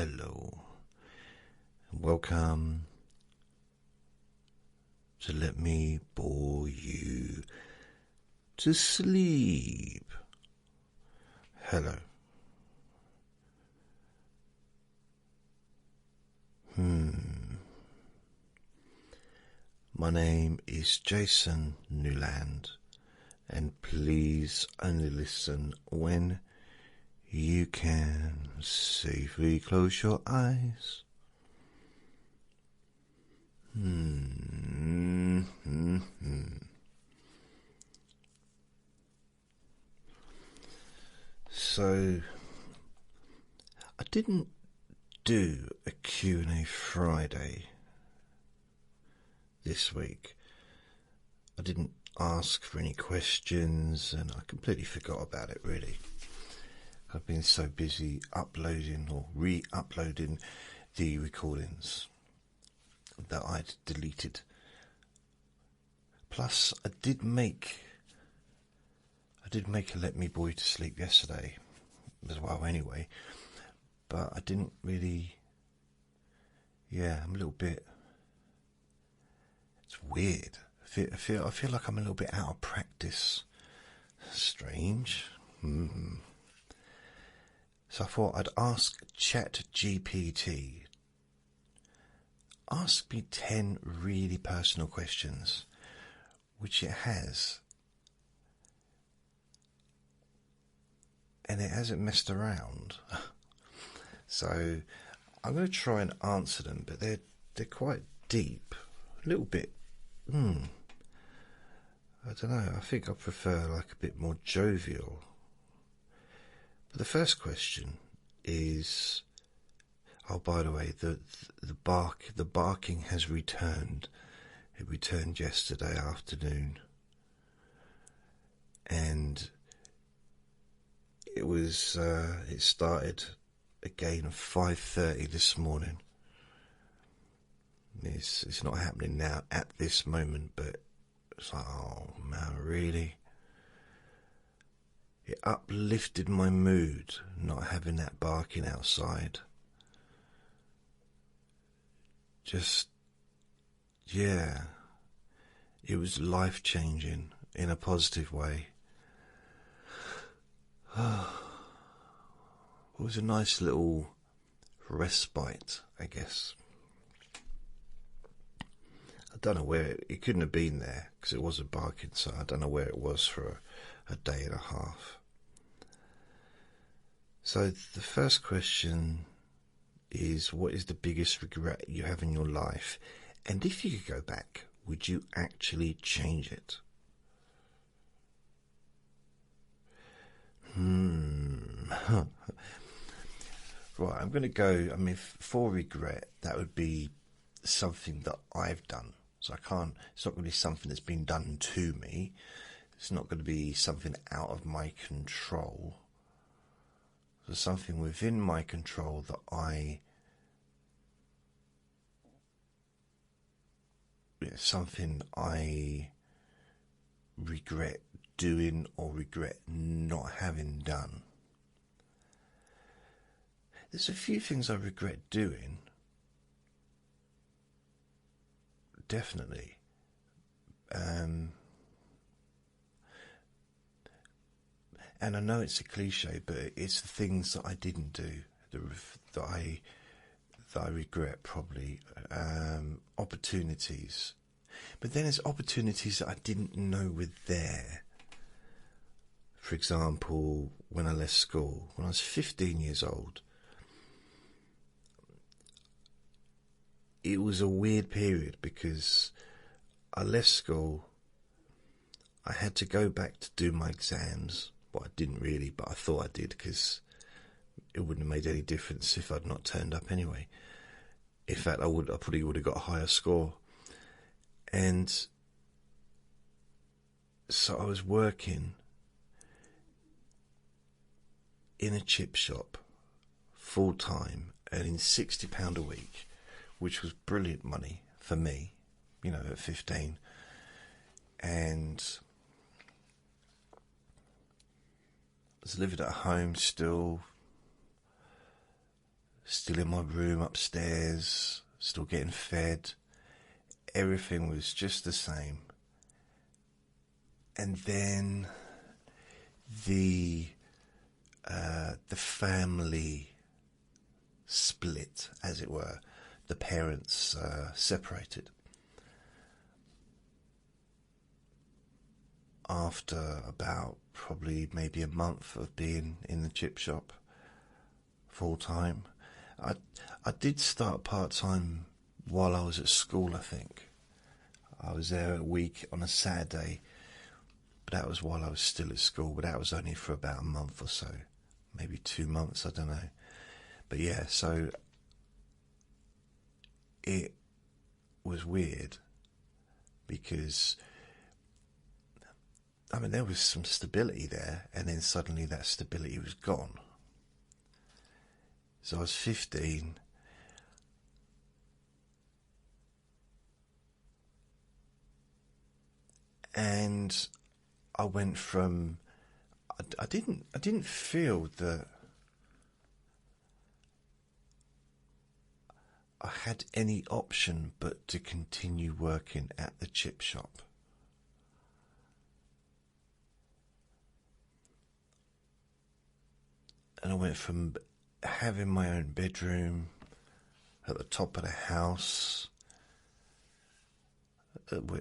Hello, welcome to Let Me Bore You to Sleep. Hello. My name is Jason Newland, and please only listen when you can safely close your eyes. So, I didn't do a Q&A Friday this week. I didn't ask for any questions, and I completely forgot about it, really. I've been so busy uploading or re-uploading the recordings that I'd deleted. Plus, I did make a Let Me Bore You to Sleep yesterday as well anyway, but I didn't really, I'm a little bit, it's weird. I feel like I'm a little bit out of practice. Strange. So I thought I'd ask ChatGPT. Ask me 10 really personal questions, which it has. And it hasn't messed around. So I'm going to try and answer them, but they're quite deep. A little bit, I don't know, I think I prefer like a bit more jovial. But the first question is, oh, by the way, the barking has returned. It returned yesterday afternoon, and it started again at 5:30 this morning. It's not happening now at this moment, but it's like, oh man, really? It uplifted my mood not having that barking outside. Just, it was life-changing in a positive way. It was a nice little respite, I guess. I don't know where it couldn't have been there because it wasn't barking, so I don't know where it was for a day and a half. So the first question is, what is the biggest regret you have in your life? And if you could go back, would you actually change it? Right, I'm going to go, for regret, that would be something that I've done. So it's not going to be something that's been done to me. It's not going to be something out of my control. So something within my control that something I regret doing or regret not having done. There's a few things I regret doing, definitely. And I know it's a cliche, but it's the things that I didn't do that I regret, probably. Opportunities. But then there's opportunities that I didn't know were there. For example, when I left school, when I was 15 years old, it was a weird period because I left school, I had to go back to do my exams. Well, I didn't really, but I thought I did because it wouldn't have made any difference if I'd not turned up anyway. In fact, I probably would have got a higher score. And so I was working in a chip shop full time, earning £60 a week, which was brilliant money for me, at 15. And I was living at home still, still in my room upstairs, still getting fed. Everything was just the same. And then the family split, as it were. The parents separated. After about probably maybe a month of being in the chip shop full time. I did start part-time while I was at school, I think. I was there a week on a Saturday, but that was while I was still at school, but that was only for about a month or so, maybe 2 months, I don't know. But yeah, so it was weird because, I mean, there was some stability there, and then suddenly that stability was gone. So I was 15, and I went from, I didn't feel that I had any option but to continue working at the chip shop. And I went from having my own bedroom at the top of the house,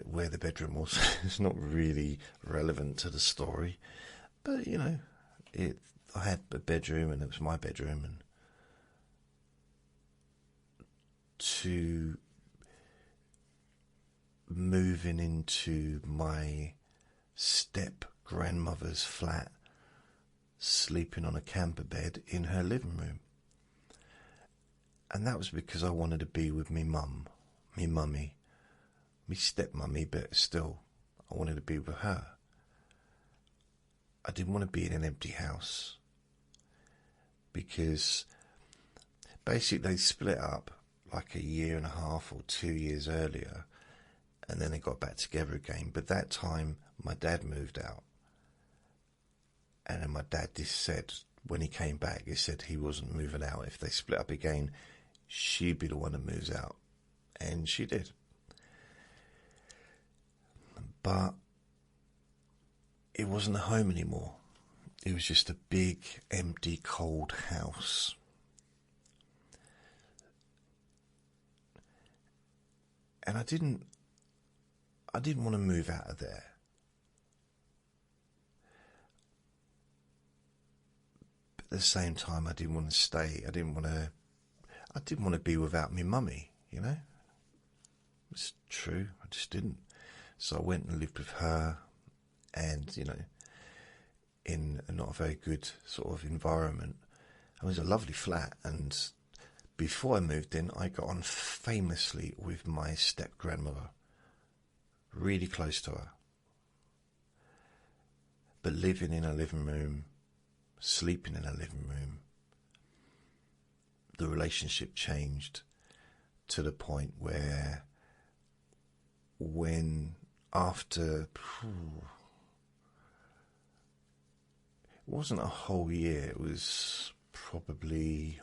where the bedroom was. It's not really relevant to the story, but you know, I had a bedroom and it was my bedroom, and to moving into my step grandmother's flat, sleeping on a camper bed in her living room. And that was because I wanted to be with me mum, me mummy, me stepmummy, but still, I wanted to be with her. I didn't want to be in an empty house, because basically they split up like a year and a half or 2 years earlier, and then they got back together again. But that time my dad moved out, and then my dad just said, when he came back, he said he wasn't moving out. If they split up again, she'd be the one that moves out. And she did. But it wasn't a home anymore. It was just a big, empty, cold house. And I didn't want to move out of there. But at the same time, I didn't want to stay. I didn't want to be without me mummy, you know. It's true. I just didn't. So I went and lived with her, and, you know, in a not a very good sort of environment. It was a lovely flat, and before I moved in, I got on famously with my step-grandmother. Really close to her. But living in a living room, sleeping in a living room, the relationship changed to the point where after, it wasn't a whole year, it was probably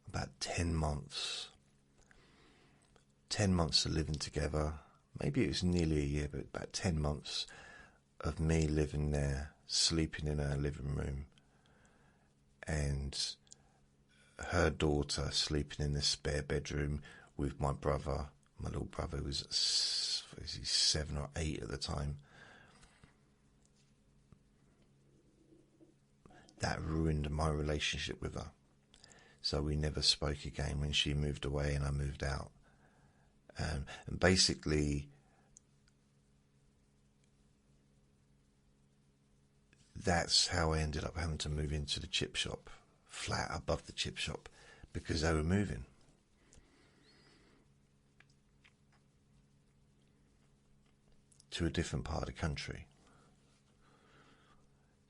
about 10 months. 10 months of living together. Maybe it was nearly a year, but about 10 months of me living there, sleeping in her living room, and her daughter sleeping in the spare bedroom with my brother. My little brother was 7 or 8 at the time. That ruined my relationship with her. So we never spoke again when she moved away and I moved out. And basically, that's how I ended up having to move into the chip shop, flat above the chip shop, because they were moving. To a different part of the country.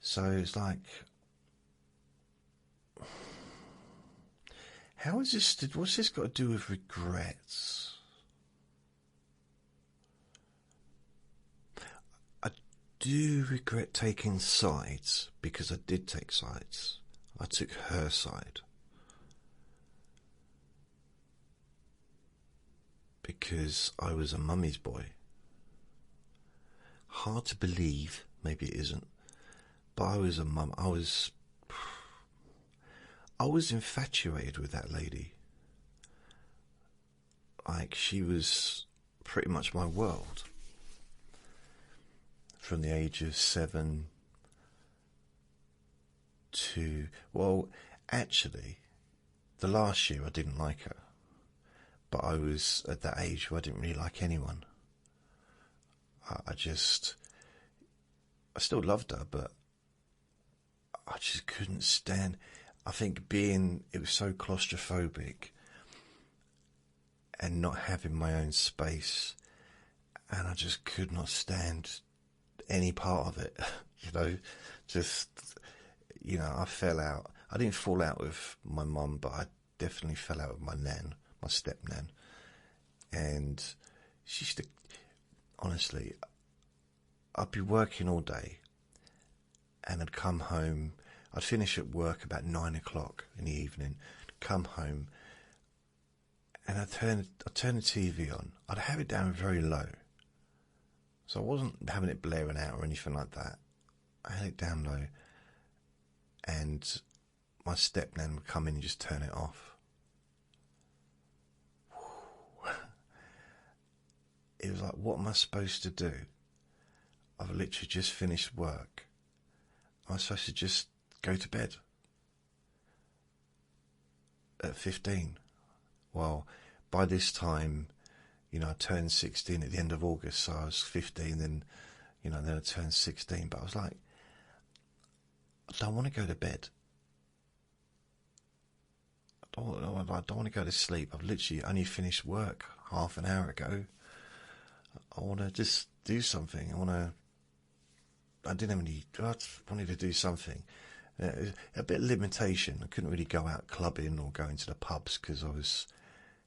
So it's like, what's this got to do with regrets? I do regret taking sides, because I did take sides. I took her side. because I was a mummy's boy. Hard to believe, maybe it isn't, but I was a mum. I was infatuated with that lady. Like, she was pretty much my world. From the age of 7 to, well, actually, the last year I didn't like her. But I was at that age where I didn't really like anyone. I still loved her, but I just couldn't stand. I think it was so claustrophobic and not having my own space, and I just could not stand any part of it. I fell out. I didn't fall out with my mum, but I definitely fell out with my nan, my step-nan. And she used to, honestly, I'd be working all day and I'd come home. I'd finish at work about 9 o'clock in the evening, come home, and I'd turn the TV on. I'd have it down very low. So I wasn't having it blaring out or anything like that. I had it down low, and my step-nan would come in and just turn it off. It was like, what am I supposed to do? I've literally just finished work. I'm supposed to just go to bed at 15. Well, by this time, I turned 16 at the end of August, so I was 15, then I turned 16. But I was like, I don't want to go to bed. I don't want to go to sleep. I've literally only finished work half an hour ago. I want to just do something. I just wanted to do something. A bit of limitation. I couldn't really go out clubbing or going to the pubs because I was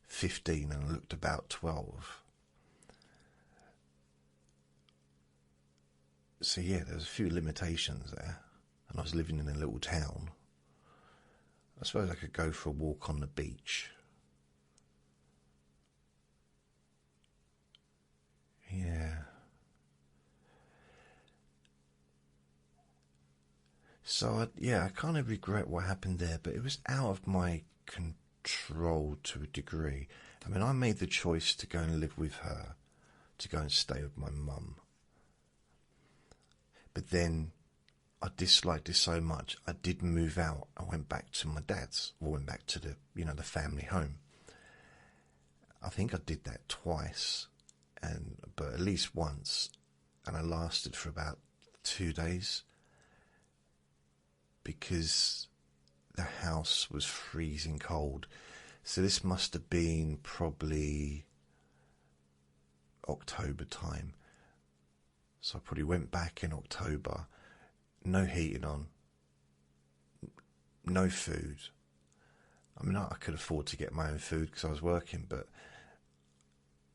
15 and I looked about 12. So yeah, there was a few limitations there. And I was living in a little town. I suppose I could go for a walk on the beach. Yeah. So I kind of regret what happened there, but it was out of my control to a degree. I mean, I made the choice to go and live with her, to go and stay with my mum. But then I disliked it so much, I did move out. I went back to my dad's, or went back to the family home. I think I did that twice, but at least once, and I lasted for about 2 days because the house was freezing cold. So this must have been probably October time. So I probably went back in October, no heating on, no food. I mean, I could afford to get my own food because I was working, but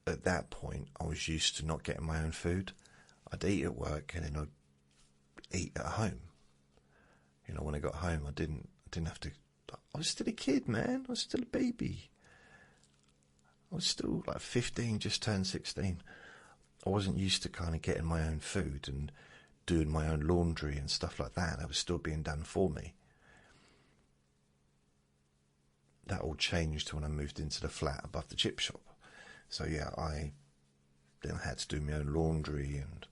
at that point I was used to not getting my own food. I'd eat at work and then I'd eat at home. When I got home, I didn't have to. I was still a kid, man. I was still a baby. I was still like 15, just turned 16. I wasn't used to kind of getting my own food and doing my own laundry and stuff like that. That was still being done for me. That all changed when I moved into the flat above the chip shop. So yeah, I then had to do my own laundry and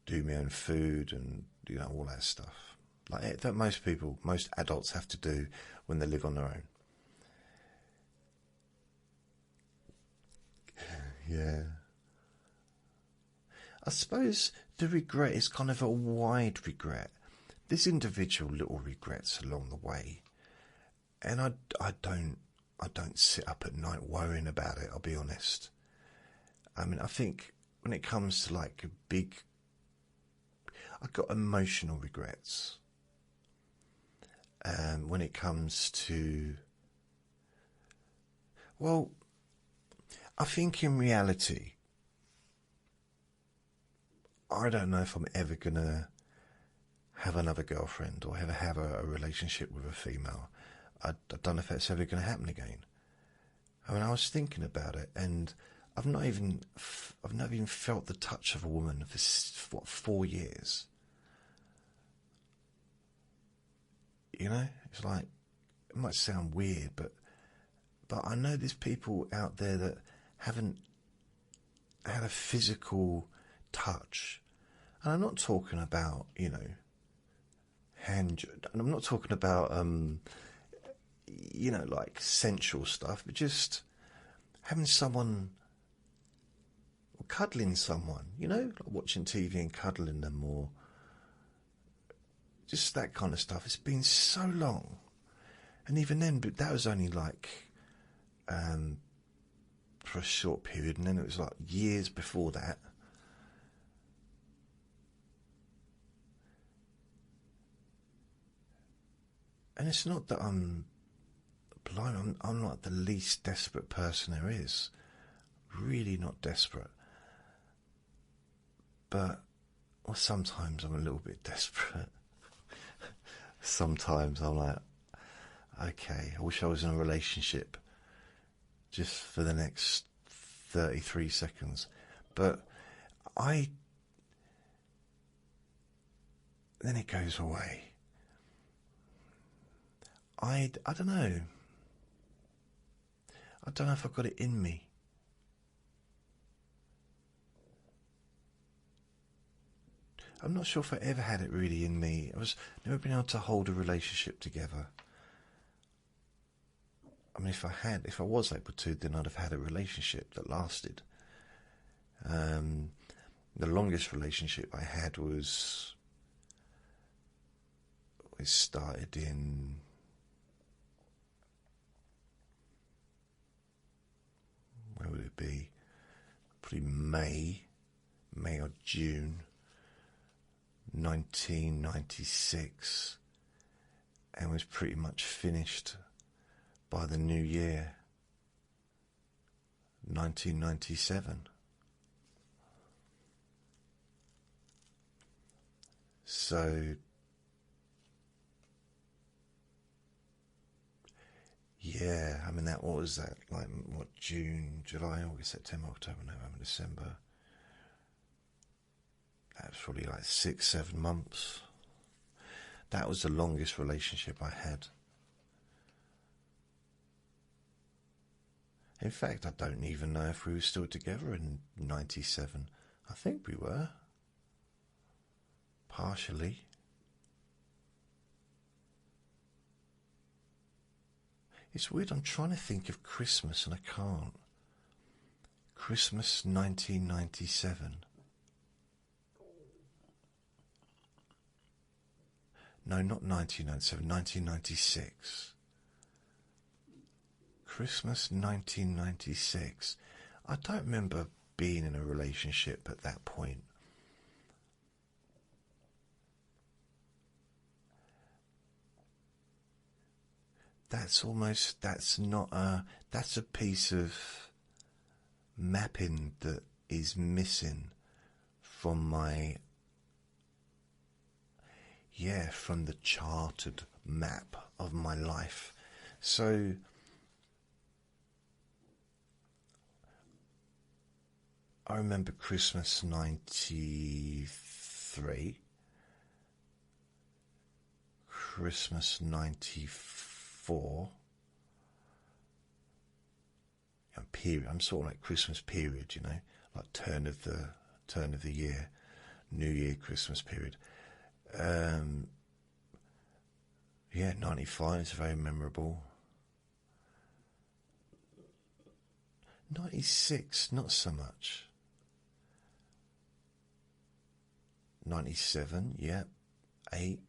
do my own food and all that stuff. Like that most adults have to do when they live on their own. Yeah. I suppose the regret is kind of a wide regret. There's individual little regrets along the way. And I don't sit up at night worrying about it, I'll be honest. I mean, I think when it comes to like I've got emotional regrets. When it comes to, well, I think in reality, I don't know if I'm ever going to have another girlfriend or ever have a relationship with a female. I don't know if that's ever going to happen again. I mean, I was thinking about it, and I've not even felt the touch of a woman for what, 4 years. You know, it's like, it might sound weird, but I know there's people out there that haven't had a physical touch, and I'm not talking about, you know, and I'm not talking about you know, like sensual stuff, but just having someone, or cuddling someone, you know, like watching TV and cuddling them, or just that kind of stuff. It's been so long, and even then, but that was only like for a short period, and then it was like years before that. And it's not that I'm blind. I'm not the least desperate person there is. Really not desperate. But, well, sometimes I'm a little bit desperate. Sometimes I'm like, okay, I wish I was in a relationship just for the next 33 seconds. But then it goes away. I don't know. I don't know if I've got it in me. I'm not sure if I ever had it really in me. Never been able to hold a relationship together. I mean, if I was able to, then I'd have had a relationship that lasted. The longest relationship I had was, it started in, where would it be? Probably May or June 1996, and was pretty much finished by the new year 1997. So yeah, I mean, what was that, like, what, June, July, August, September, October, November, December? That was probably like 6-7 months. That was the longest relationship I had. In fact, I don't even know if we were still together in 97. I think we were. Partially. It's weird, I'm trying to think of Christmas and I can't. Christmas 1997. No, not 1997, 1996. Christmas 1996. I don't remember being in a relationship at that point. That's a piece of mapping that is missing from from the charted map of my life. So I remember Christmas 93, Christmas 94, period. I'm sort of like Christmas period, you know, like turn of the year, New Year, Christmas period. 95 is very memorable. 96, not so much. 97, 8,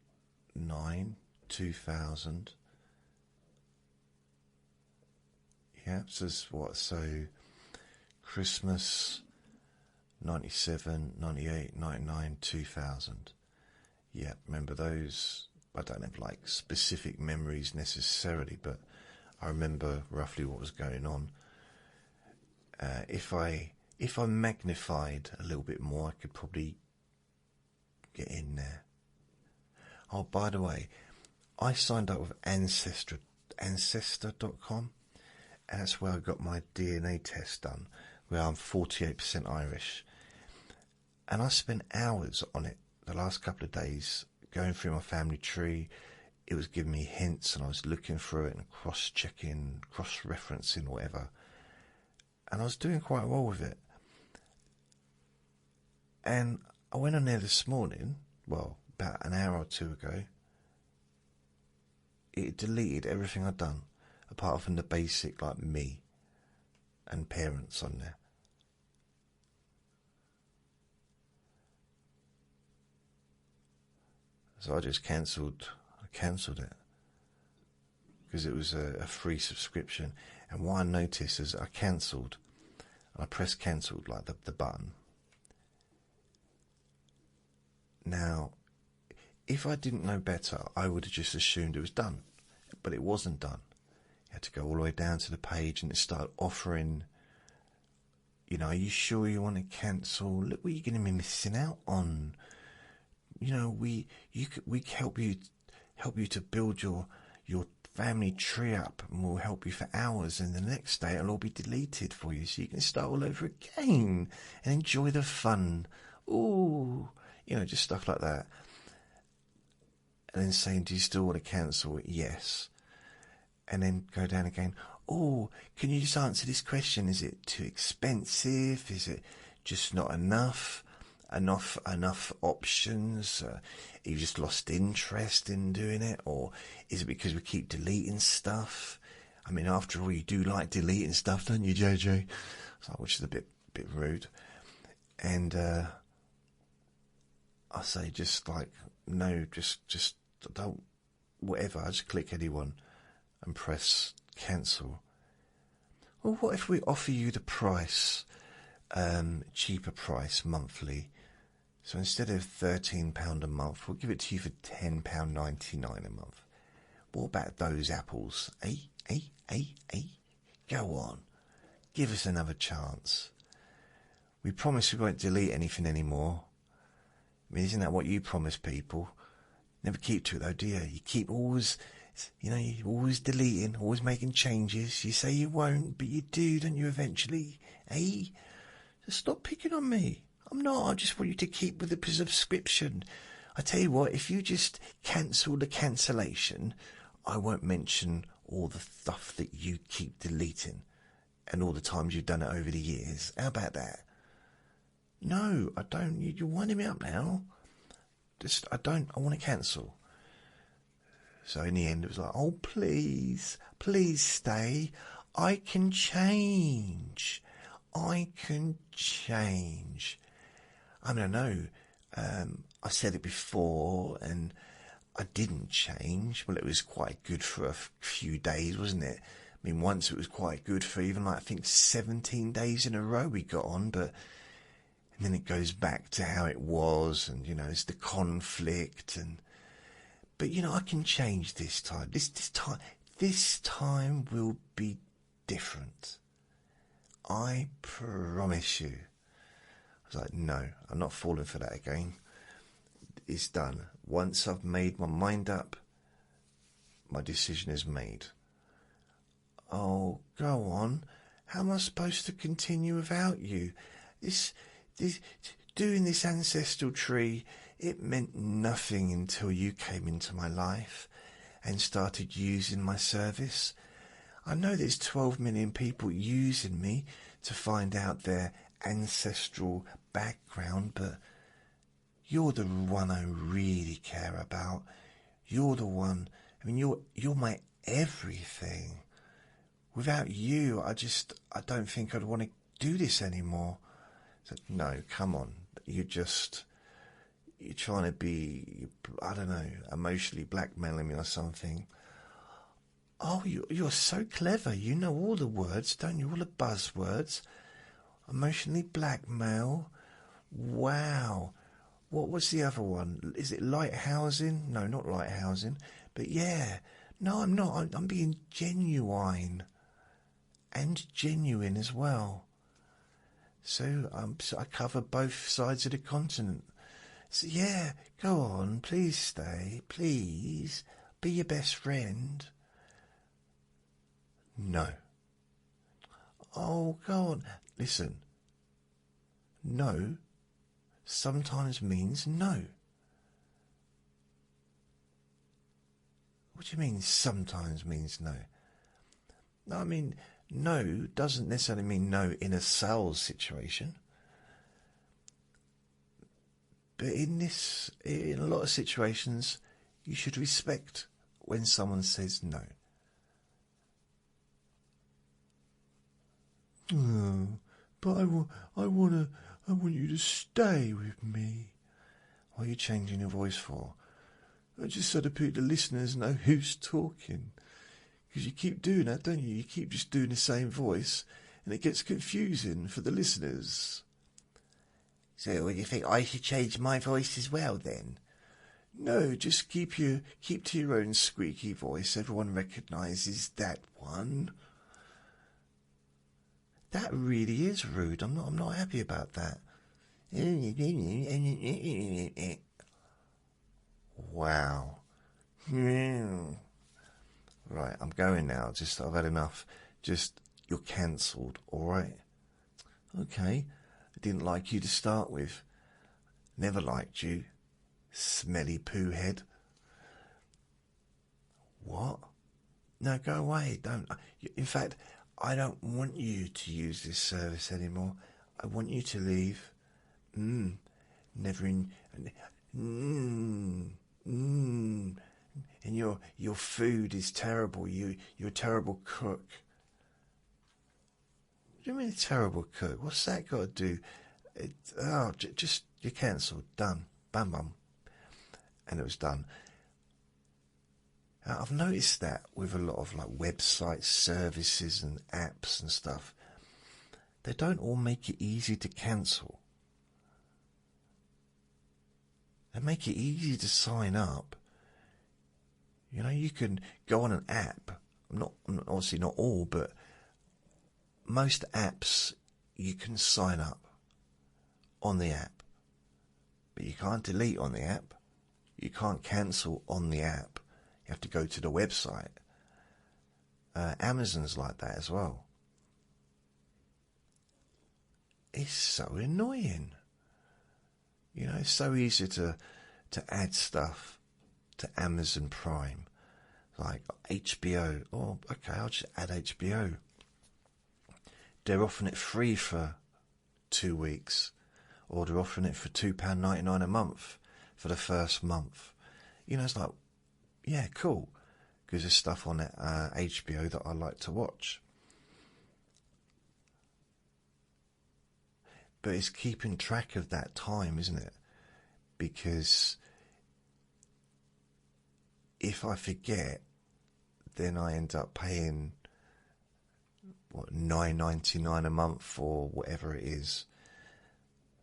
9, 2000. So Christmas 97, 98, 99, 2000. Remember those. I don't have like specific memories necessarily, but I remember roughly what was going on. If I magnified a little bit more, I could probably get in there. Oh, by the way, I signed up with Ancestor.com, And that's where I got my DNA test done, where I'm 48% Irish. And I spent hours on it the last couple of days, going through my family tree. It was giving me hints, and I was looking through it and cross-checking, cross-referencing, whatever. And I was doing quite well with it. And I went on there this morning, well, about an hour or two ago. It deleted everything I'd done, apart from the basic, like me and parents on there. So I just cancelled it because it was a free subscription. And what I noticed is I cancelled, and I pressed cancelled, like the button. Now, if I didn't know better, I would have just assumed it was done, but it wasn't done. You had to go all the way down to the page, and it started offering, are you sure you want to cancel? Look what you're going to be missing out on. We help you to build your family tree up, and we'll help you for hours, and the next day it'll all be deleted for you, so you can start all over again and enjoy the fun. Ooh, just stuff like that. And then saying, do you still want to cancel it? Yes. And then go down again. Oh, can you just answer this question? Is it too expensive? Is it just not enough? Enough options? You just lost interest in doing it? Or is it because we keep deleting stuff? I mean, after all, you do like deleting stuff, don't you, JJ? Which is a bit rude. And I say just like, no, just don't, whatever. I just click anyone and press cancel. Well, what if we offer you the price, cheaper price monthly? So instead of £13 a month, we'll give it to you for £10.99 a month. What about those apples? Go on. Give us another chance. We promise we won't delete anything anymore. I mean, isn't that what you promise people? Never keep to it though, do you? You keep always, you're always deleting, always making changes. You say you won't, but you do, don't you, eventually? So stop picking on me. I'm not. I just want you to keep with the subscription. I tell you what, if you just cancel the cancellation, I won't mention all the stuff that you keep deleting and all the times you've done it over the years. How about that? No, I don't. You're winding me up now. I want to cancel. So in the end, it was like, oh, please stay. I can change. I mean, I know I said it before and I didn't change. Well, it was quite good for a few days, wasn't it? I mean, once it was quite good for even I think 17 days in a row we got on, and then it goes back to how it was, and it's the conflict, but I can change this time. This time will be different. I promise you. I was like, no, I'm not falling for that again. It's done. Once I've made my mind up, my decision is made. Oh, go on. How am I supposed to continue without you? Doing this ancestral tree, it meant nothing until you came into my life and started using my service. I know there's 12 million people using me to find out their ancestral background, but you're the one I really care about. You're the one. I mean, you're my everything. Without you, I don't think I'd want to do this anymore. So, no, come on. You're trying to be, I don't know, emotionally blackmailing me or something. Oh, you're so clever. You know all the words, don't you? All the buzzwords. Emotionally blackmail. Wow. What was the other one? Is it lighthousing? No, not lighthousing. But yeah. No, I'm not. I'm being genuine. And genuine as well. So I cover both sides of the continent. So yeah, go on. Please stay. Please. Be your best friend. No. Oh, go on. Listen. No sometimes means no. What do you mean sometimes means no? No, I mean, no doesn't necessarily mean no in a sales situation. But in a lot of situations, you should respect when someone says no. Oh, but I want you to stay with me. What are you changing your voice for? I just so that the listeners know who's talking. Because you keep doing that, don't you? You keep just doing the same voice, and it gets confusing for the listeners. So, what do you think? I should change my voice as well, then? No, just keep to your own squeaky voice. Everyone recognises that one. That really is rude. I'm not happy about that. Wow. Right, I'm going now. I've had enough. You're cancelled, alright? Okay. I didn't like you to start with. Never liked you. Smelly poo head. What? No, go away. Don't. In fact, I don't want you to use this service anymore. I want you to leave. Never in. And your food is terrible. You're a terrible cook. What do you mean a terrible cook? What's that got to do? Just you're cancelled. Done. Bam bam. And it was done. I've noticed that with a lot of like website services and apps and stuff. They don't all make it easy to cancel. They make it easy to sign up. You know, you can go on an app. Obviously not all, but most apps you can sign up on the app. But you can't delete on the app. You can't cancel on the app. You have to go to the website. Amazon's like that as well. It's so annoying. You know, it's so easy to add stuff to Amazon Prime. Like HBO. Oh, okay, I'll just add HBO. They're offering it free for 2 weeks. Or they're offering it for £2.99 a month for the first month. You know, it's like, yeah, cool. Because there's stuff on HBO that I like to watch. But it's keeping track of that time, isn't it? Because if I forget, then I end up paying $9.99 a month or whatever it is.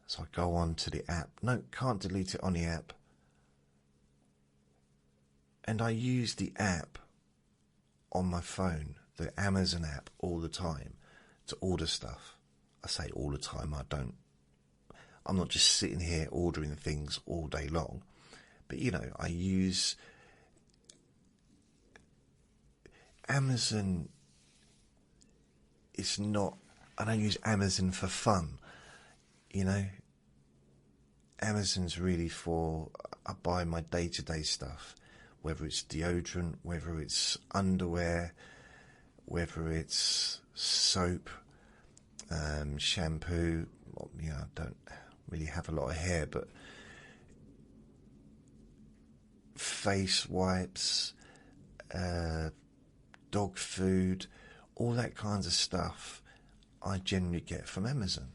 So I go on to the app. No, can't delete it on the app. And I use the app on my phone, the Amazon app, all the time to order stuff. I say all the time, I'm not just sitting here ordering things all day long. But, you know, I use Amazon. I don't use Amazon for fun, you know. Amazon's really I buy my day-to-day stuff, whether it's deodorant, whether it's underwear, whether it's soap, shampoo. You know, I don't really have a lot of hair, but face wipes, dog food, all that kinds of stuff I generally get from Amazon.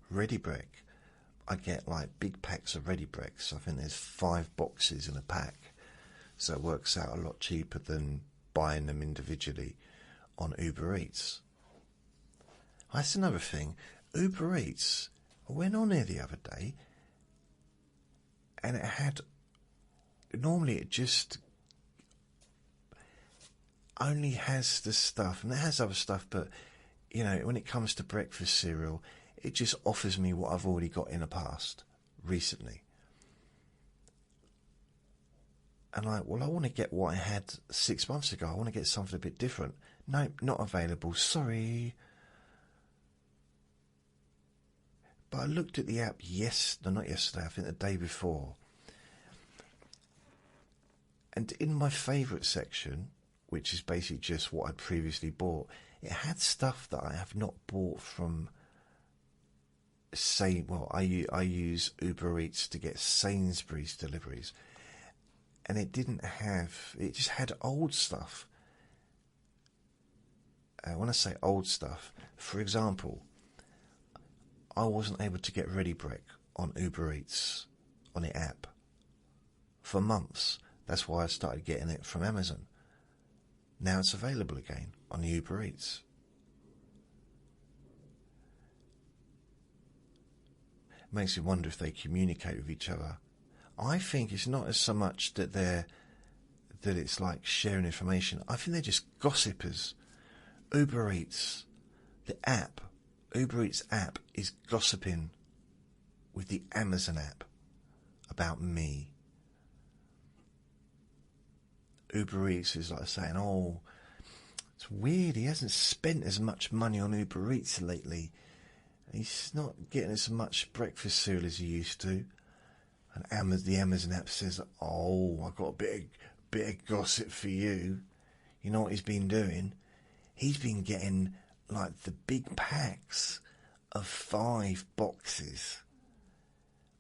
Ready Break. I get like big packs of Ready Breaks. I think there's 5 boxes in a pack, so it works out a lot cheaper than buying them individually on Uber Eats. That's another thing. Uber Eats, I went on there the other day, and normally it just only has the stuff, and it has other stuff, but you know, when it comes to breakfast cereal, it just offers me what I've already got in the past, recently. And I want to get what I had 6 months ago. I want to get something a bit different. Nope, not available. Sorry. But I looked at the app not yesterday, I think the day before. And in my favourite section, which is basically just what I'd previously bought, it had stuff that I have not bought from, I use Uber Eats to get Sainsbury's deliveries. And it just had old stuff. When I say old stuff, for example, I wasn't able to get Ready Brek on Uber Eats, on the app, for months. That's why I started getting it from Amazon. Now it's available again on Uber Eats. It makes me wonder if they communicate with each other. I think it's not as so much that it's like sharing information. I think they're just gossipers. Uber Eats, Uber Eats app is gossiping with the Amazon app about me. Uber Eats is like saying, oh, it's weird, he hasn't spent as much money on Uber Eats lately. He's not getting as much breakfast cereal as he used to. And the Amazon app says, oh, I've got a bit of gossip for you. You know what he's been doing? He's been getting like the big packs of 5 boxes,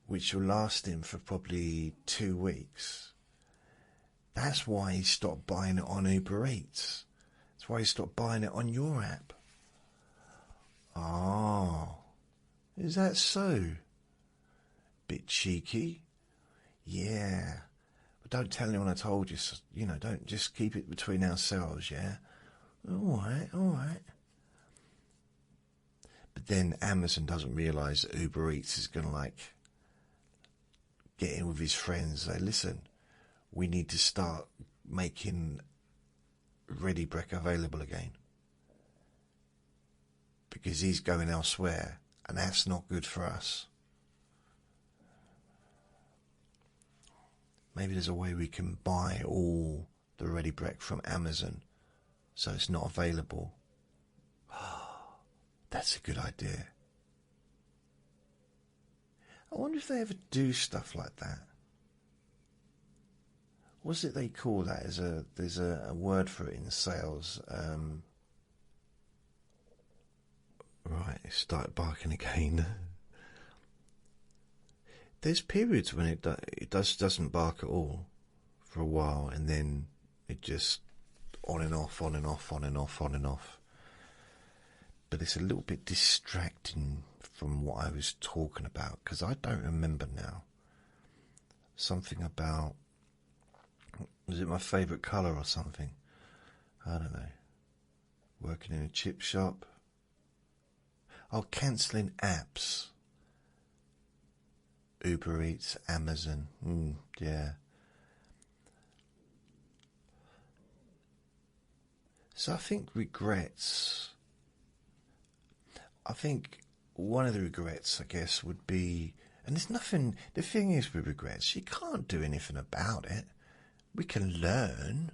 which will last him for probably 2 weeks. That's why he stopped buying it on Uber Eats. That's why he stopped buying it on your app. Oh, is that so? Bit cheeky. Yeah. But don't tell anyone I told you, don't just keep it between ourselves, yeah? Alright. But then Amazon doesn't realise that Uber Eats is going to get in with his friends. Say, listen, we need to start making Ready Brek available again. Because he's going elsewhere, and that's not good for us. Maybe there's a way we can buy all the Ready Brek from Amazon so it's not available. That's a good idea. I wonder if they ever do stuff like that. What's it they call that? There's a word for it in sales. Right, it started barking again. There's periods when it doesn't bark at all for a while, and then it just on and off. But it's a little bit distracting from what I was talking about, because I don't remember now. Something about, was it my favourite colour or something? I don't know. Working in a chip shop. Oh, cancelling apps. Uber Eats, Amazon, yeah. So I think one of the regrets, I guess, would be, and there's nothing, the thing is with regrets, you can't do anything about it. We can learn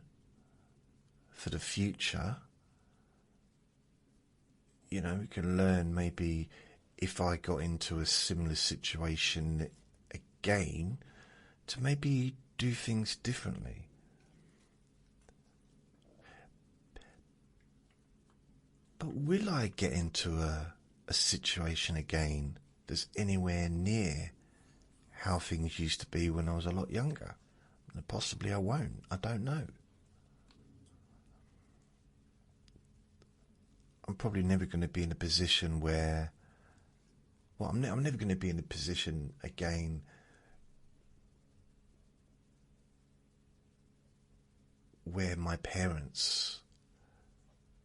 for the future. We can learn maybe if I got into a similar situation again to maybe do things differently. But will I get into a situation again that's anywhere near how things used to be when I was a lot younger? And possibly I won't. I don't know. I'm probably never going to be in a position where, I'm never going to be in a position again where my parents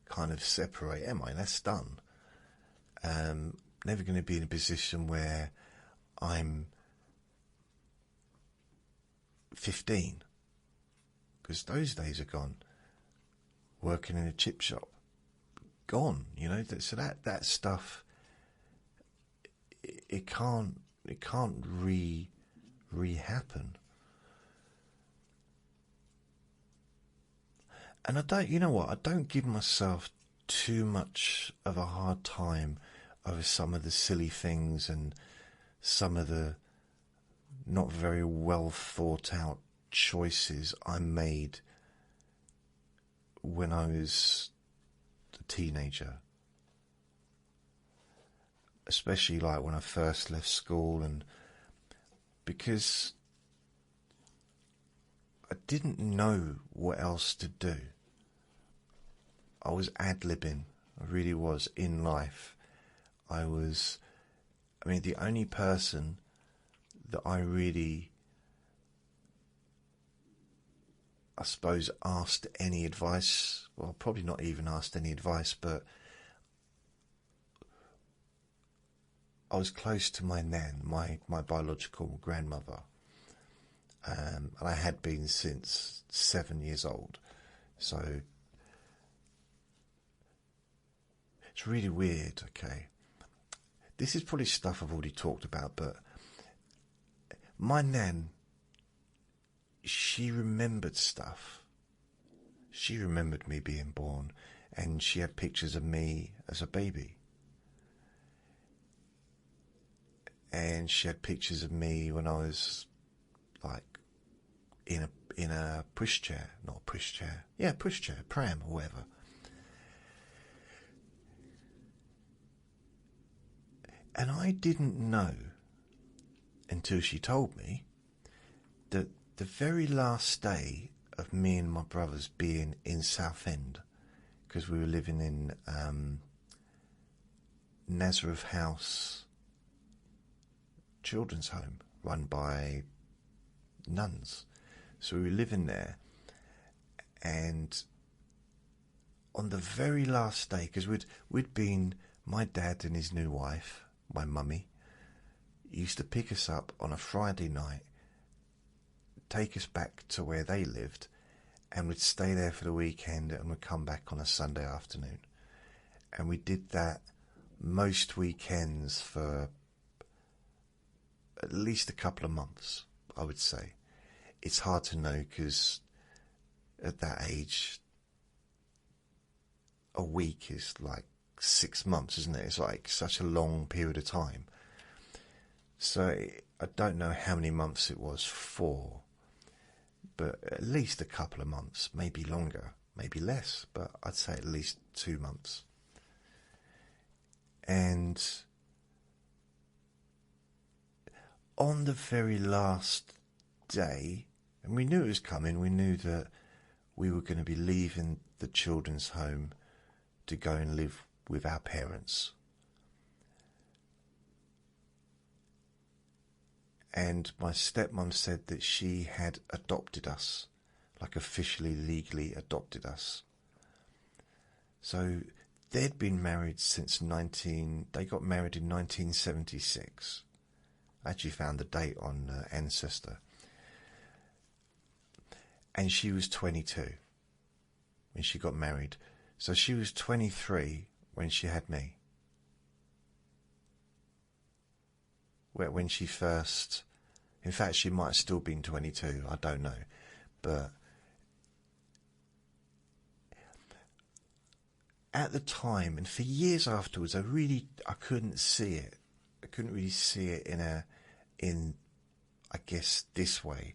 kind of separate. Am I? That's done. Never going to be in a position where I'm 15, because those days are gone. Working in a chip shop, gone. So that stuff, it can't re-happen. And I don't, you know what, I don't give myself too much of a hard time over some of the silly things and some of the not very well thought out choices I made when I was a teenager. Especially like when I first left school, and because I didn't know what else to do. I was ad-libbing, I really was, in life. I mean, the only person that I really, I suppose, asked any advice, well, probably not even asked any advice, but I was close to my nan, my biological grandmother. And I had been since 7 years old. So it's really weird, okay? This is probably stuff I've already talked about, but my nan, she remembered stuff. She remembered me being born, and she had pictures of me as a baby. And she had pictures of me when I was like in a pushchair, not a pushchair, yeah, pushchair, pram or whatever. And I didn't know until she told me that the very last day of me and my brothers being in Southend, because we were living in Nazareth House children's home run by nuns. So we were living there, and on the very last day, because we'd been, my dad and his new wife, my mummy, used to pick us up on a Friday night, take us back to where they lived, and we'd stay there for the weekend, and we'd come back on a Sunday afternoon. And we did that most weekends for at least a couple of months, I would say. It's hard to know, because at that age, a week is like 6 months, isn't it? It's like such a long period of time. So I don't know how many months it was for, but at least a couple of months, maybe longer, maybe less, but I'd say at least 2 months. And on the very last day, and we knew it was coming, we knew that we were going to be leaving the children's home to go and live with our parents. And my stepmom said that she had adopted us, like officially, legally adopted us. So they'd been married since they got married in 1976. I actually found the date on Ancestor. And she was 22 when she got married. So she was 23 when she had me. When she first, in fact, she might have still been 22, I don't know. But at the time, and for years afterwards, I couldn't see it. I couldn't really see it in I guess, this way.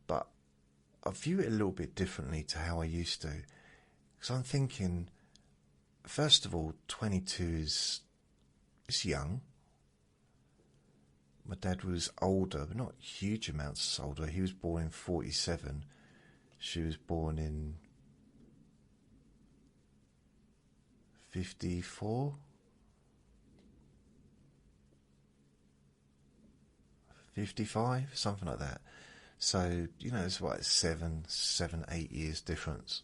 But I view it a little bit differently to how I used to. Because I'm thinking, first of all, 22 is young. My dad was older, but not huge amounts older. He was born in 47. She was born in 54. 55, something like that. So, you know, it's what, 7, 8 years difference.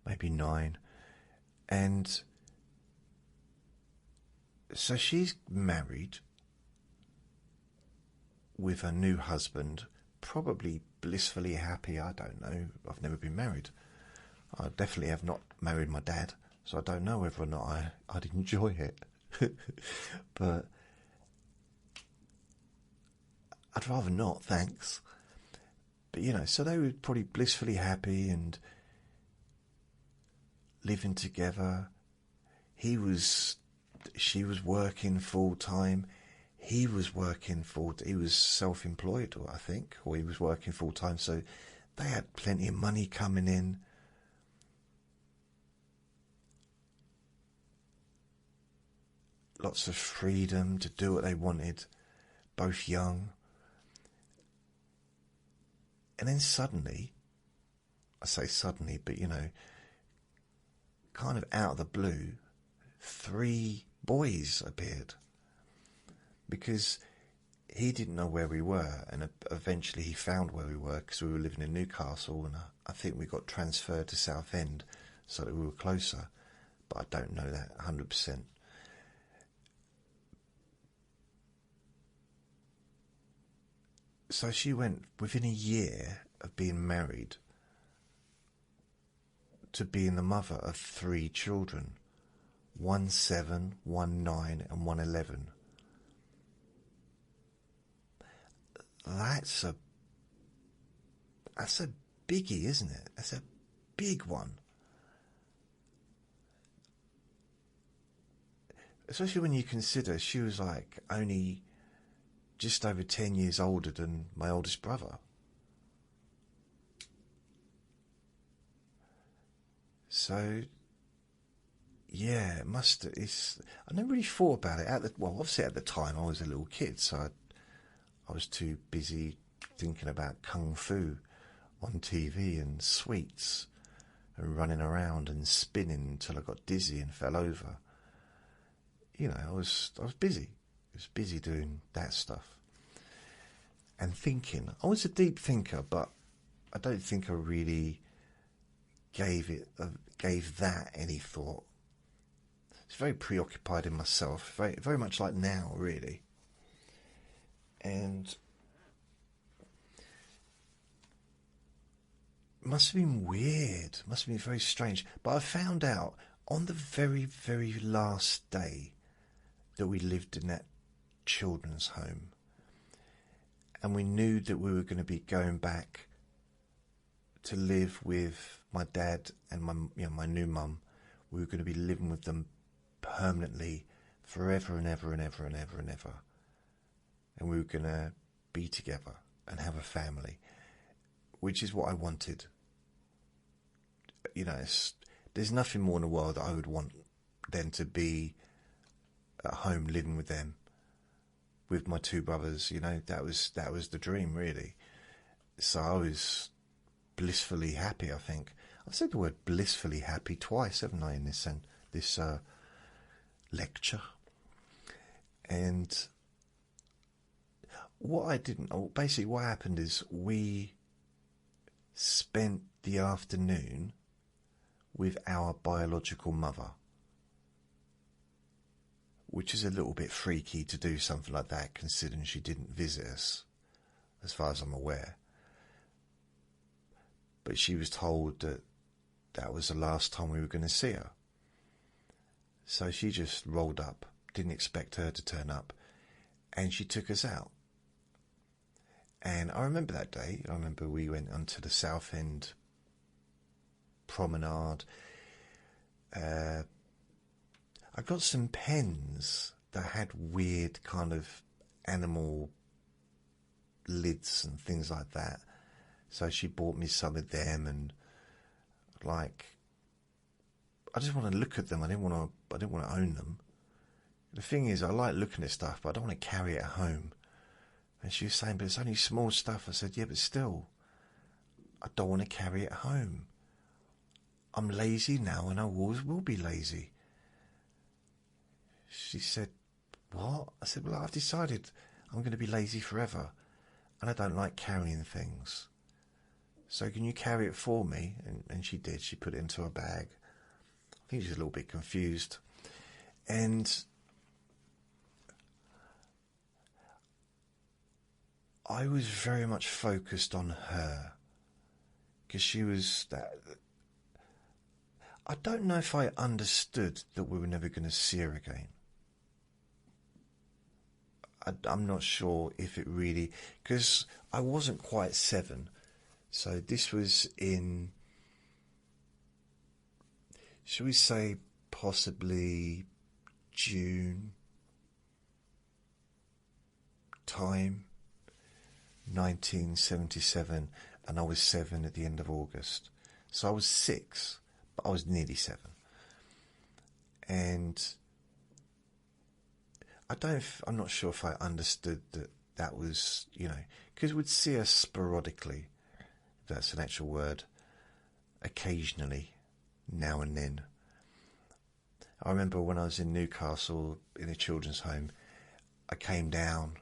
Maybe 9. And so she's married with her new husband, probably blissfully happy. I don't know. I've never been married. I definitely have not married my dad, so I don't know whether or not I'd enjoy it. But I'd rather not, thanks. But, you know, so they were probably blissfully happy and living together. She was working full time. He was self-employed, I think, or he was working full time. So they had plenty of money coming in. Lots of freedom to do what they wanted, both young. And then suddenly, I say suddenly, but you know, kind of out of the blue, 3 boys appeared. Because he didn't know where we were, and eventually he found where we were because we were living in Newcastle, and I think we got transferred to Southend so that we were closer, but I don't know that 100%. So she went, within a year of being married, to being the mother of 3 children, 1 7, 1 9 and 1 11. That's a biggie, isn't it? That's a big one. Especially when you consider she was like only just over 10 years older than my oldest brother. So, yeah, I never really thought about it. Obviously at the time I was a little kid, so I was too busy thinking about kung fu on TV and sweets and running around and spinning until I got dizzy and fell over. You know, I was busy. I was busy doing that stuff and thinking. I was a deep thinker, but I don't think I really gave that any thought. It's very preoccupied in myself, very, very much like now, really. And it must have been weird, must have been very strange. But I found out on the very, very last day that we lived in that children's home, and we knew that we were going to be going back to live with my dad and my new mum. We were going to be living with them permanently, forever and ever and ever and ever and ever. And we were going to be together and have a family, which is what I wanted. You know, there's nothing more in the world that I would want than to be at home living with them, with my 2 brothers. You know, that was the dream, really. So I was blissfully happy, I think. I've said the word blissfully happy twice, haven't I, in this lecture. And what happened is we spent the afternoon with our biological mother, which is a little bit freaky to do something like that, considering she didn't visit us, as far as I'm aware. But she was told that was the last time we were going to see her. So she just rolled up, didn't expect her to turn up, and she took us out. And I remember that day. I remember we went onto the Southend promenade. I got some pens that had weird kind of animal lids and things like that. So she bought me some of them, and like, I just want to look at them. I didn't want to own them. The thing is, I like looking at stuff, but I don't want to carry it home. And she was saying, but it's only small stuff. I said, yeah, but still, I don't want to carry it home. I'm lazy now, and I always will be lazy. She said, what? I said, well, I've decided I'm going to be lazy forever, and I don't like carrying things. So can you carry it for me? And she did. She put it into a bag. I think she was a little bit confused. And I was very much focused on her, because she was that. I don't know if I understood that we were never going to see her again. I'm not sure if it really, because I wasn't quite 7, So this was in, shall we say, possibly June time, 1977, and I was 7 at the end of August. So I was 6, but I was nearly 7. And I'm not sure if I understood that was, because we'd see us sporadically, if that's an actual word, occasionally, now and then. I remember when I was in Newcastle in a children's home, I came down.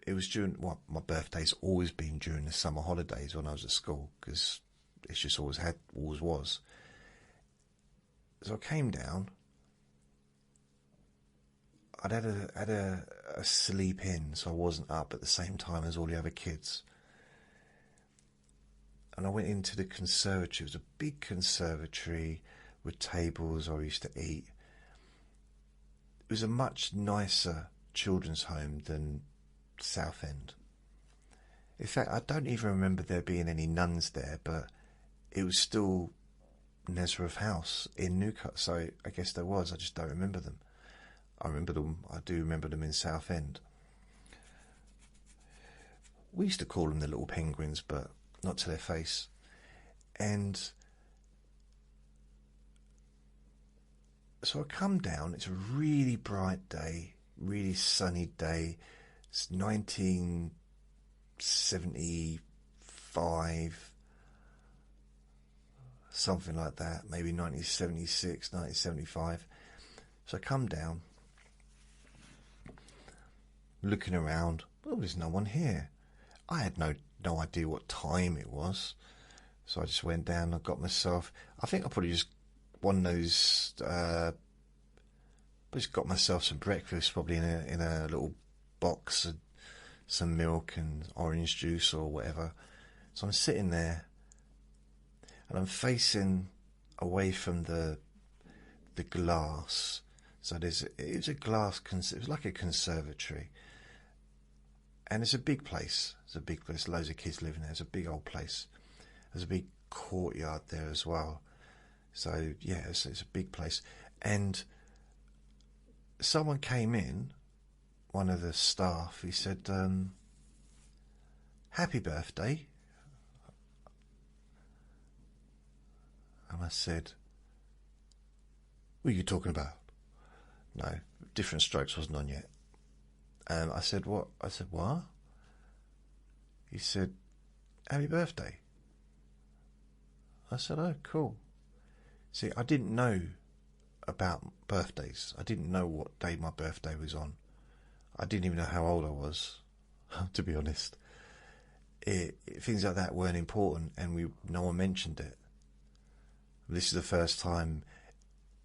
It was during, my birthday's always been during the summer holidays when I was at school, because it's just always was. So I came down. I'd had a sleep in, so I wasn't up at the same time as all the other kids. And I went into the conservatory. It was a big conservatory with tables where I used to eat. It was a much nicer children's home than Southend. In fact, I don't even remember there being any nuns there, but it was still Nazareth House in Newcastle, so I guess there was. I just don't remember them. I do remember them in Southend. We used to call them the little penguins, but not to their face. And so I come down, it's a really bright day, really sunny day. It's 1975, something like that, maybe 1976, 1975. So I come down, looking around. Oh, there's no one here. I had no idea what time it was, so I just went down and got myself, I think I probably just one of those, just got myself some breakfast, probably in a little box, and some milk and orange juice or whatever. So I'm sitting there, and I'm facing away from the glass. So it was like a conservatory, and it's a big place. Loads of kids living there. It's a big old place. There's a big courtyard there as well. So yeah, it's a big place. And someone came in, one of the staff. He said, "Happy birthday." And I said, "What are you talking about?" No, Different Strokes wasn't on yet. And I said, "What?" I said, "What?" He said, "Happy birthday." I said, "Oh, cool." See, I didn't know about birthdays. I didn't know what day my birthday was on. I didn't even know how old I was, to be honest. Things like that weren't important, and no one mentioned it. This is the first time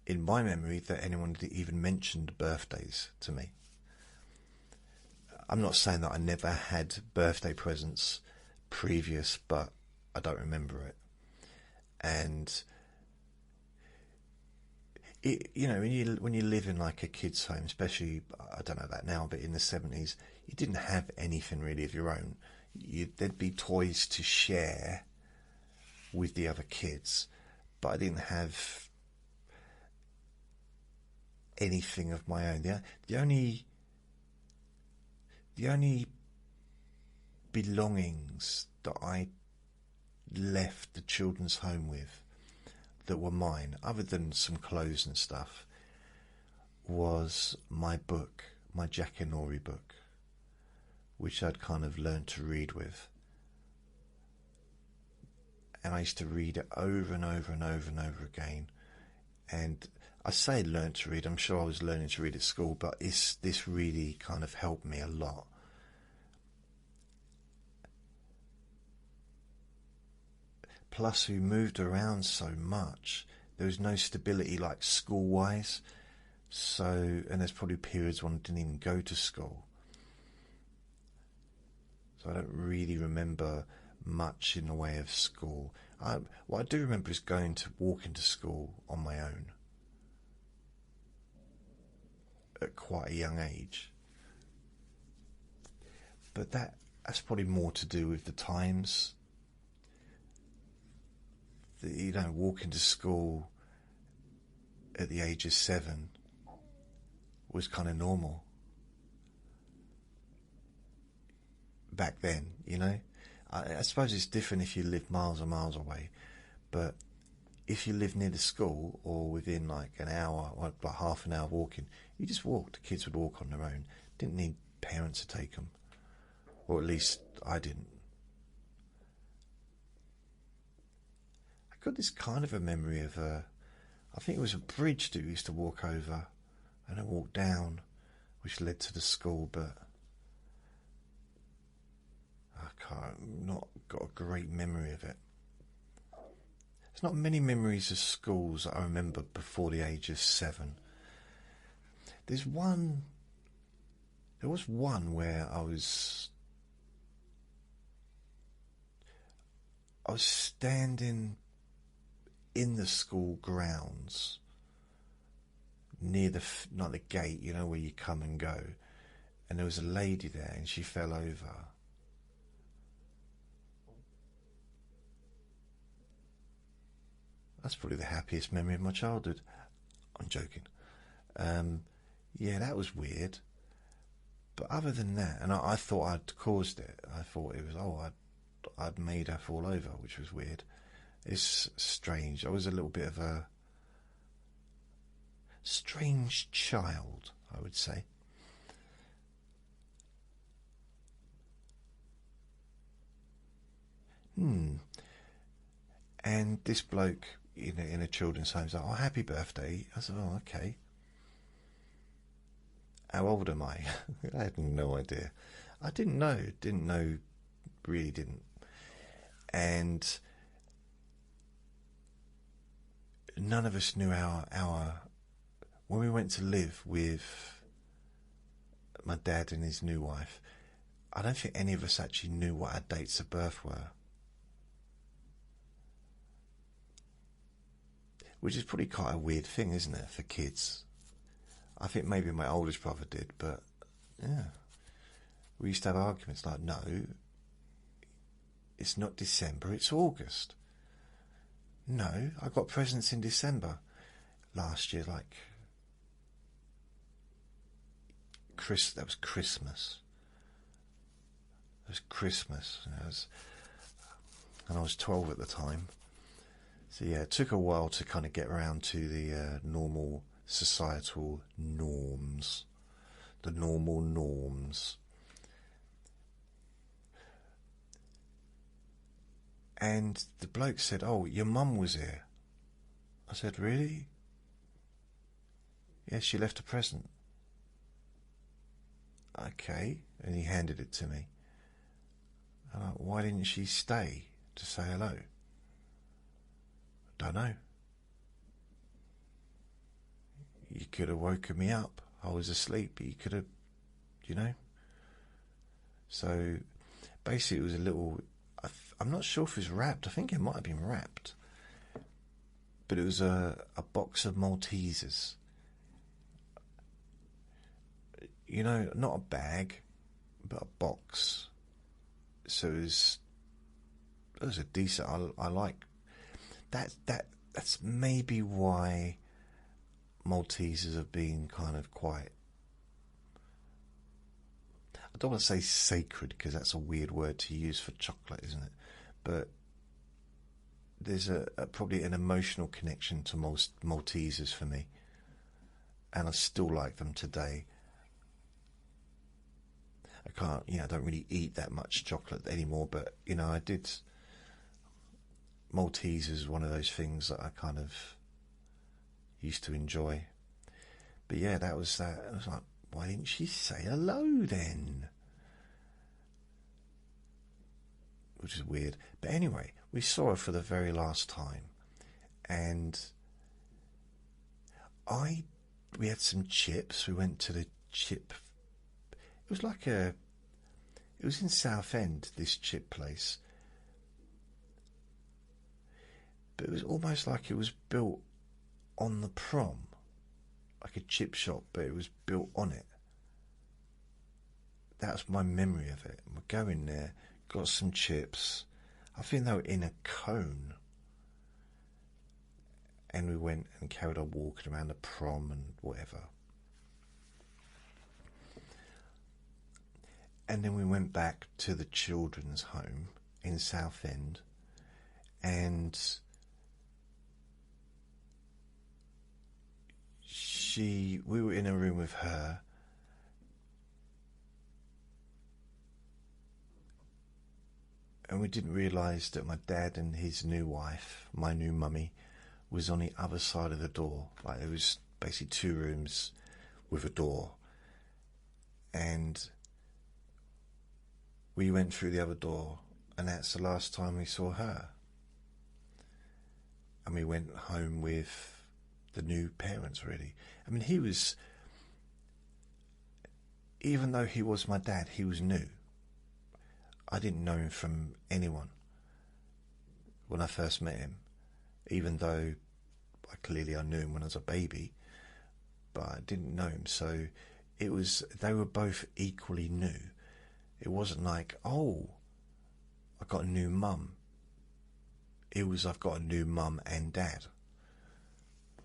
in my memory that anyone had even mentioned birthdays to me. I'm not saying that I never had birthday presents previous, but I don't remember it. And when you live in like a kid's home, especially, I don't know about now, but in the 70s, you didn't have anything really of your own. There'd be toys to share with the other kids, but I didn't have anything of my own. The only belongings that I left the children's home with that were mine, other than some clothes and stuff, was my book, my Jackanory book, which I'd kind of learned to read with. And I used to read it over and over and over and over again. And I say learned to read, I'm sure I was learning to read at school, but this really kind of helped me a lot. Plus, we moved around so much, there was no stability like school-wise. So, and there's probably periods when I didn't even go to school. So I don't really remember much in the way of school. What I do remember is walking to school on my own at quite a young age. But that that's probably more to do with the times. You know, walking to school at the age of 7 was kind of normal back then, you know. I suppose it's different if you live miles and miles away, but if you live near the school or within like an hour or like half an hour walking, you just walked. The kids would walk on their own. Didn't need parents to take them, or at least I didn't. I got this kind of a memory of I think it was a bridge that we used to walk over and then walk down, which led to the school, but not got a great memory of it. There's not many memories of schools that I remember before the age of 7. There was one where I was standing in the school grounds near not the gate, you know, where you come and go, and there was a lady there and she fell over. That's probably the happiest memory of my childhood. I'm joking. Yeah, that was weird. But other than that, and I thought I'd caused it. I thought it was, I'd made her fall over, which was weird. It's strange. I was a little bit of a strange child, I would say. And this bloke in a children's home was like, "Oh, happy birthday." I said, "Oh, okay. How old am I?" I had no idea. I didn't know, really didn't. And none of us knew our when we went to live with my dad and his new wife, I don't think any of us actually knew what our dates of birth were. Which is probably quite a weird thing, isn't it, for kids? I think maybe my oldest brother did, but yeah. We used to have arguments like, no, it's not December, it's August. No, I got presents in December last year, like that was Christmas. It was Christmas, and I was 12 at the time. So yeah, it took a while to kind of get around to the normal societal norms, the normal norms. And the bloke said, "Oh, your mum was here." I said, "Really?" "Yes, she left a present." "Okay," and he handed it to me. I'm like, "Why didn't she stay to say hello?" "Don't know. You could have woken me up. I was asleep. You could have, you know." So basically it was a little, I'm not sure if it was wrapped. I think it might have been wrapped. But it was a box of Maltesers. You know, not a bag, but a box. So it was a decent, I like that's maybe why Maltesers have been kind of quite, I don't want to say sacred because that's a weird word to use for chocolate, isn't it? But there's probably an emotional connection to most Maltesers for me, and I still like them today. I don't really eat that much chocolate anymore, but I did. Maltesers is one of those things that I kind of used to enjoy. But yeah, that was that. I was like, why didn't she say hello then? Which is weird. But anyway, we saw her for the very last time, and we had some chips. We went to the chip. It was like it was in Southend, this chip place. But it was almost like it was built on the prom, like a chip shop, but it was built on it. that's my memory of it. We go in there, got some chips. I think they were in a cone. And we went and carried on walking around the prom and whatever. And then we went back to the children's home in Southend, and we were in a room with her, and we didn't realise that my dad and his new wife, my new mummy, was on the other side of the door. Like, there was basically 2 rooms with a door, and we went through the other door, and that's the last time we saw her. And we went home with the new parents, really. I mean, he was, even though he was my dad, he was new. I didn't know him from anyone when I first met him, even though I knew him when I was a baby, but I didn't know him. So they were both equally new. It wasn't like, oh, I got a new mum. It was, I've got a new mum and dad.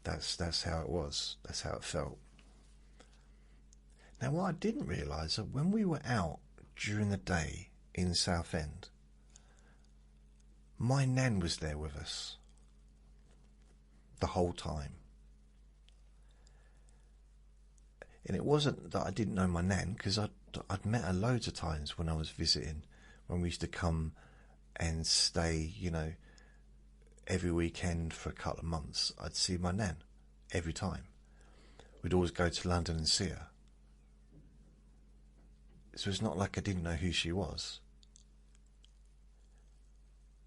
That's how it was. That's how it felt. Now, what I didn't realise, that when we were out during the day in Southend, my nan was there with us the whole time. And it wasn't that I didn't know my nan, because I'd met her loads of times when I was visiting, when we used to come and stay, every weekend for a couple of months. I'd see my nan every time. We'd always go to London and see her. So it's not like I didn't know who she was.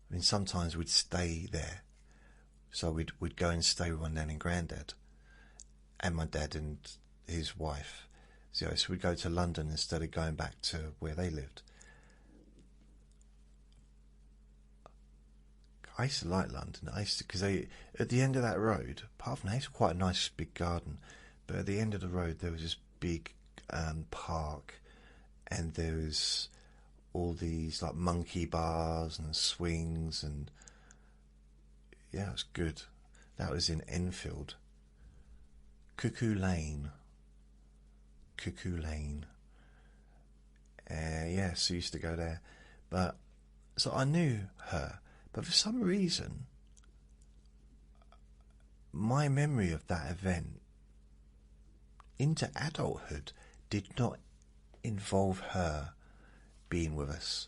I mean, sometimes we'd stay there. So we'd go and stay with my nan and granddad, and my dad and his wife. So we'd go to London instead of going back to where they lived. I used to like London. Because at the end of that road, apart from that, it's quite a nice big garden, but at the end of the road there was this big park, and there was all these like monkey bars and swings, and yeah, it was good. That was in Enfield. Cuckoo Lane. Yeah, so I used to go there. But so I knew her, but for some reason my memory of that event into adulthood did not involve her being with us.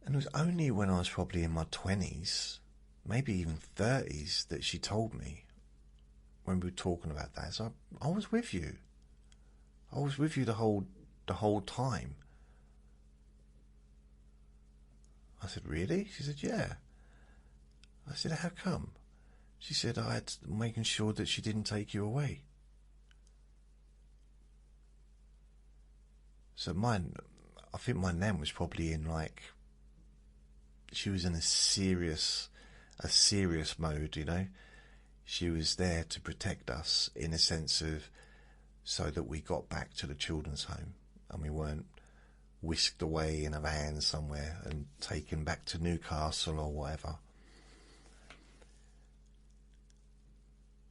And it was only when I was probably in my 20s, maybe even 30s, that she told me, when we were talking about that. So I was with you. I was with you the whole time. I said, really? She said, yeah. I said, how come? She said, I had making sure that she didn't take you away. So I think my nan was probably in she was in a serious mode, She was there to protect us, in a sense of, so that we got back to the children's home and we weren't whisked away in a van somewhere and taken back to Newcastle or whatever.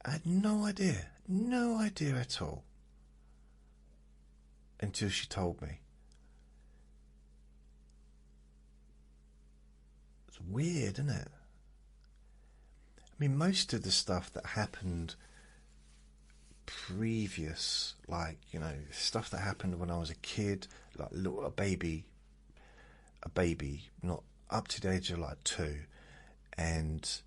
I had no idea at all, until she told me. It's weird, isn't it? I mean, most of the stuff that happened previous, stuff that happened when I was a kid, like a baby, not up to the age of 2, and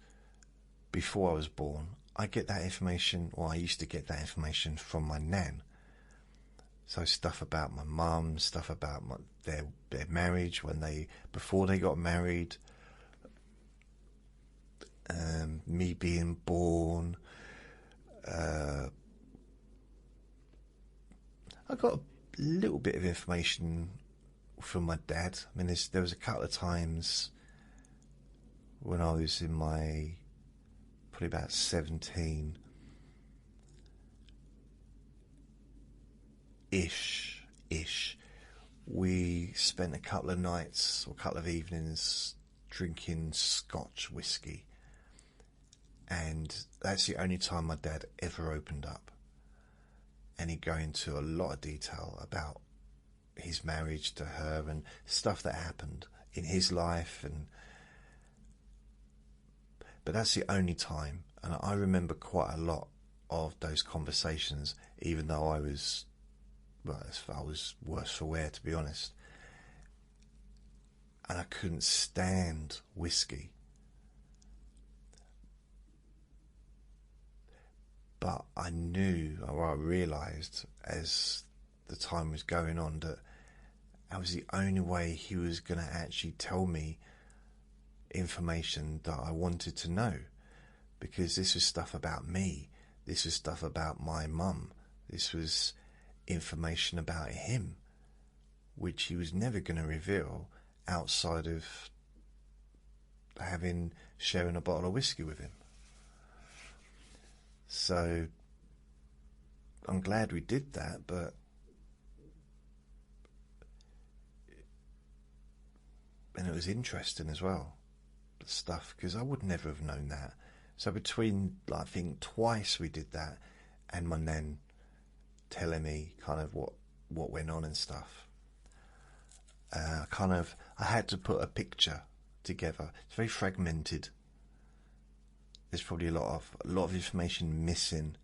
before I was born, I get that information, or I used to get that information from my nan. So stuff about my mum, stuff about their marriage, before they got married, me being born. I got a little bit of information from my dad. I mean, there was a couple of times when I was in probably about 17-ish, ish, we spent a couple of nights or a couple of evenings drinking Scotch whiskey, and that's the only time my dad ever opened up, and he'd go into a lot of detail about his marriage to her and stuff that happened in his life, but that's the only time. And I remember quite a lot of those conversations, even though I was worse for wear, to be honest, and I couldn't stand whiskey. But I knew, or I realised as the time was going on, that that was the only way he was going to actually tell me information that I wanted to know, because this was stuff about me, this was stuff about my mum, this was information about him, which he was never going to reveal outside of sharing a bottle of whiskey with him. So I'm glad we did that, but and it was interesting as well, the stuff, because I would never have known that. So between, I think, twice we did that, and my nan telling me kind of what went on and stuff, I had to put a picture together. It's very fragmented. There's probably a lot of information missing,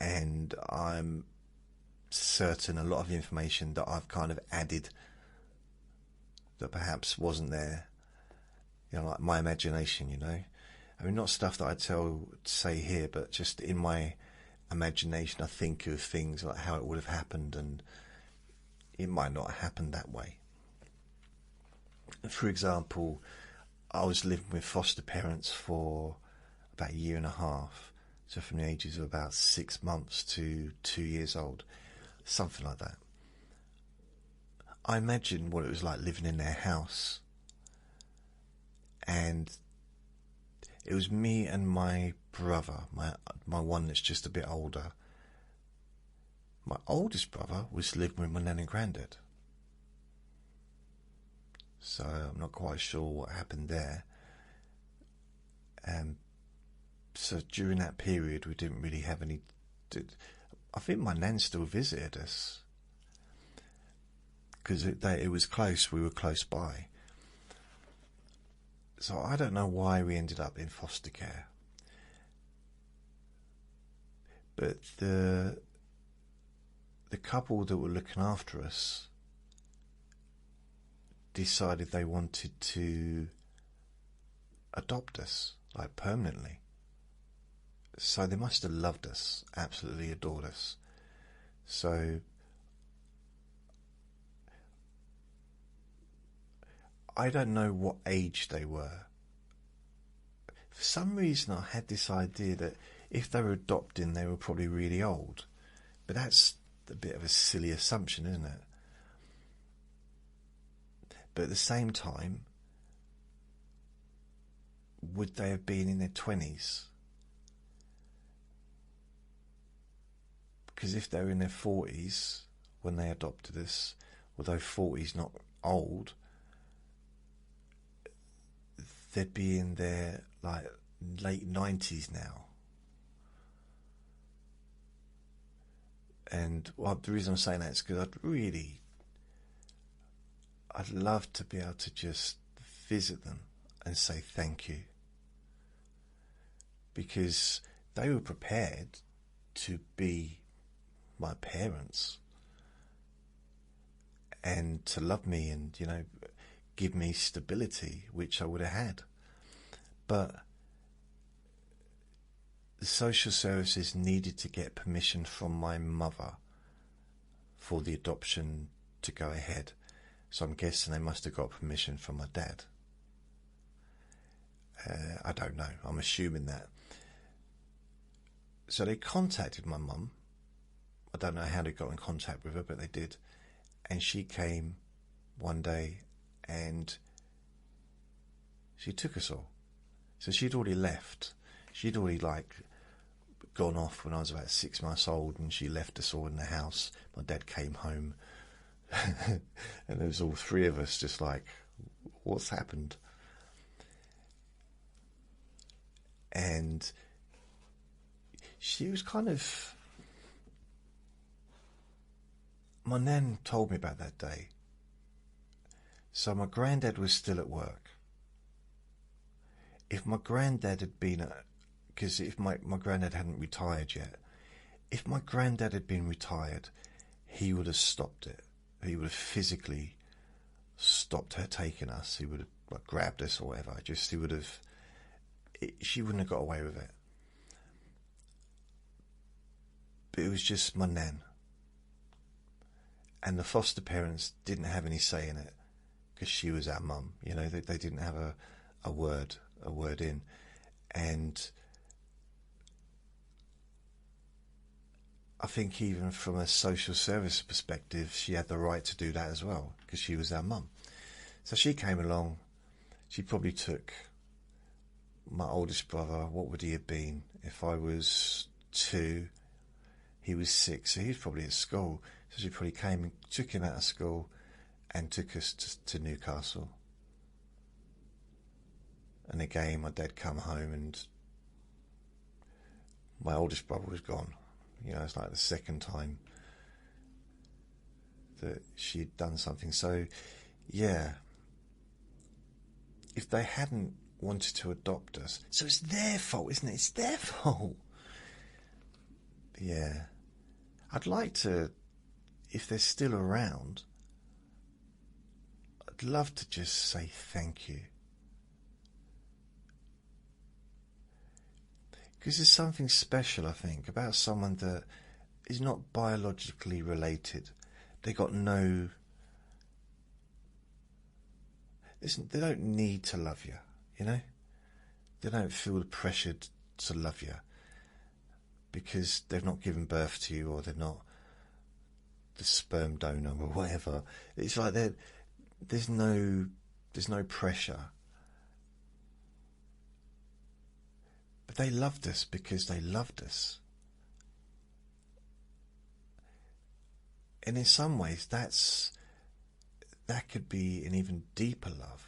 and I'm certain a lot of information that I've kind of added that perhaps wasn't there. You know, like my imagination, you know. I mean, not stuff that I'd say here, but just in my imagination, I think of things like how it would have happened, and it might not have happened that way. For example, I was living with foster parents for about a year and a half, so from the ages of about 6 months to 2 years old, something like that. I imagined what it was like living in their house, and it was me and my brother, my one that's just a bit older. My oldest brother was living with my nan and granddad, so I'm not quite sure what happened there. So during that period, we didn't really have any. I think my nan still visited us because it was close. We were close by. So I don't know why we ended up in foster care, but the couple that were looking after us decided they wanted to adopt us, like permanently. So they must have loved us, absolutely adored us. So I don't know what age they were. For some reason I had this idea that if they were adopting, they were probably really old. But that's a bit of a silly assumption, isn't it? But at the same time, would they have been in their 20s? Because if they were in their 40s when they adopted us, although 40's not old, they'd be in their late 90s now. And the reason I'm saying that is because I'd love to be able to just visit them and say thank you, because they were prepared to be my parents and to love me and, you know, give me stability, which I would have had. But the social services needed to get permission from my mother for the adoption to go ahead. So I'm guessing they must have got permission from my dad. I don't know. I'm assuming that. So they contacted my mum. I don't know how they got in contact with her, but they did. And she came one day and she took us all. So she'd already left. She'd already gone off when I was about 6 months old, and she left us all in the house. My dad came home, and there was all three of us just like, what's happened? And she was kind of... My nan told me about that day. So my granddad was still at work. If my granddad had been... Because if my granddad hadn't retired yet, if my granddad had been retired, he would have stopped it. He would have physically stopped her taking us. He would have like, grabbed us or whatever. He would have... She wouldn't have got away with it. But it was just my nan. And the foster parents didn't have any say in it, because she was our mum. You know, they didn't have a word in. And I think even from a social service perspective, she had the right to do that as well, because she was our mum. So she came along. She probably took my oldest brother. What would he have been? If I was 2, he was 6, so he was probably at school. So she probably came and took him out of school and took us to Newcastle. And again, my dad come home and my oldest brother was gone. You know, it's like the second time that she'd done something. So, yeah, if they hadn't wanted to adopt us, so it's their fault, isn't it? It's their fault. Yeah. I'd like to, if they're still around, I'd love to just say thank you. Because there's something special, I think, about someone that is not biologically related. They got no... They don't need to love you, you know? They don't feel pressured to love you because they've not given birth to you, or they're not the sperm donor or whatever. It's like there's no pressure. But they loved us because they loved us. And in some ways that could be an even deeper love.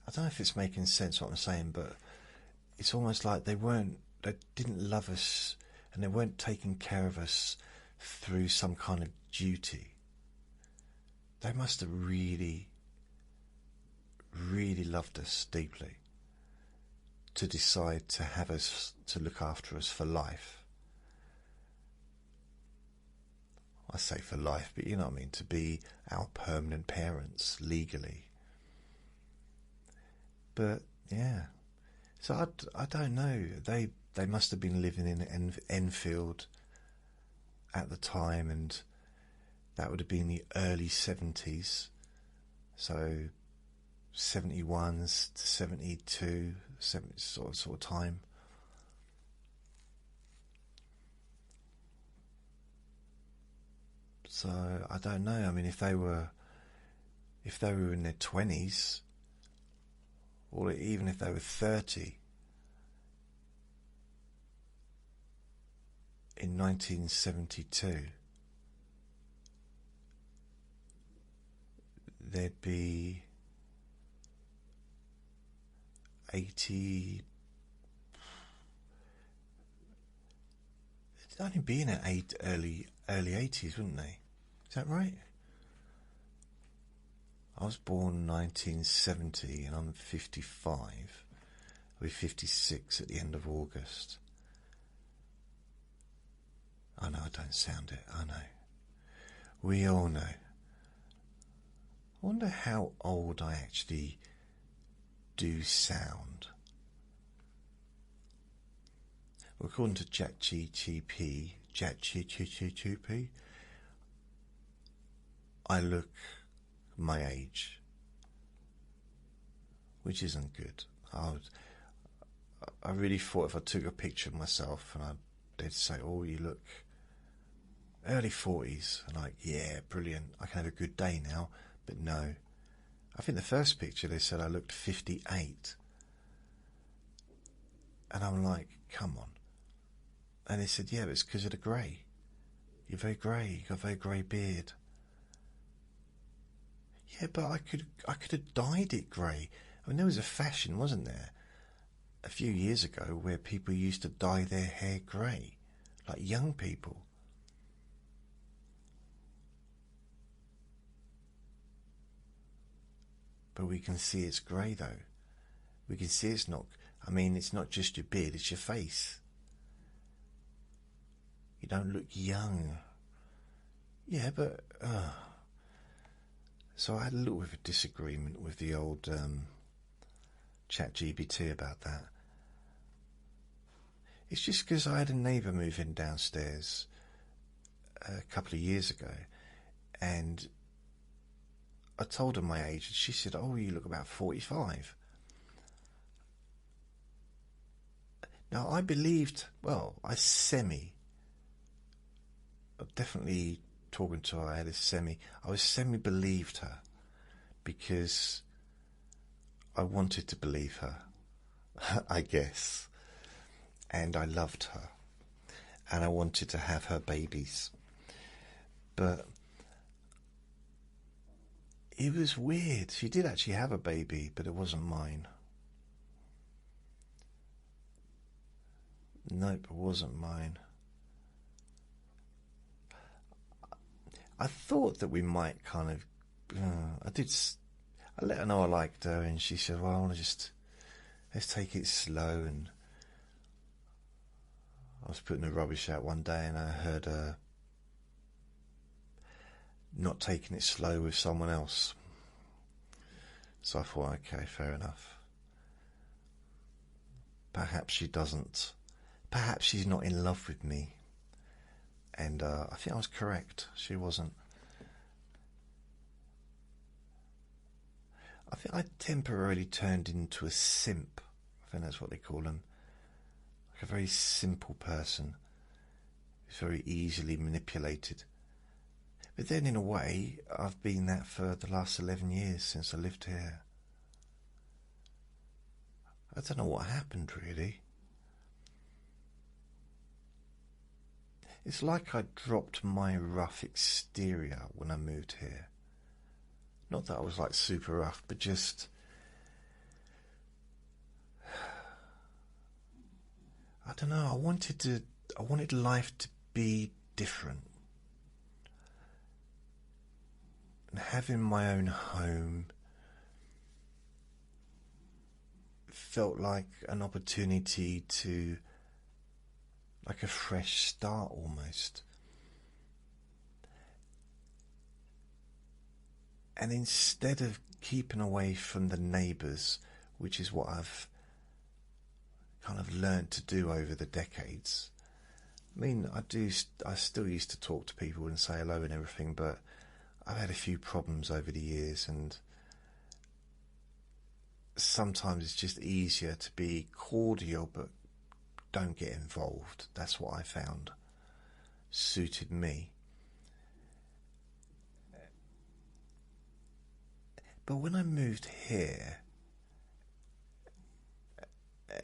I don't know if it's making sense what I'm saying, but it's almost like they didn't love us, and they weren't taking care of us through some kind of duty. They must have really, really loved us deeply to decide to have us, to look after us for life. I say for life, but you know what I mean, to be our permanent parents legally. But yeah, so I don't know. They must have been living in Enfield at the time, and that would have been the early 70s. So 71 to 72, sort of time. So I don't know. I mean, if they were in their 20s, or even if they were 30 in 1972, there'd be 80. They'd only be in their early 80s, wouldn't they? Is that right? I was born 1970 and I'm 55. I'll be 56 at the end of August. I know I don't sound it, I know. We all know. I wonder how old I actually do sound. Well, according to ChatGPT, I look my age, which isn't good. I really thought if I took a picture of myself and they'd say, oh, you look early 40s, and like, yeah, brilliant, I can have a good day now. But no, I think the first picture they said I looked 58. And I'm like, come on. And they said, yeah, but it's because of the grey. You're very grey, you've got a very grey beard. Yeah, but I could have dyed it grey. I mean, there was a fashion, wasn't there, a few years ago where people used to dye their hair grey, like young people. But we can see it's grey though. We can see it's not, I mean, it's not just your beard, it's your face. You don't look young. Yeah, but... So I had a little bit of a disagreement with the old ChatGPT about that. It's just because I had a neighbour move in downstairs a couple of years ago, and I told her my age, and she said, oh, you look about 45. Now, I believed, well, I'm definitely talking to her, I was semi-believed her, because I wanted to believe her, I guess, and I loved her, and I wanted to have her babies, but it was weird. She did actually have a baby, but it wasn't mine. Nope, it wasn't mine. I thought that we might kind of... I let her know I liked her, and she said, well, I want to just... let's take it slow. And I was putting the rubbish out one day, and I heard her not taking it slow with someone else. So I thought, okay, fair enough. Perhaps she doesn't. Perhaps she's not in love with me. And I think I was correct. She wasn't. I think I temporarily turned into a simp. I think that's what they call them. Like a very simple person who's very easily manipulated. But then in a way, I've been that for the last 11 years since I lived here. I don't know what happened really. It's like I dropped my rough exterior when I moved here. Not that I was like super rough, but just... I don't know, I wanted life to be different. And having my own home felt like an opportunity to... like a fresh start almost. And instead of keeping away from the neighbours, which is what I've kind of learned to do over the decades. I mean, I still used to talk to people and say hello and everything, but I've had a few problems over the years, and sometimes it's just easier to be cordial but don't get involved. That's what I found suited me. But when I moved here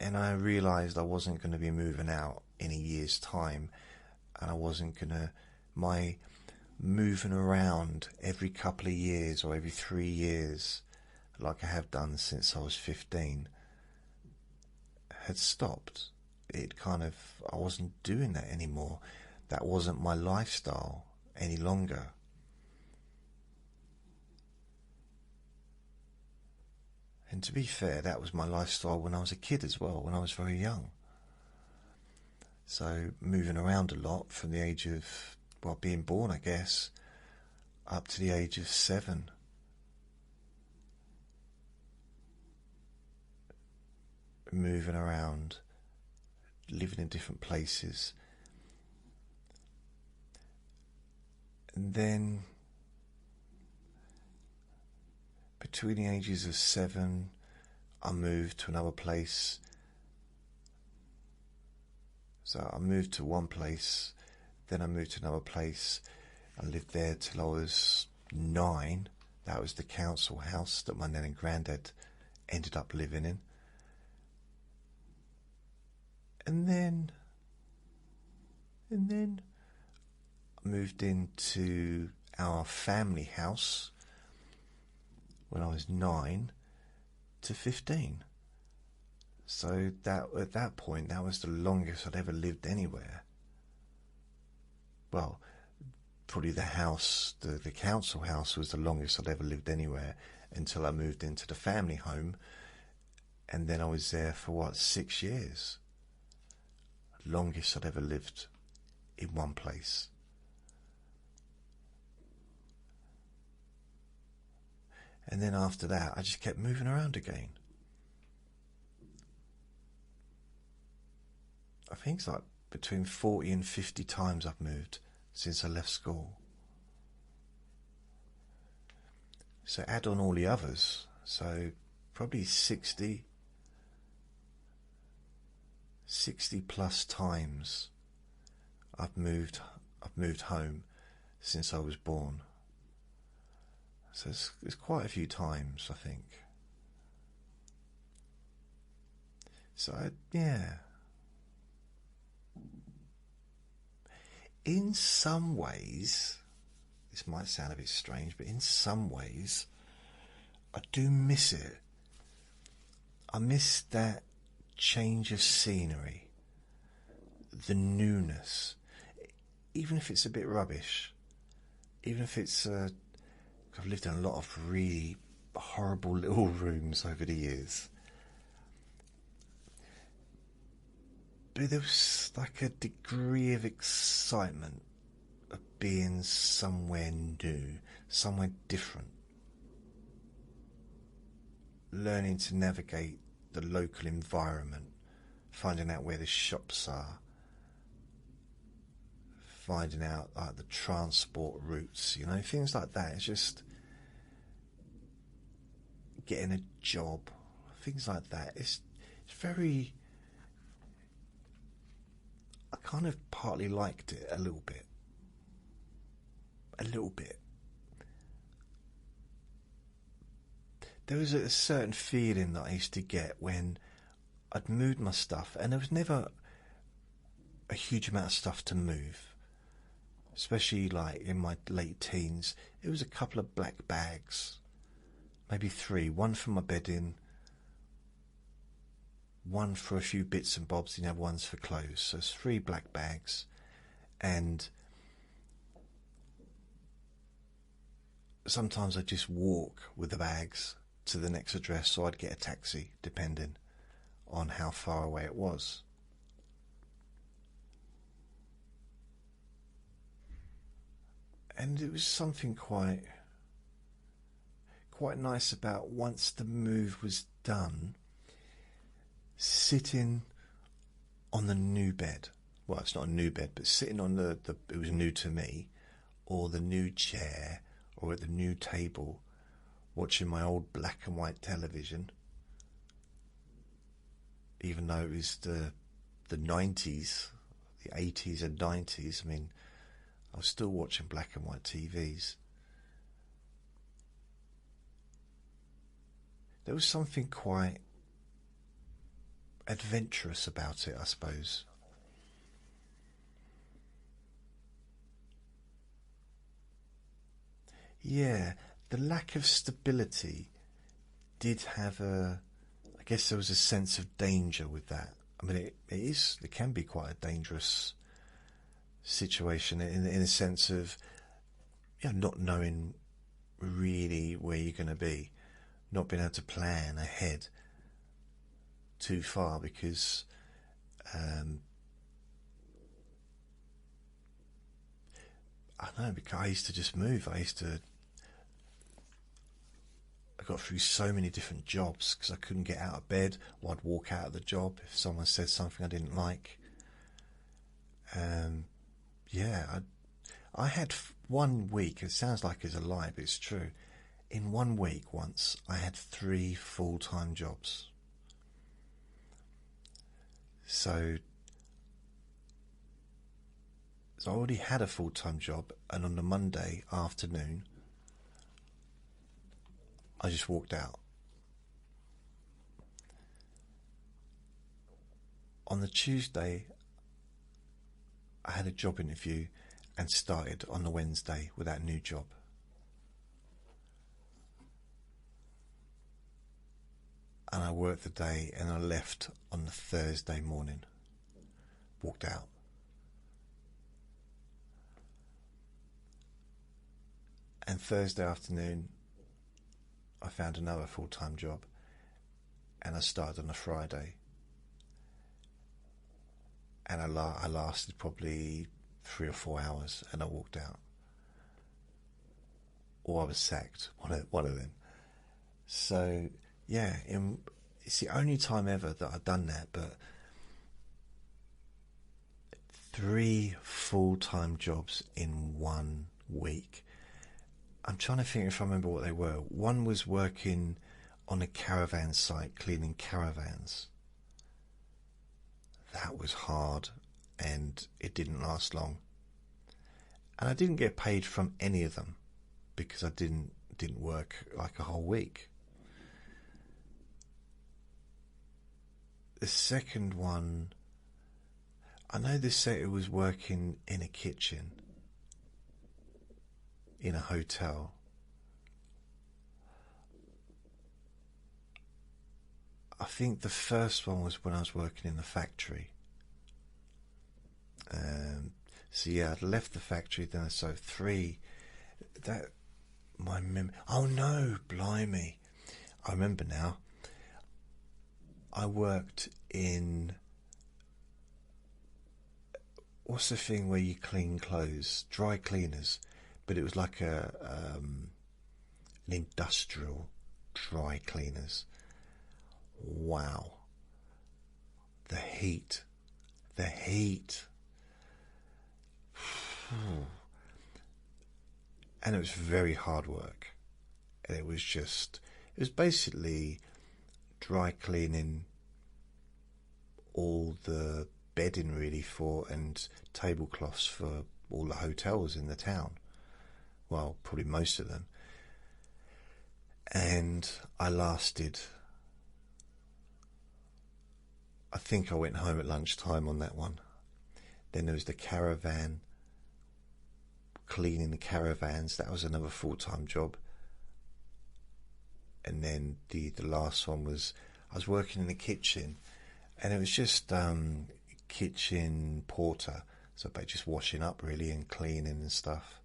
and I realised I wasn't going to be moving out in a year's time, and I wasn't going to... my moving around every couple of years or every 3 years, like I have done since I was 15, had stopped. It kind of... I wasn't doing that anymore. That wasn't my lifestyle any longer. And to be fair, that was my lifestyle when I was a kid as well, when I was very young. So moving around a lot from the age of, well, being born, I guess, up to the age of 7. Moving around, living in different places. And then between the ages of 7, I moved to another place. So I moved to one place, then I moved to another place. I lived there till I was 9, That was the council house that my nan and granddad ended up living in. And then I moved into our family house when I was 9 to 15. So that at that point, that was the longest I'd ever lived anywhere. Well, probably the house, the council house was the longest I'd ever lived anywhere until I moved into the family home, and then I was there for 6 years. Longest I'd ever lived in one place. And then after that, I just kept moving around again. I think it's like between 40 and 50 times I've moved since I left school. So add on all the others, so probably 60 plus times I've moved home since I was born. So it's quite a few times, I think. So yeah. In some ways, this might sound a bit strange, but in some ways, I do miss it. I miss that change of scenery, the newness, even if it's a bit rubbish, even if it's I've lived in a lot of really horrible little rooms over the years, but there was like a degree of excitement of being somewhere new, somewhere different, learning to navigate the local environment, finding out where the shops are, finding out like the transport routes, things like that. It's just getting a job, things like that. It's very, I kind of partly liked it a little bit. There was a certain feeling that I used to get when I'd moved my stuff, and there was never a huge amount of stuff to move, especially like in my late teens. It was a couple of black bags, maybe 3, one for my bedding, one for a few bits and bobs, and the other one's for clothes. So it's 3 black bags, and sometimes I'd just walk with the bags to the next address, so I'd get a taxi depending on how far away it was. And it was something quite nice about, once the move was done, sitting on the new bed. Well, it's not a new bed, but sitting on it was new to me, or the new chair, or at the new table, watching my old black and white television, even though it was the 90s, the 80s and 90s. I mean, I was still watching black and white TVs. There was something quite adventurous about it, I suppose. Yeah, the lack of stability did have I guess there was a sense of danger with that. I mean, it can be quite a dangerous situation in a sense of, not knowing really where you're going to be, not being able to plan ahead too far, because I don't know, because I used to just move. I got through so many different jobs because I couldn't get out of bed, or I'd walk out of the job if someone said something I didn't like. I had 1 week, it sounds like it's a lie, but it's true. In 1 week once, I had 3 full-time jobs. So I already had a full-time job, and on the Monday afternoon, I just walked out. On the Tuesday, I had a job interview and started on the Wednesday with that new job. And I worked the day and I left on the Thursday morning. Walked out. And Thursday afternoon, I found another full-time job and I started on a Friday. And I lasted probably 3 or 4 hours and I walked out. Or I was sacked, one of them. So, yeah, it's the only time ever that I've done that, but 3 full-time jobs in 1 week. I'm trying to think if I remember what they were. One was working on a caravan site, cleaning caravans. That was hard and it didn't last long. And I didn't get paid from any of them because I didn't work like a whole week. The second one, I know they said it was working in a kitchen in a hotel. I think the first one was when I was working in the factory. So yeah, I'd left the factory then. So 3, that my oh no, blimey! I remember now. I worked in, what's the thing where you clean clothes? Dry cleaners, but it was like an industrial dry cleaners. Wow. The heat. And it was very hard work. And it was basically dry cleaning all the bedding really for, and tablecloths for all the hotels in the town. Well, probably most of them. And I lasted, I think I went home at lunchtime on that one. Then there was the caravan, cleaning the caravans. That was another full-time job. And then the last one was, I was working in the kitchen, and it was just kitchen porter, so about just washing up really and cleaning and stuff.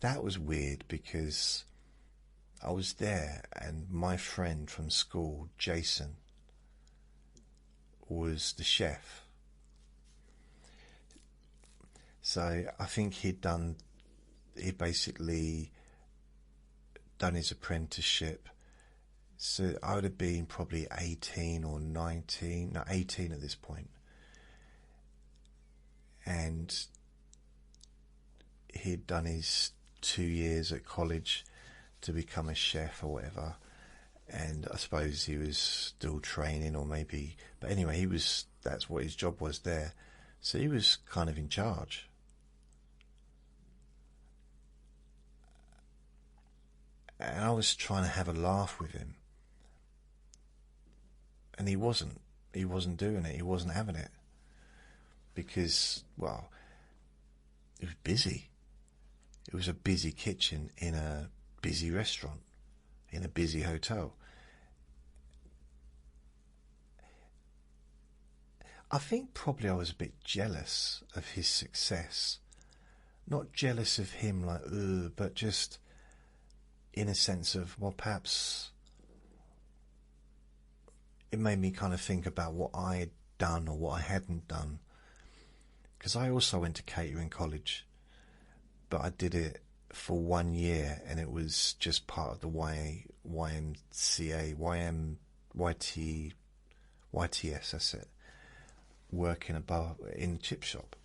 That was weird because I was there and my friend from school, Jason, was the chef. So I think he'd basically done his apprenticeship. So I would have been probably 18 or 19, no, 18 at this point. And he'd done his 2 years at college to become a chef or whatever. And I suppose he was still training, or maybe, but anyway, that's what his job was there. So he was kind of in charge. And I was trying to have a laugh with him. And he wasn't doing it. He wasn't having it. Because, well, it was busy. It was a busy kitchen in a busy restaurant, in a busy hotel. I think probably I was a bit jealous of his success. Not jealous of him like, ugh, but just in a sense of, well, perhaps it made me kind of think about what I had done or what I hadn't done. Because I also went to catering college, but I did it for 1 year, and it was just part of the YTS, that's it, working in chip shop.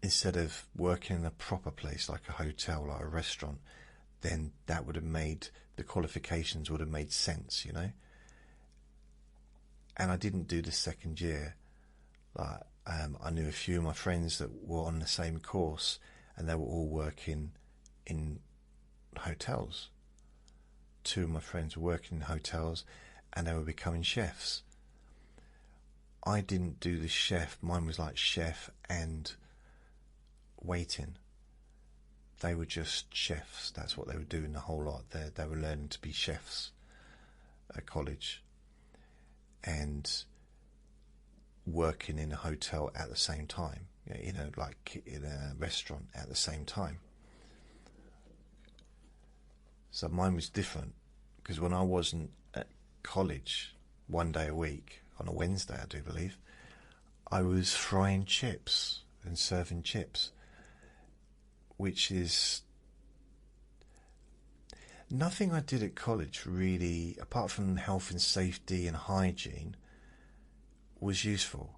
Instead of working in a proper place like a hotel, like a restaurant, then that would have made, the qualifications would have made sense, you know. And I didn't do the second year. Like, I knew a few of my friends that were on the same course, and they were all working in hotels. Two of my friends were working in hotels and they were becoming chefs. I didn't do the chef. Mine was like chef and waiting. They were just chefs. That's what they were doing the whole lot. They were learning to be chefs at college and working in a hotel at the same time. You know, like in a restaurant at the same time. So mine was different, because when I wasn't at college one day a week, on a Wednesday I do believe, I was frying chips and serving chips, which is nothing I did at college really, apart from health and safety and hygiene, was useful.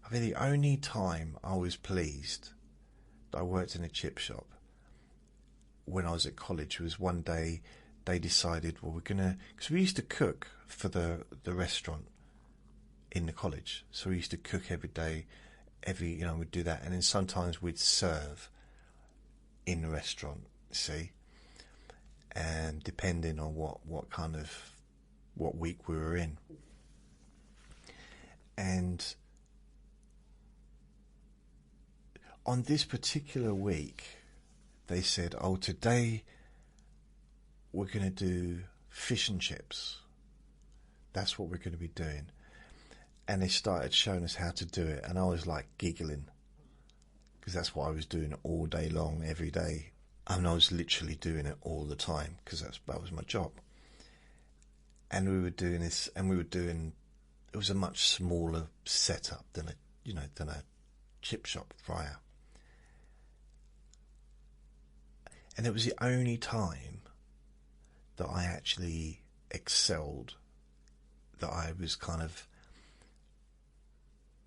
I mean, the only time I was pleased that I worked in a chip shop when I was at college was one day they decided, well, we're gonna, because we used to cook for the restaurant in the college, so we used to cook every day, we'd do that, and then sometimes we'd serve in the restaurant, see, and depending on what week we were in. And on this particular week, they said, oh, today we're going to do fish and chips. That's what we're going to be doing. And they started showing us how to do it, and I was like giggling, because that's what I was doing all day long, every day. I mean, I was literally doing it all the time, because that was my job. And we were doing this, and it was a much smaller setup than a chip shop fryer. And it was the only time that I actually excelled, that I was kind of,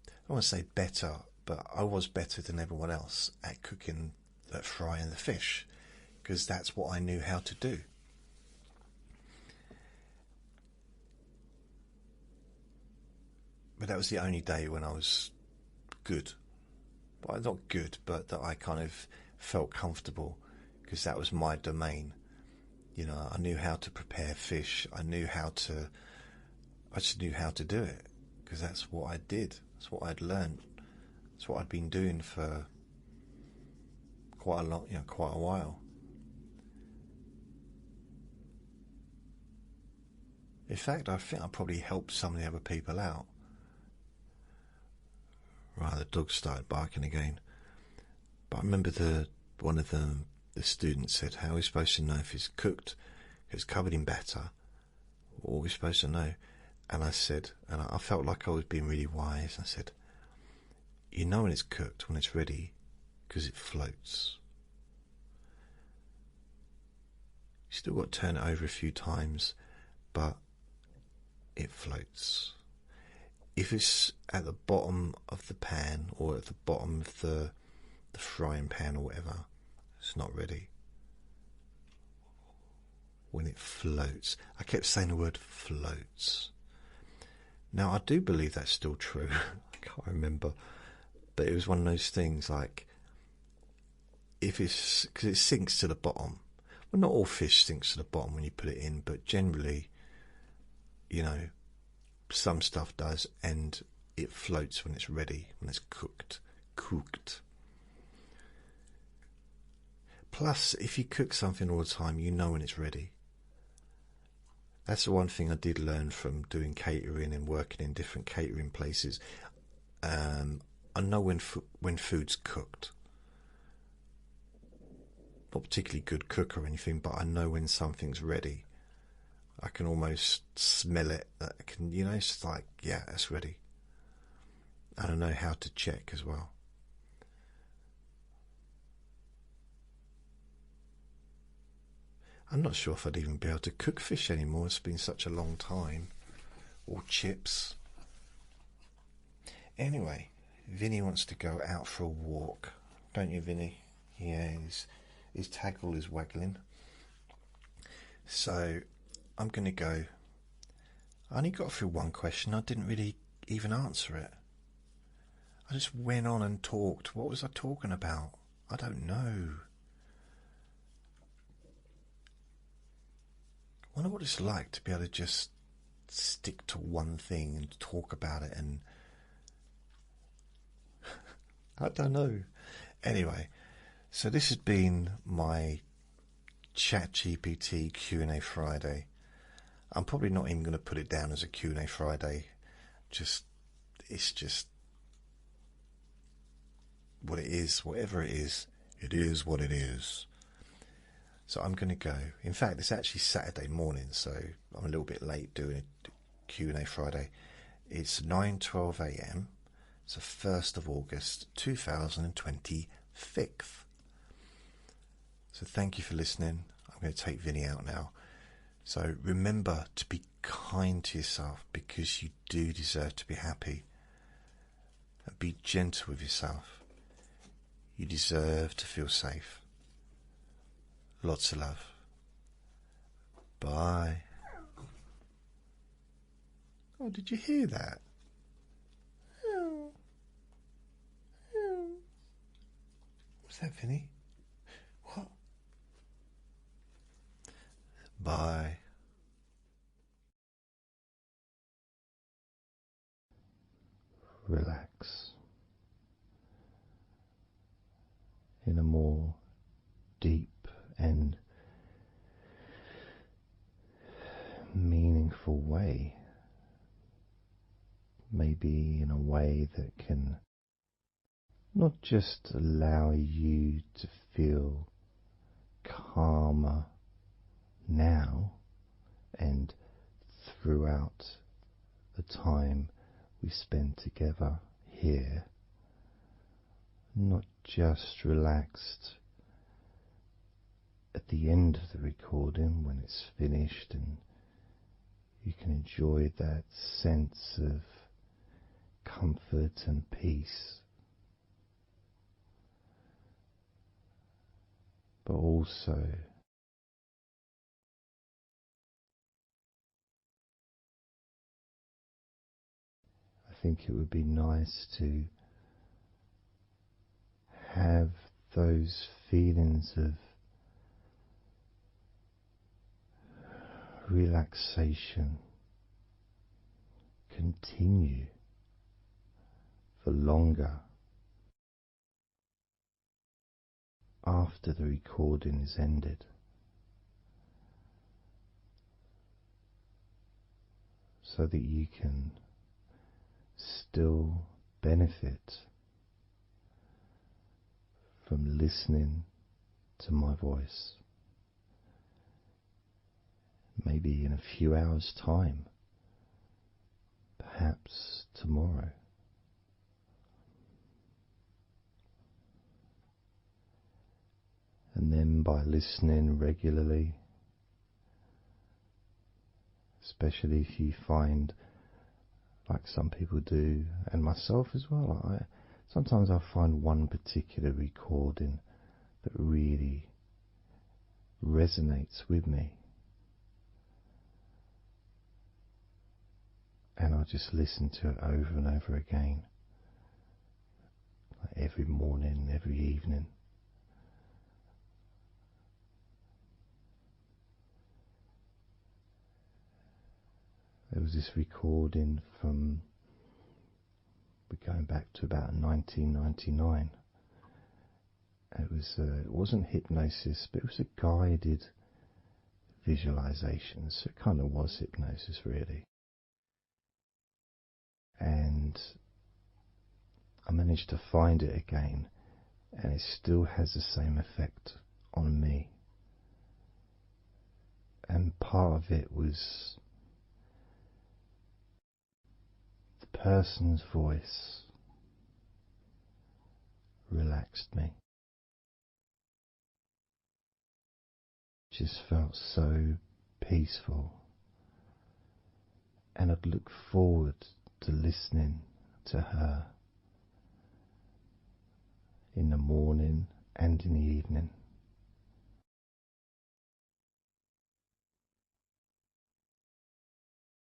I don't want to say better, but I was better than everyone else at cooking, at frying the fish, because that's what I knew how to do. But that was the only day when I was good. Well, not good, but that I kind of felt comfortable, because that was my domain. You know, I knew how to prepare fish. I just knew how to do it, because that's what I did. That's what I'd learned. That's what I'd been doing for quite a while. In fact, I think I probably helped some of the other people out. Right, the dog started barking again. But I remember one of the students said, how are we supposed to know if it's cooked, if it's covered in batter? What are we supposed to know? And I said, and I felt like I was being really wise, I said, you know when it's cooked, when it's ready, because it floats. You still got to turn it over a few times, but it floats. If it's at the bottom of the pan, or at the bottom of the frying pan or whatever, it's not ready. When it floats. I kept saying the word floats. Now, I do believe that's still true. I can't remember. But it was one of those things, like, because it sinks to the bottom. Well, not all fish sinks to the bottom when you put it in, but generally, some stuff does, and it floats when it's ready, when it's cooked. Plus, if you cook something all the time, you know when it's ready. That's the one thing I did learn from doing catering and working in different catering places. I know when food's cooked. Not particularly good cook or anything, but I know when something's ready. I can almost smell it. It's like, yeah, that's ready. And I know how to check as well. I'm not sure if I'd even be able to cook fish anymore. It's been such a long time. Or chips. Anyway, Vinny wants to go out for a walk. Don't you, Vinny? Yeah, his tackle is waggling. So, I'm going to go. I only got through one question. I didn't really even answer it. I just went on and talked. What was I talking about? I don't know. I wonder what it's like to be able to just stick to one thing and talk about it, and I don't know. Anyway, so this has been my ChatGPT Q&A Friday. I'm probably not even going to put it down as a Q&A Friday. It's just what it is. Whatever it is what it is. So I'm going to go. In fact, it's actually Saturday morning, so I'm a little bit late doing a Q&A Friday. It's 9:12 a.m. It's the 1st of August 2026. So thank you for listening. I'm going to take Vinny out now. So remember to be kind to yourself, because you do deserve to be happy. And be gentle with yourself. You deserve to feel safe. Lots of love. Bye. Oh, did you hear that? What's that, Vinny? What? Bye. Relax in a more deep and meaningful way. Maybe in a way that can not just allow you to feel calmer now and throughout the time we spend together here, not just relaxed at the end of the recording when it's finished and you can enjoy that sense of comfort and peace, but also I think it would be nice to have those feelings of relaxation continue for longer after the recording is ended, so that you can still benefit from listening to my voice, maybe in a few hours' time, perhaps tomorrow. And then by listening regularly, especially if you find, like some people do, and myself as well, sometimes I find one particular recording that really resonates with me, and I just listen to it over and over again, like every morning, every evening. There was this recording from, we're going back to about 1999. It wasn't hypnosis, but it was a guided visualization, so it kind of was hypnosis really. And I managed to find it again, and it still has the same effect on me. And part of it was the person's voice relaxed me. Just felt so peaceful, and I'd look forward to listening to her in the morning and in the evening.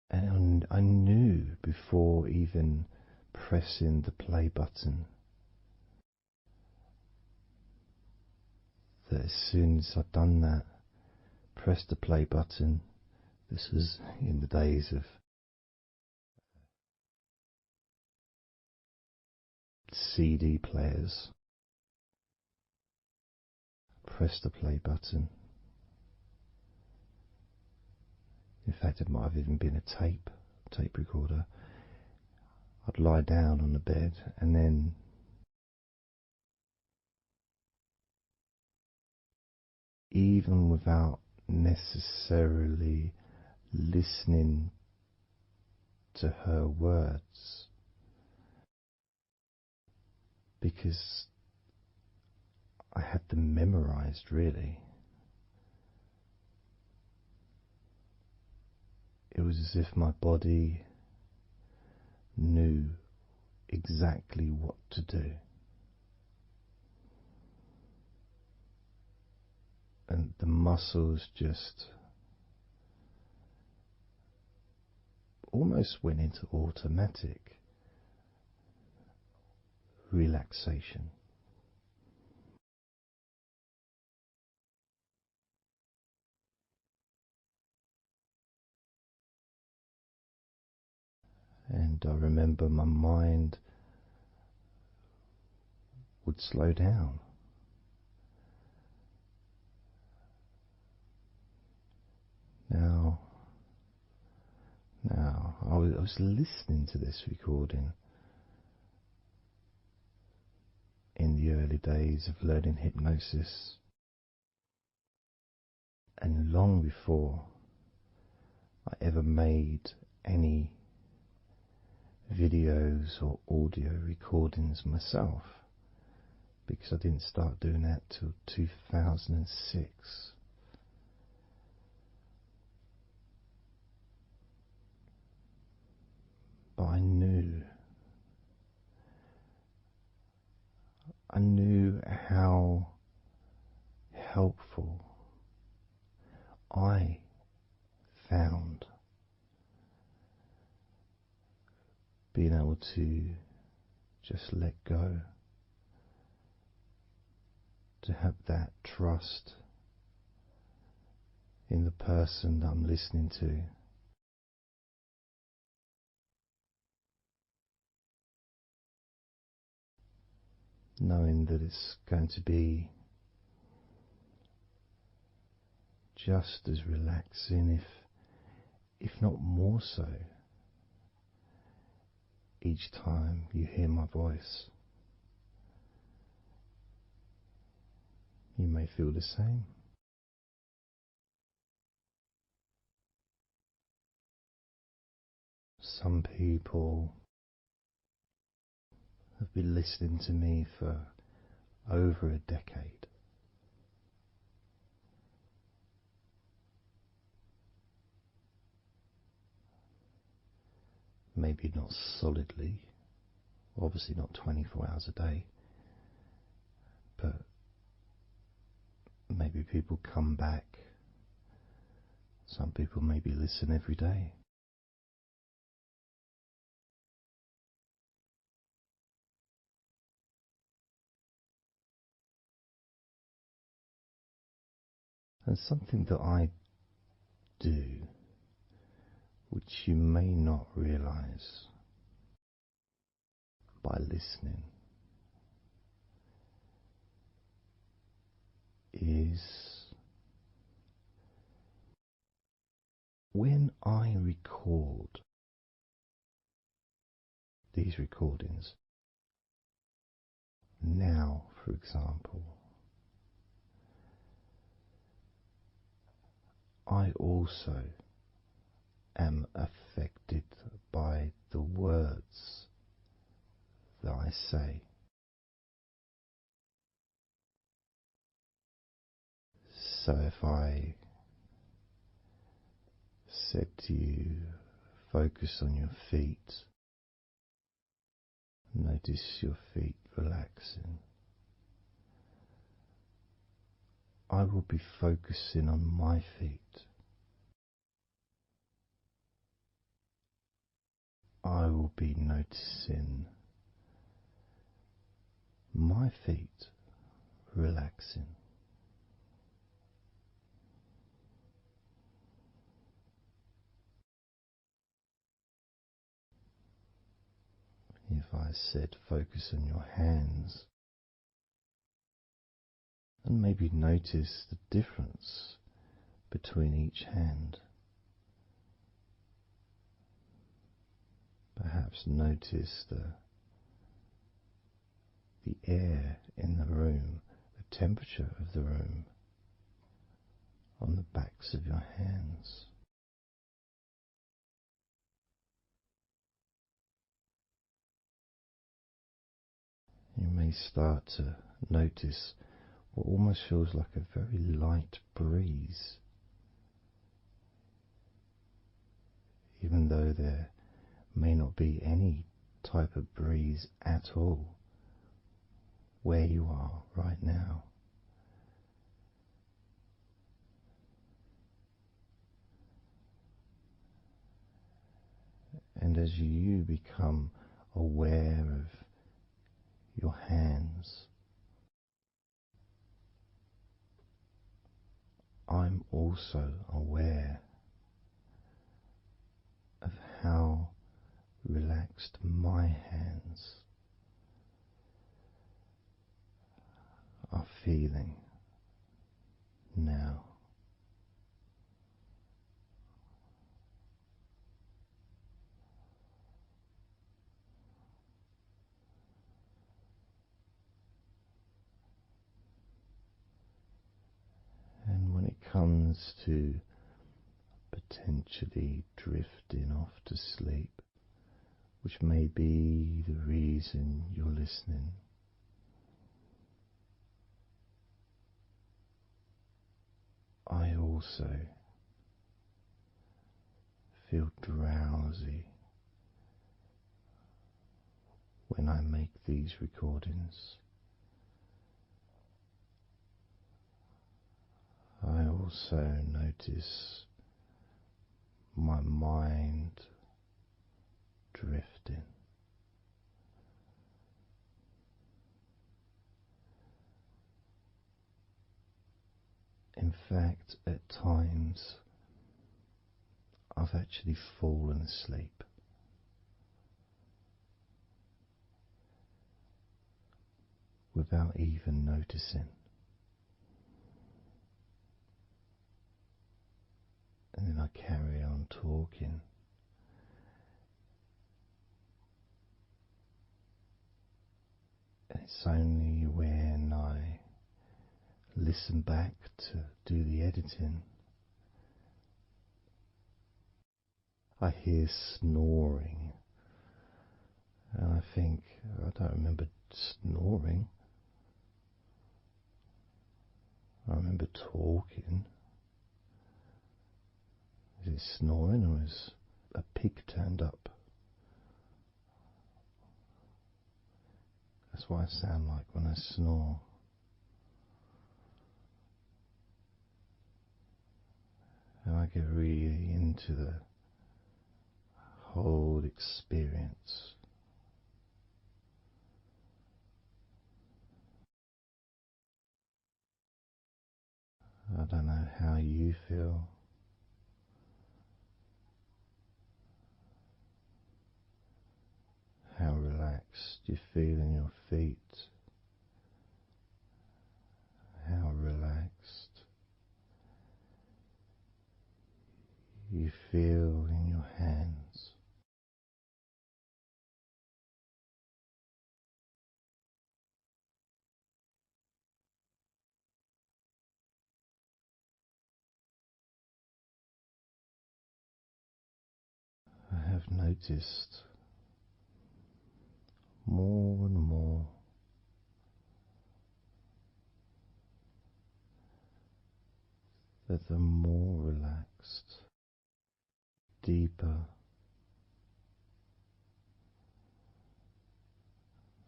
And I knew before even pressing the play button that as soon as I'd done that, pressed the play button, this was in the days of CD players, pressed the play button. In fact, it might have even been a tape recorder. I'd lie down on the bed and then even without necessarily listening to her words, because I had them memorized really. It was as if my body knew exactly what to do. And the muscles just almost went into automatic relaxation. And I remember my mind would slow down. Now, I was listening to this recording in the early days of learning hypnosis, and long before I ever made any videos or audio recordings myself, because I didn't start doing that till 2006. But I knew how helpful I found being able to just let go, to have that trust in the person that I'm listening to. Knowing that it's going to be just as relaxing, if not more so, each time you hear my voice. You may feel the same. Some people have been listening to me for over a decade. Maybe not solidly, obviously not 24 hours a day, but maybe people come back. Some people maybe listen every day. And something that I do, which you may not realize by listening, is when I record these recordings, now for example, I also am affected by the words that I say. So if I said to you, focus on your feet, notice your feet relaxing, I will be focusing on my feet. I will be noticing my feet relaxing. If I said focus on your hands, and maybe notice the difference between each hand. Perhaps notice the air in the room, the temperature of the room on the backs of your hands. You may start to notice what almost feels like a very light breeze, even though there may not be any type of breeze at all where you are right now. And as you become aware of your hands, I'm also aware of how relaxed my hands are feeling now. And when it comes to potentially drifting off to sleep, which may be the reason you're listening, I also feel drowsy when I make these recordings. I also notice my mind drifting. In fact, at times I've actually fallen asleep without even noticing. And then I carry on talking. And it's only when I listen back to do the editing, I hear snoring. And I think, I don't remember snoring. I remember talking. Is it snoring or is a pig turned up? That's what I sound like when I snore. And I get really into the whole experience. I don't know how you feel. How relaxed you feel in your feet. How relaxed you feel in your hands. I have noticed more and more that the more relaxed, deeper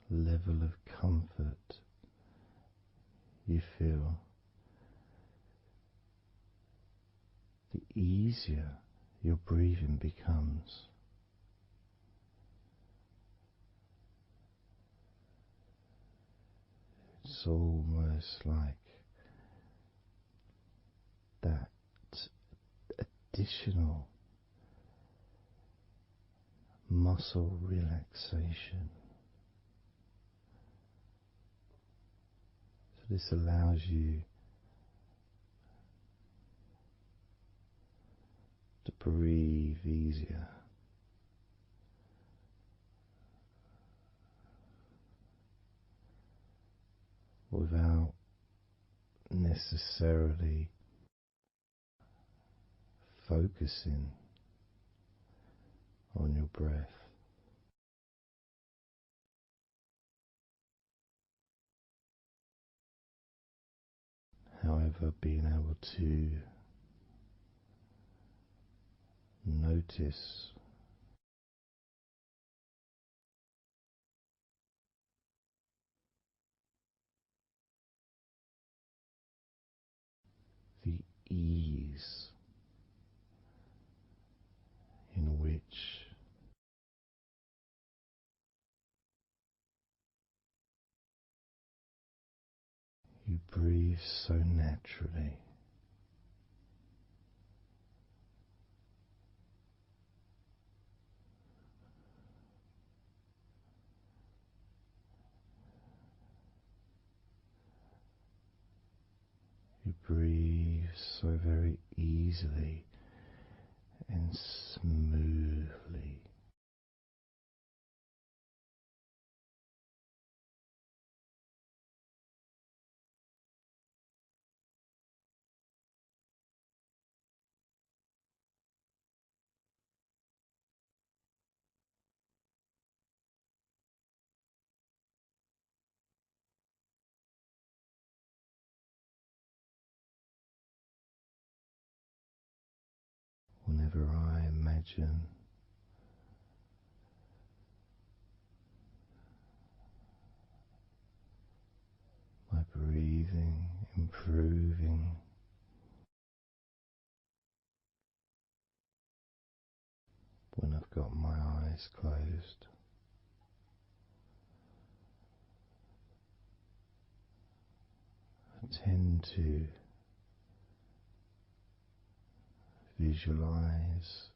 level of comfort you feel, the easier your breathing becomes. It's almost like that additional muscle relaxation. So this allows you to breathe easier, without necessarily focusing on your breath. However, being able to notice the ease in which you breathe so naturally. You breathe so very easily and smoothly. Whenever I imagine my breathing improving, when I've got my eyes closed, I tend to visualize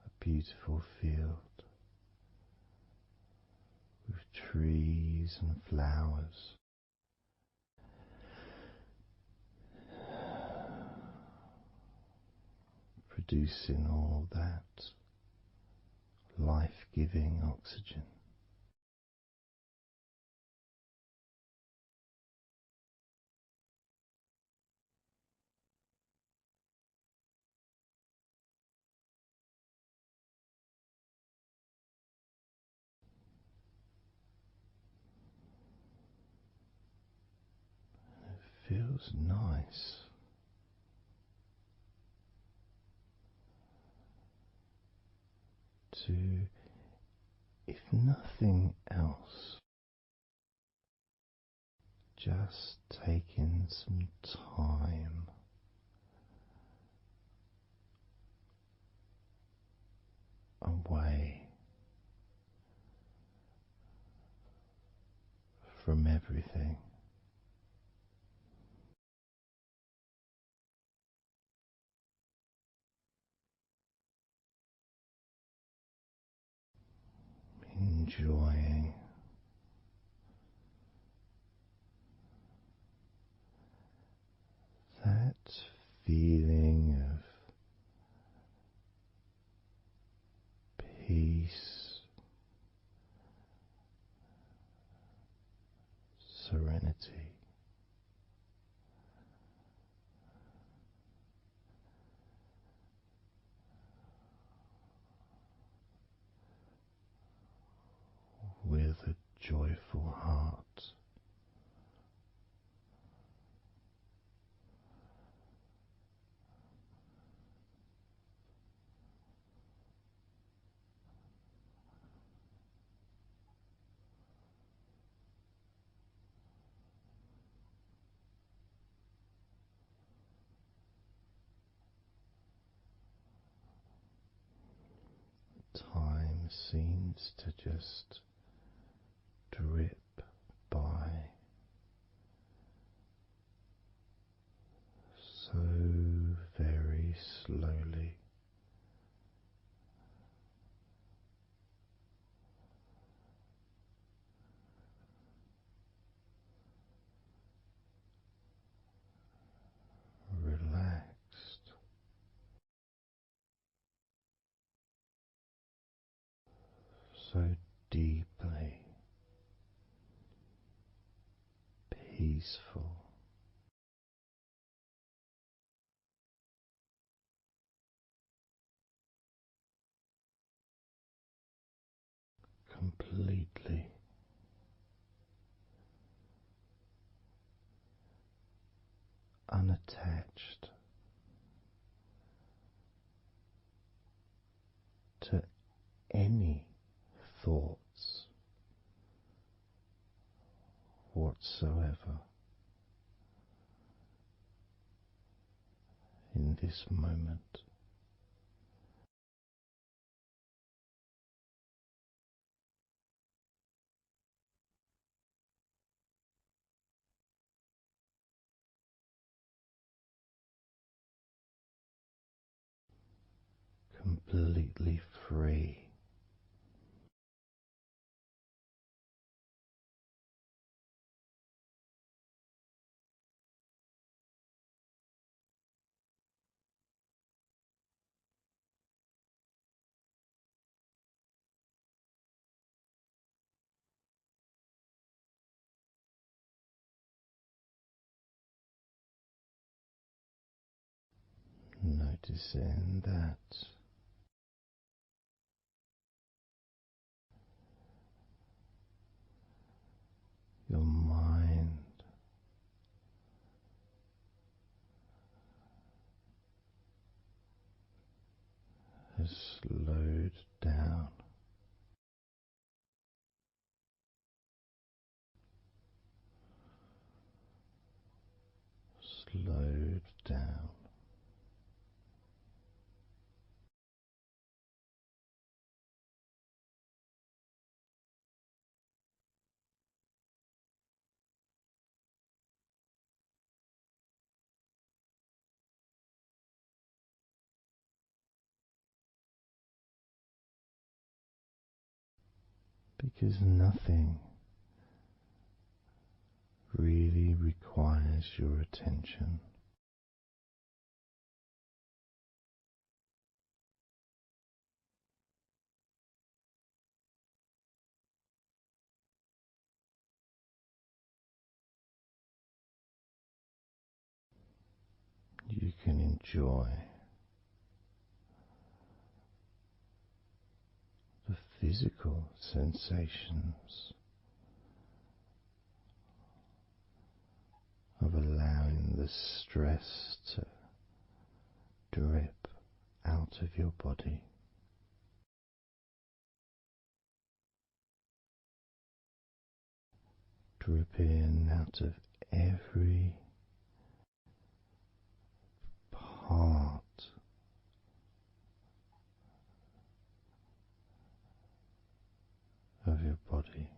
a beautiful field with trees and flowers, producing all that life-giving oxygen. It feels nice to, if nothing else, just taking some time away from everything. Enjoying that feeling of peace, serenity, with a joyful heart. Time seems to just drip by so very slowly. so deeply peaceful, completely unattached to any thoughts whatsoever in this moment. Completely free. Noticing that your mind has slowed down, slowed down, because nothing really requires your attention. You can enjoy the physical sensations of allowing the stress to drip out of your body, dripping out of every part of your body.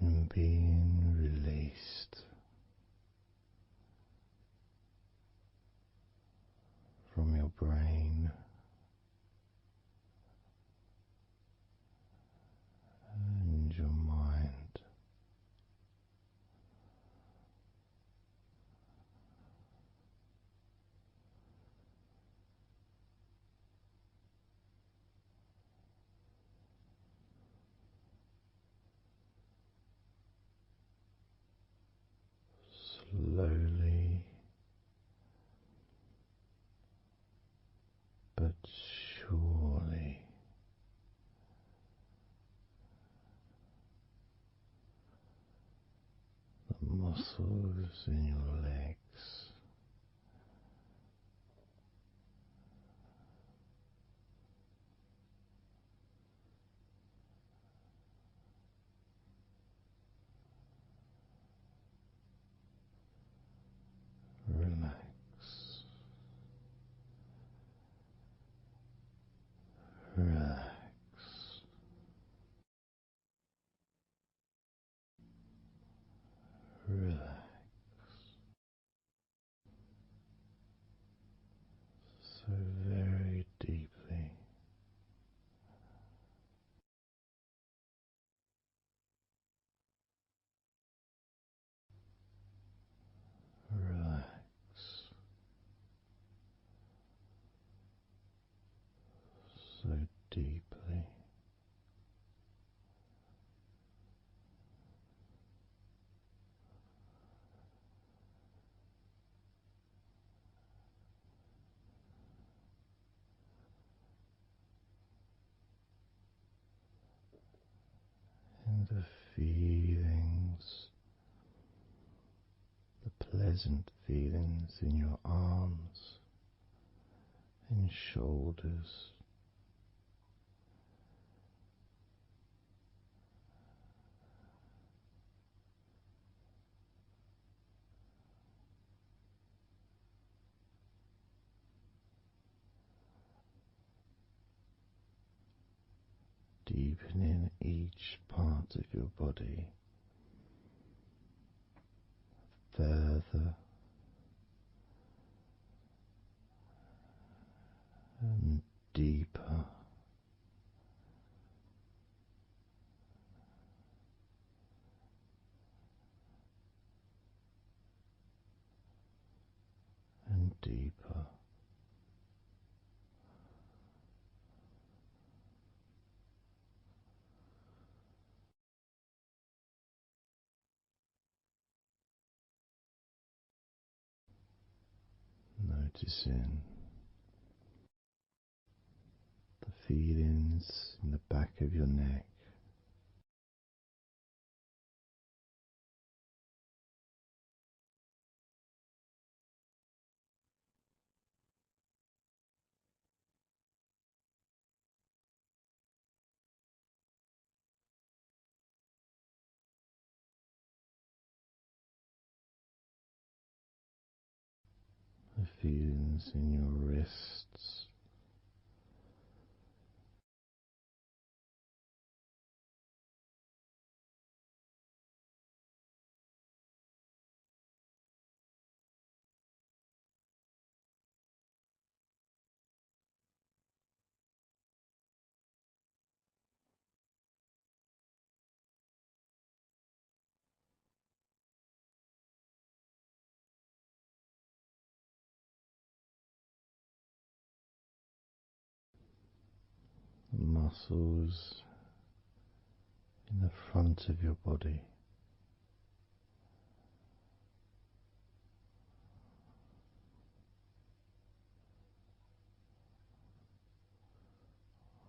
And being released from your brain and your mind. Slowly but surely the muscles in your legs relax, relax, relax. feelings, the pleasant feelings in your arms and shoulders. Deepening each part of your body further and deeper and deeper. Noticing the feelings in the back of your neck, the feelings in your wrists, the muscles in the front of your body,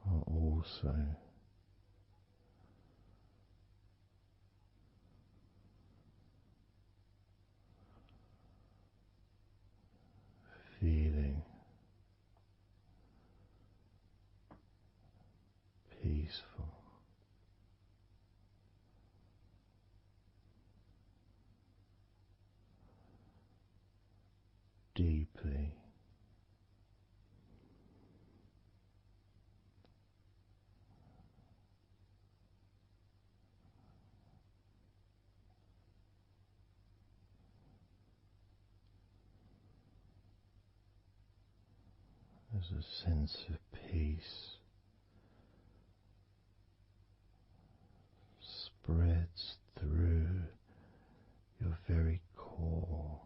are also feeling peaceful. Deeply as a sense of peace spreads through your very core.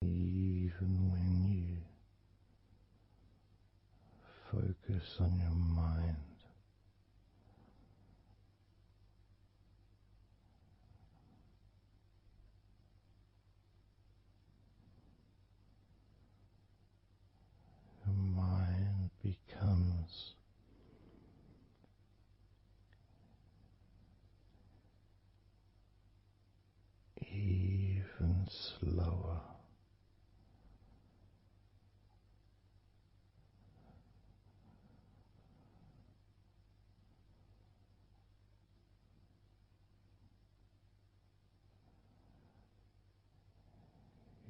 Even when you focus on your mind, your mind becomes even slower.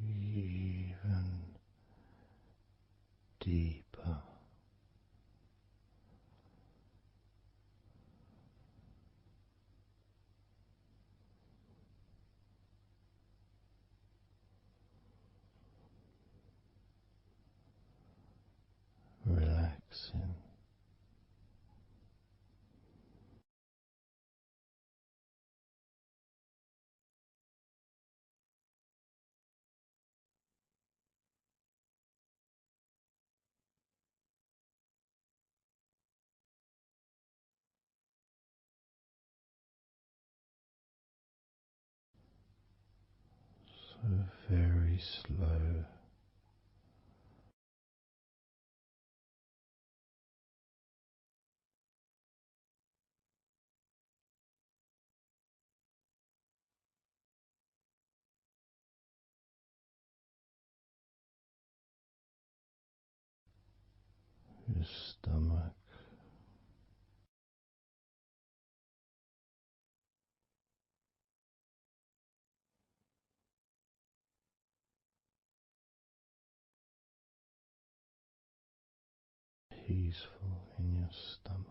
Even deeper. very slow. Your stomach, peaceful in your stomach.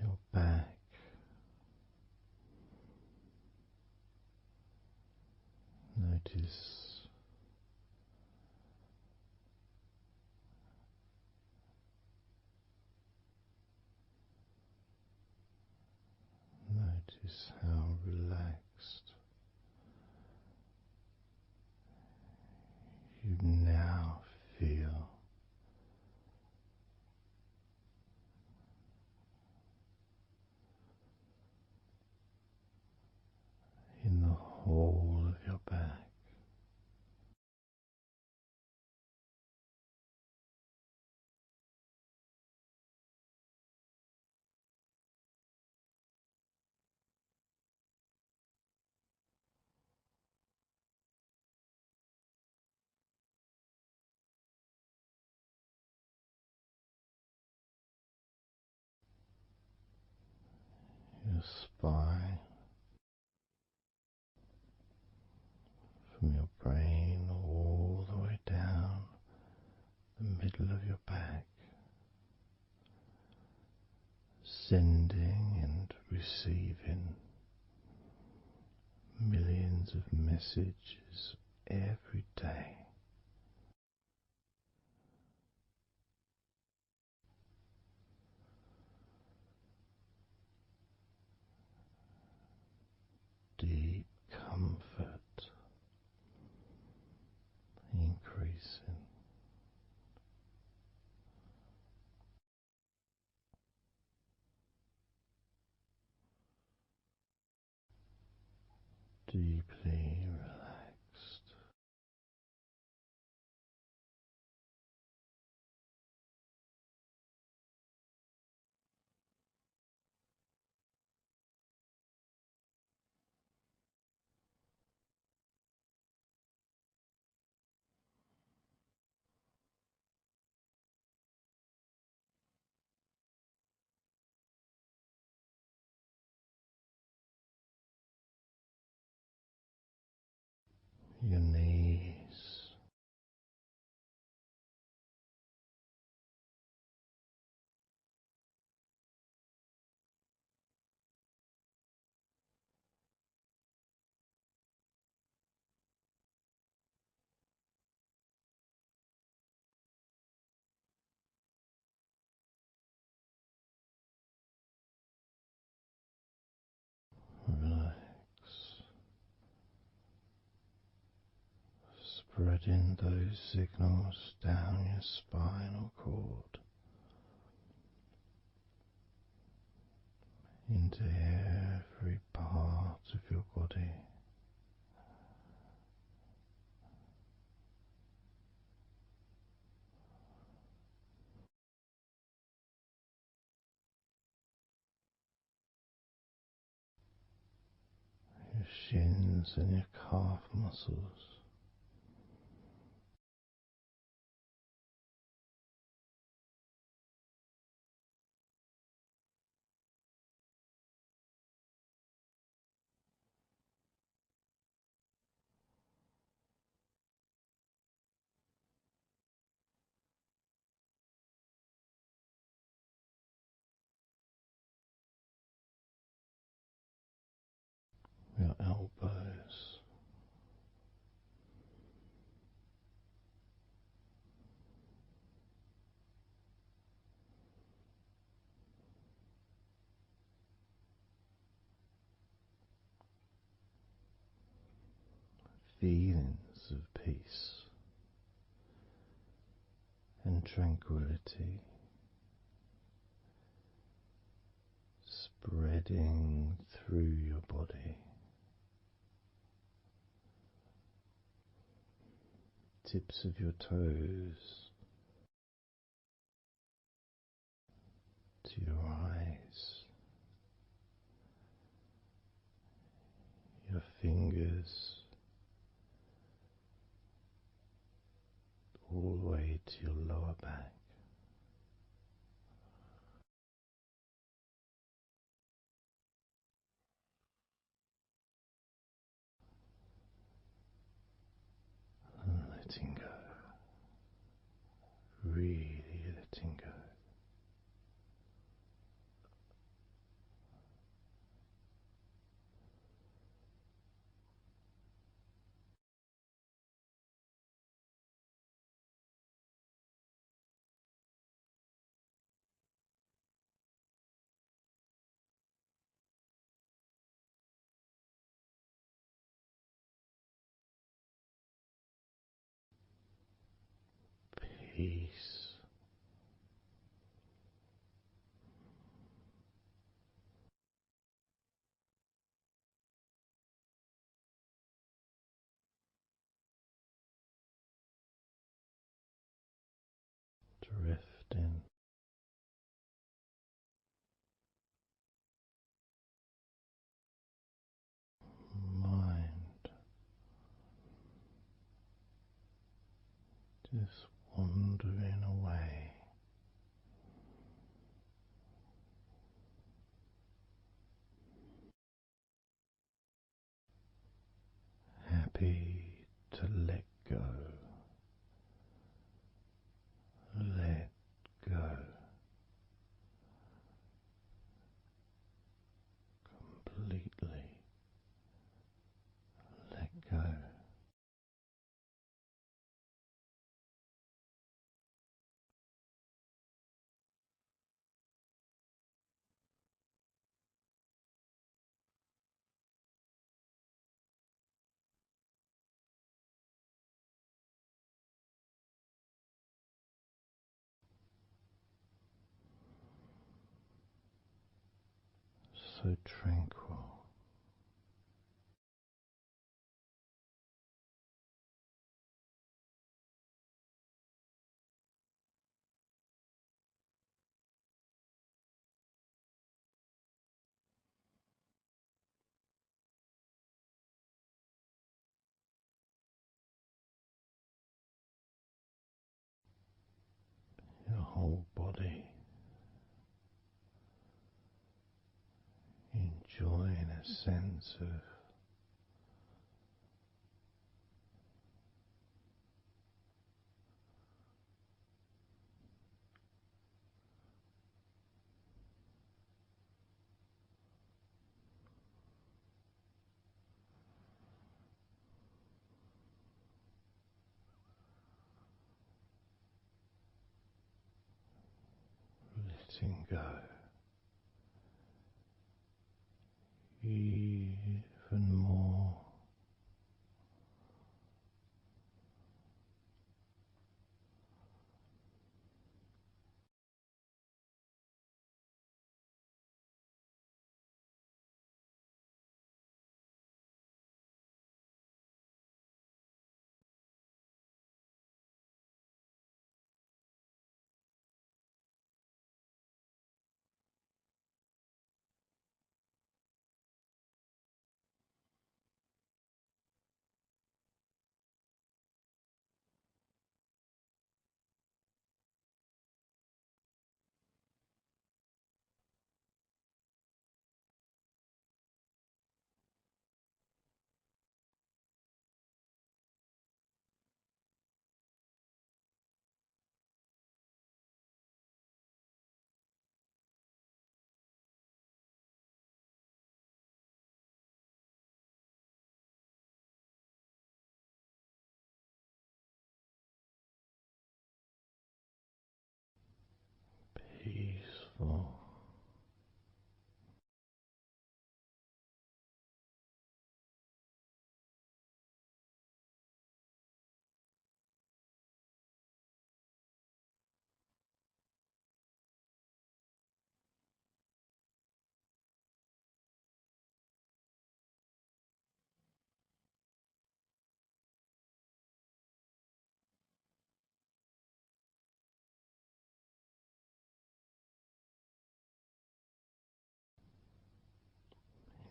Your back, notice how relaxed you now feel in the whole of your back. Your spine, from your brain all the way down the middle of your back, sending and receiving millions of messages every day. Deep comfort increasing. Deeply relaxed. Your knees, relax, spreading those signals down your spinal cord into every part of your body. Your shins and your calf muscles, your elbows, feelings of peace and tranquility spreading through your body, tips of your toes to your eyes, your fingers all the way to your lower back. And letting go, really letting go. Peace. Drifting, mind just wandering away, happy to let go, let go, completely let go. So tranquil, your whole body enjoying a sense of letting go, even more. Peaceful,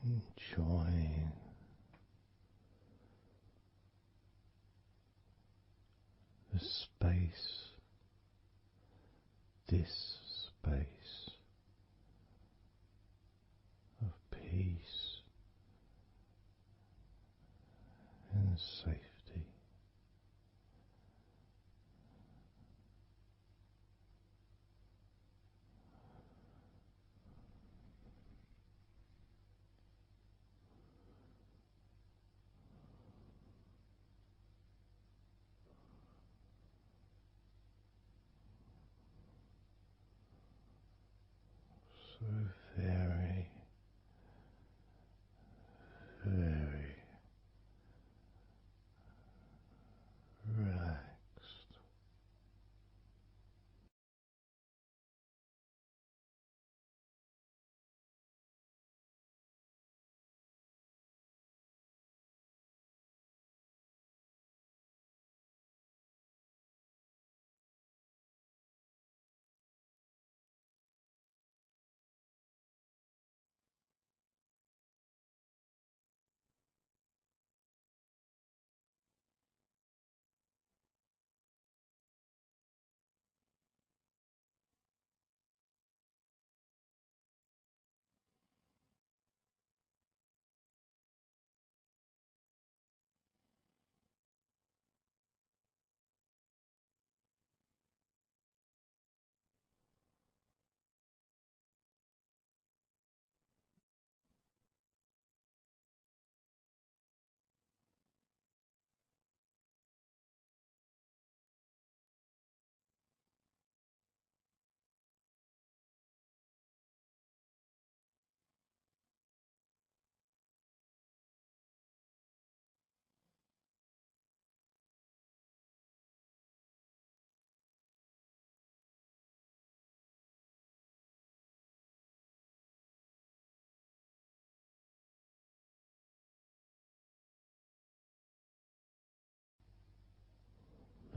enjoying the space, this space of peace and safety. So very, very relaxed.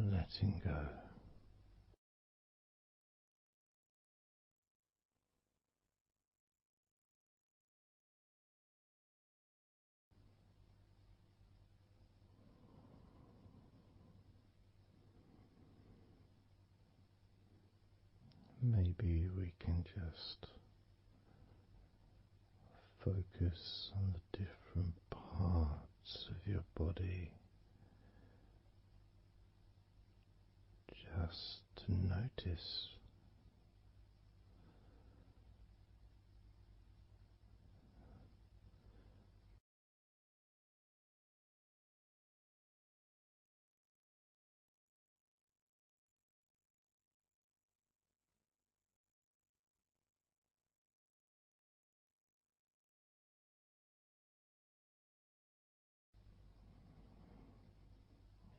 Letting go. Maybe we can just focus on the different parts of your body, just to notice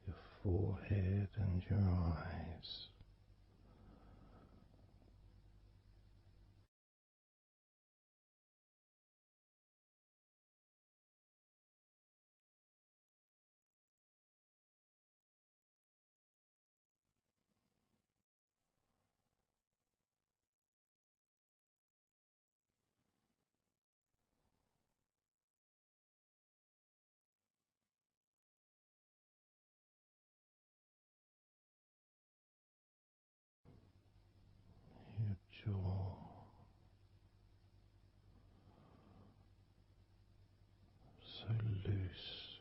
your forehead and your eyes. Your jaw, so loose.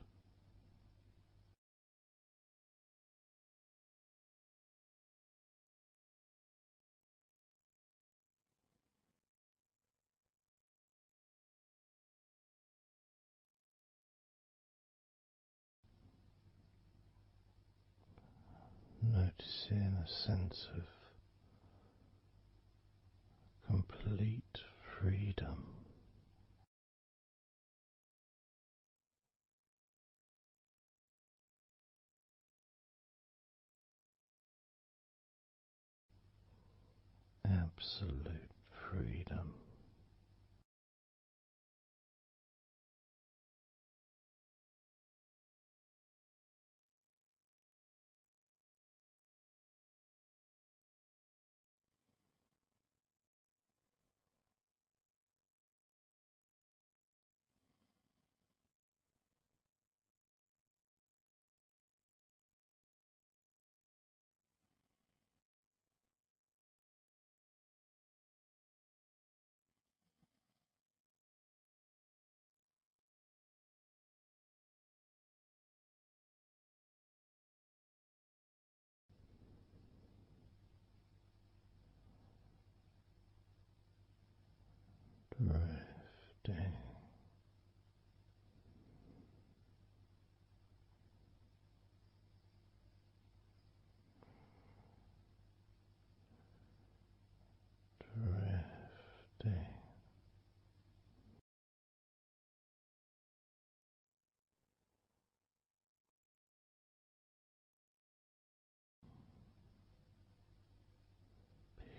Noticing a sense of complete freedom. Absolute freedom. drifting,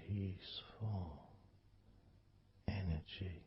peaceful energy.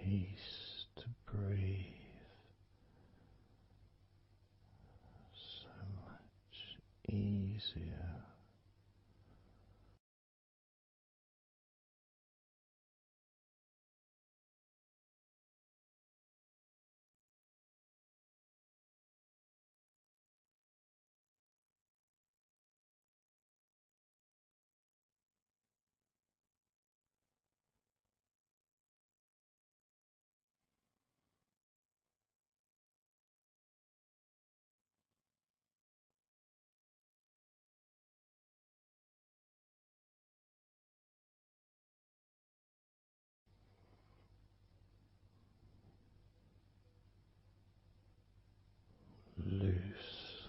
Peace to breathe, so much easier. Loose.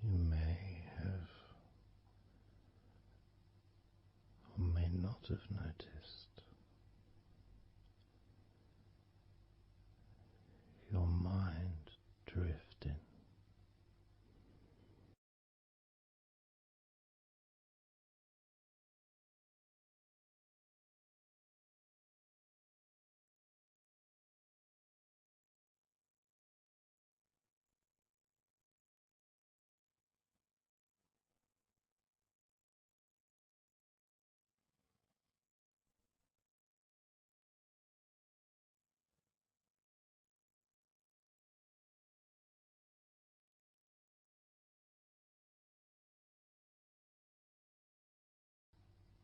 You may have or may not have noticed your mind drifting.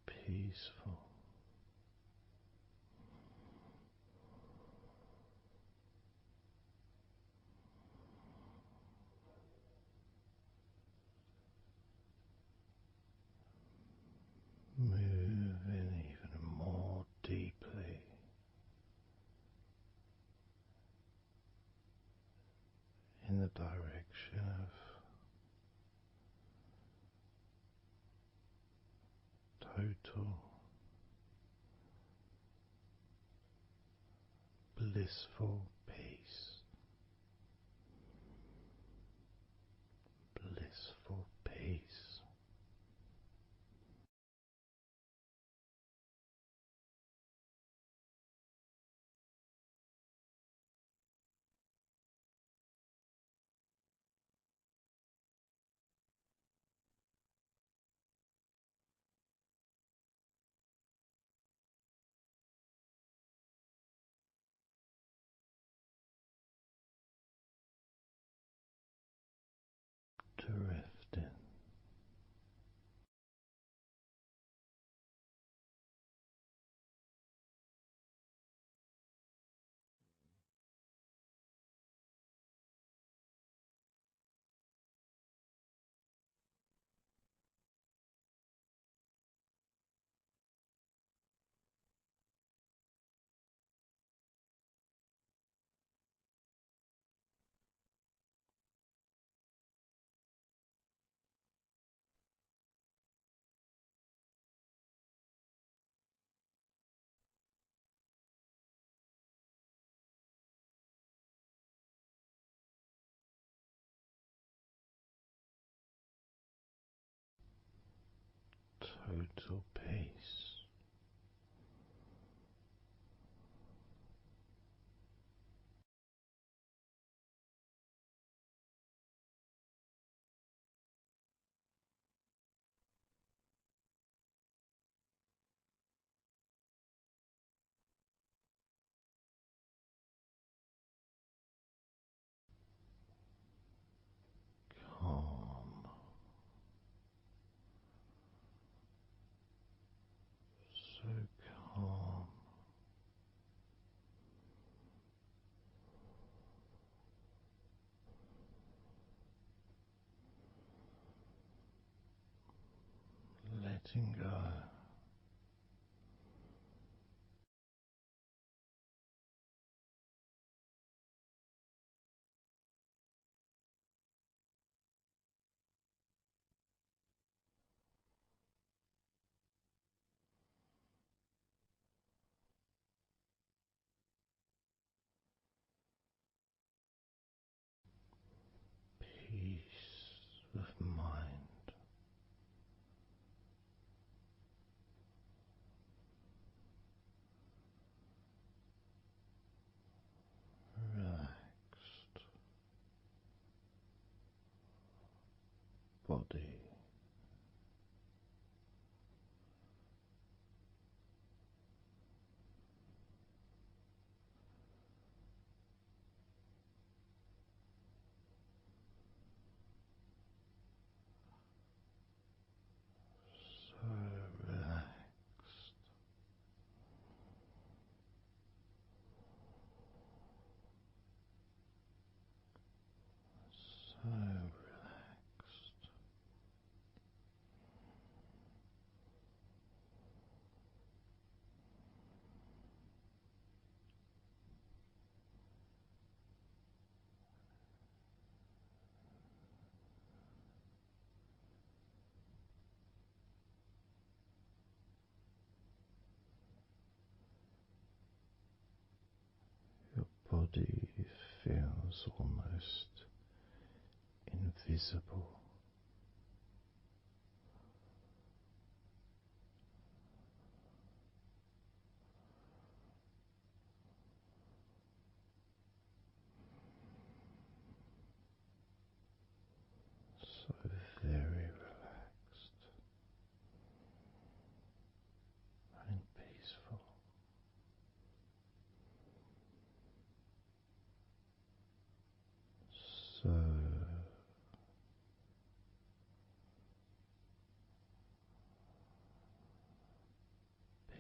Peaceful. Moving even more deeply in the direction of total blissful peace. Blissful peace. Drifting. total peace. Calm, so calm, letting go. Peace of mind, relaxed body, so relaxed, so relaxed. Your body feels almost invisible. So very relaxed and peaceful. So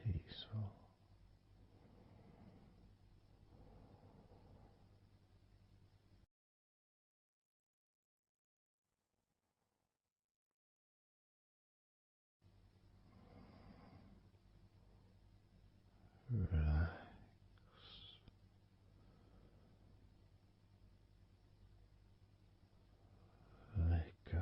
peaceful. Relax. Let go.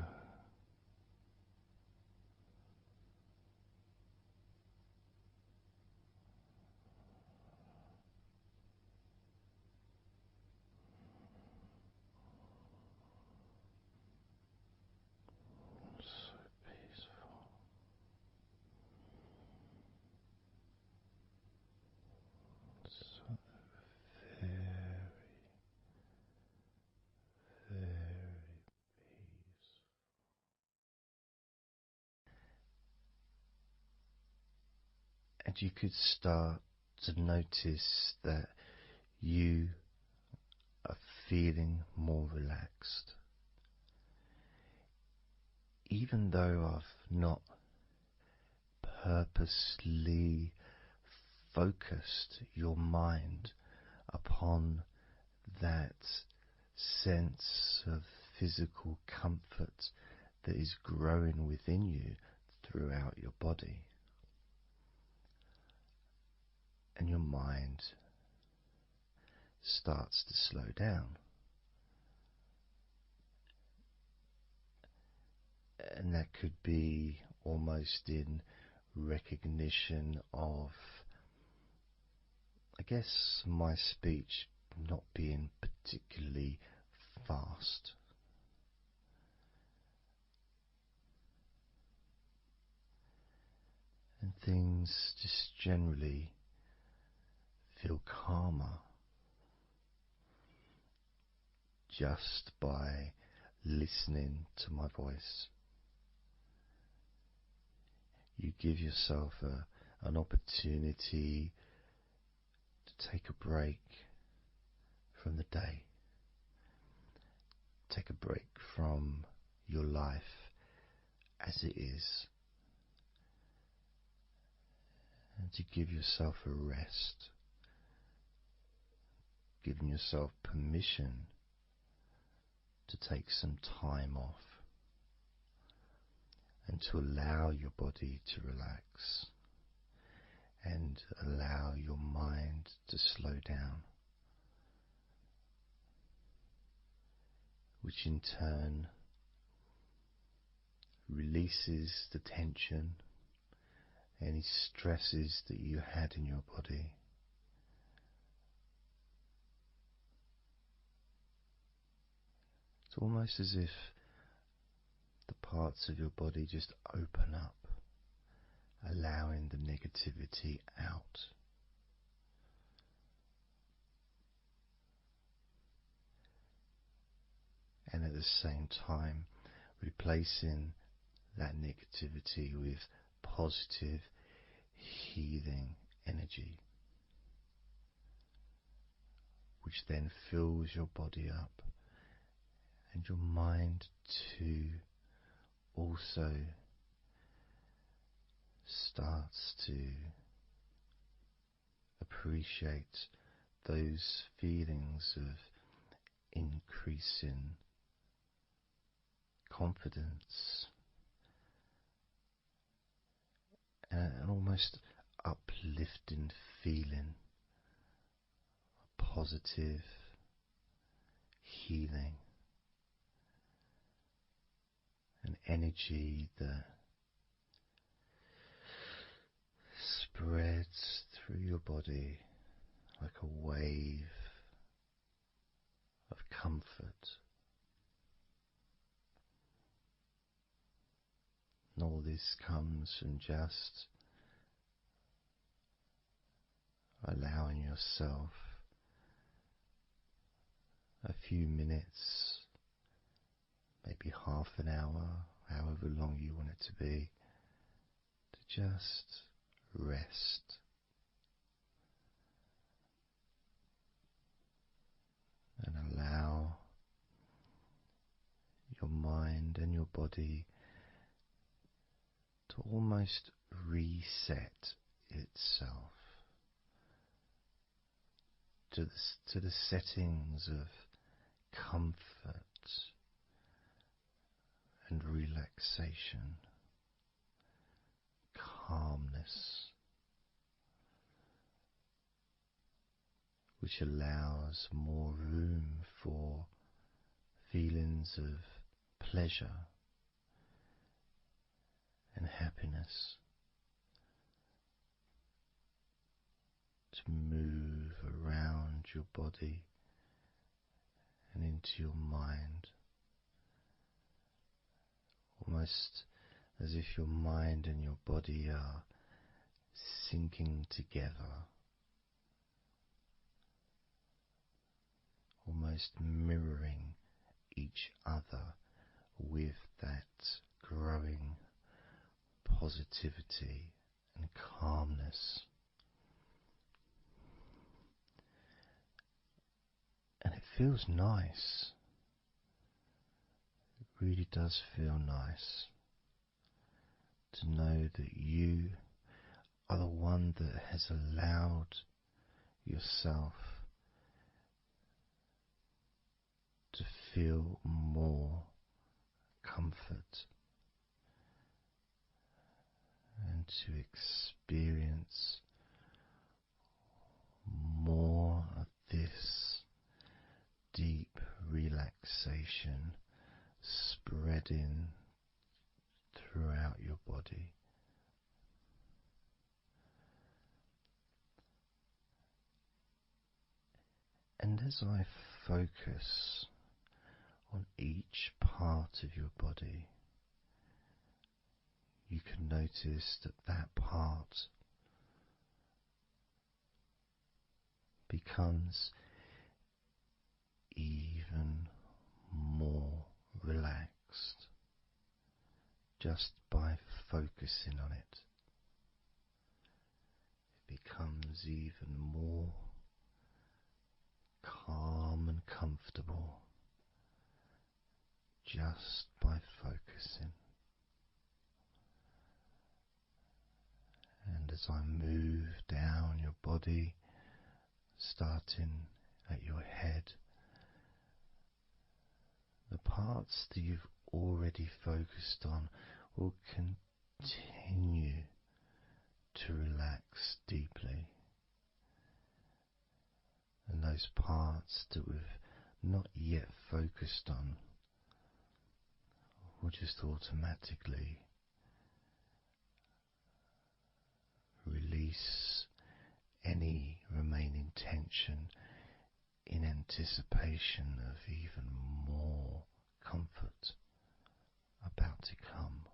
So peaceful. So very, very peaceful. And you could start to notice that you are feeling more relaxed. Even though I've not purposely focused your mind upon that sense of physical comfort that is growing within you throughout your body, and your mind starts to slow down. And that could be almost in recognition of, I guess, my speech not being particularly fast. things just generally feel calmer just by listening to my voice. You give yourself an opportunity to take a break from the day, take a break from your life as it is, and to give yourself a rest, giving yourself permission to take some time off and to allow your body to relax and allow your mind to slow down, which in turn releases the tension, any stresses that you had in your body. It's almost as if the parts of your body just open up, allowing the negativity out. And at the same time, replacing that negativity with positive, healing energy, which then fills your body up and your mind too also starts to appreciate those feelings of increasing confidence and an almost uplifting feeling, a positive healing, an energy that spreads through your body like a wave of comfort. And all this comes from just allowing yourself a few minutes, maybe half an hour, however long you want it to be, to just rest. And allow your mind and your body to almost reset itself to the settings of comfort and relaxation, calmness, which allows more room for feelings of pleasure and happiness to move around your body and into your mind, almost as if your mind and your body are sinking together, almost mirroring each other with that growing positivity and calmness. And it feels nice. It really does feel nice to know that you are the one that has allowed yourself to feel more comfort and to experience more of this deep relaxation spreading throughout your body. And as I focus on each part of your body, you can notice that that part becomes even more relaxed just by focusing on it. It becomes even more calm and comfortable just by focusing. And as I move down your body, starting at your head, the parts that you've already focused on will continue to relax deeply. And those parts that we've not yet focused on will just automatically release any remaining tension in anticipation of even more comfort about to come.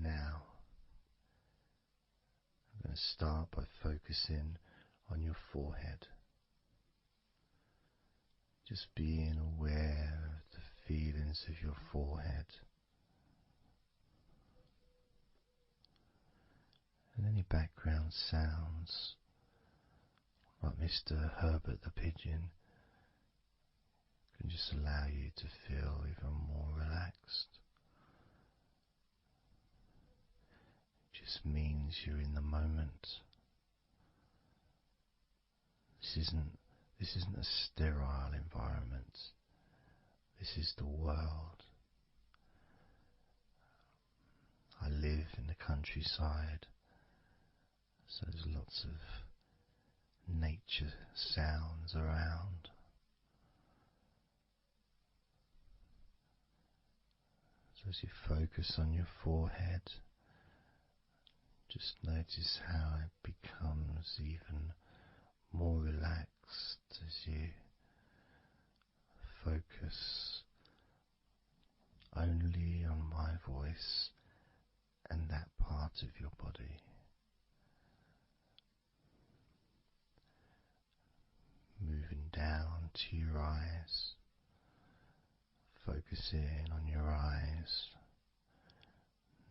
Now, I'm going to start by focusing on your forehead. Just being aware of the feelings of your forehead. And any background sounds, like Mr. Herbert the Pigeon, can just allow you to feel even more relaxed. It just means you're in the moment. This isn't a sterile environment. This is the world. I live in the countryside, so there's lots of nature sounds around. So as you focus on your forehead, just notice how it becomes even more relaxed as you focus only on my voice and that part of your body. Moving down to your eyes, focusing on your eyes,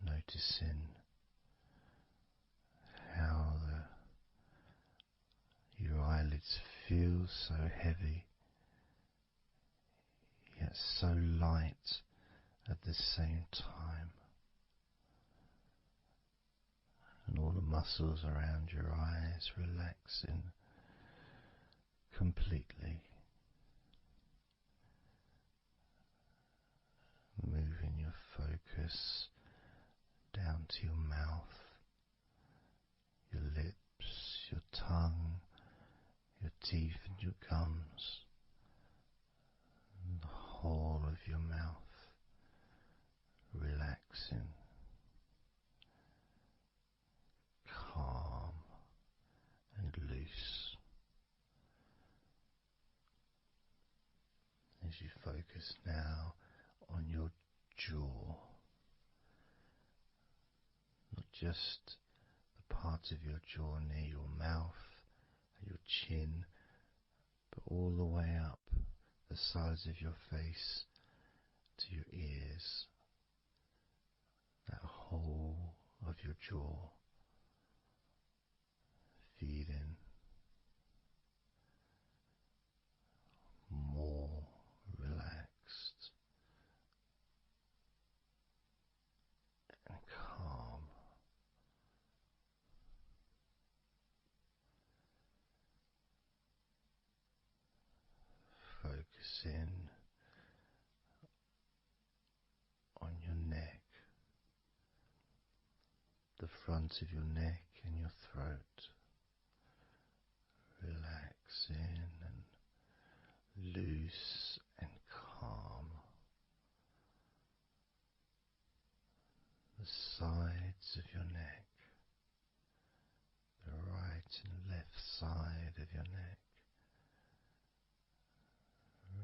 noticing how your eyelids feel so heavy, yet so light at the same time. And all the muscles around your eyes relaxing completely. Moving your focus down to your mouth, your lips, your tongue, your teeth and your gums, and the whole of your mouth relaxing, calm and loose. As you focus now on your jaw, not just the part of your jaw near your mouth, your chin, but all the way up the sides of your face to your ears, that whole of your jaw, feeling more relaxed and calm. Focusing on your neck, the front of your neck and your throat, relaxing and loose and calm. The sides of your neck, the right and left side of your neck,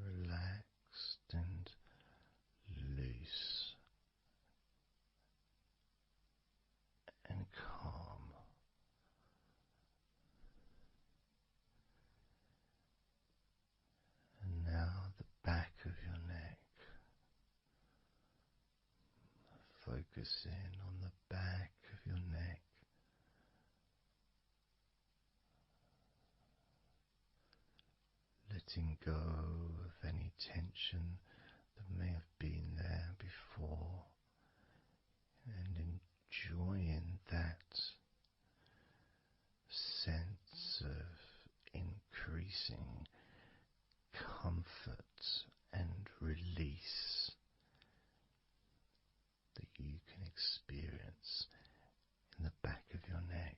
relaxed and focusing on the back of your neck. Letting go of any tension that may have been there before and enjoying that sense of increasing comfort and release that you can experience in the back of your neck.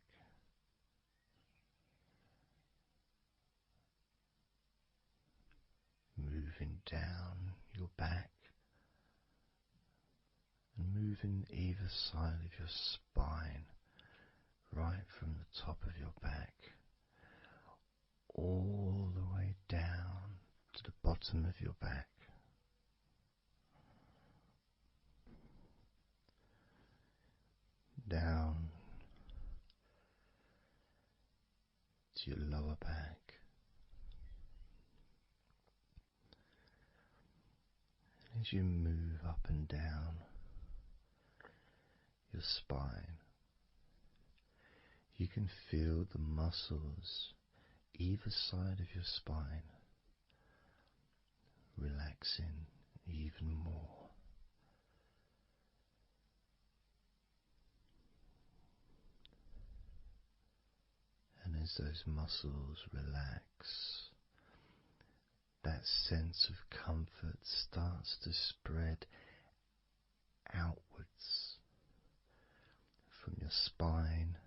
Moving down your back and moving either side of your spine, right from the top of your back all the way down to the bottom of your back. Down to your lower back. As you move up and down your spine, you can feel the muscles either side of your spine relaxing even more. And as those muscles relax, that sense of comfort starts to spread outwards from your spine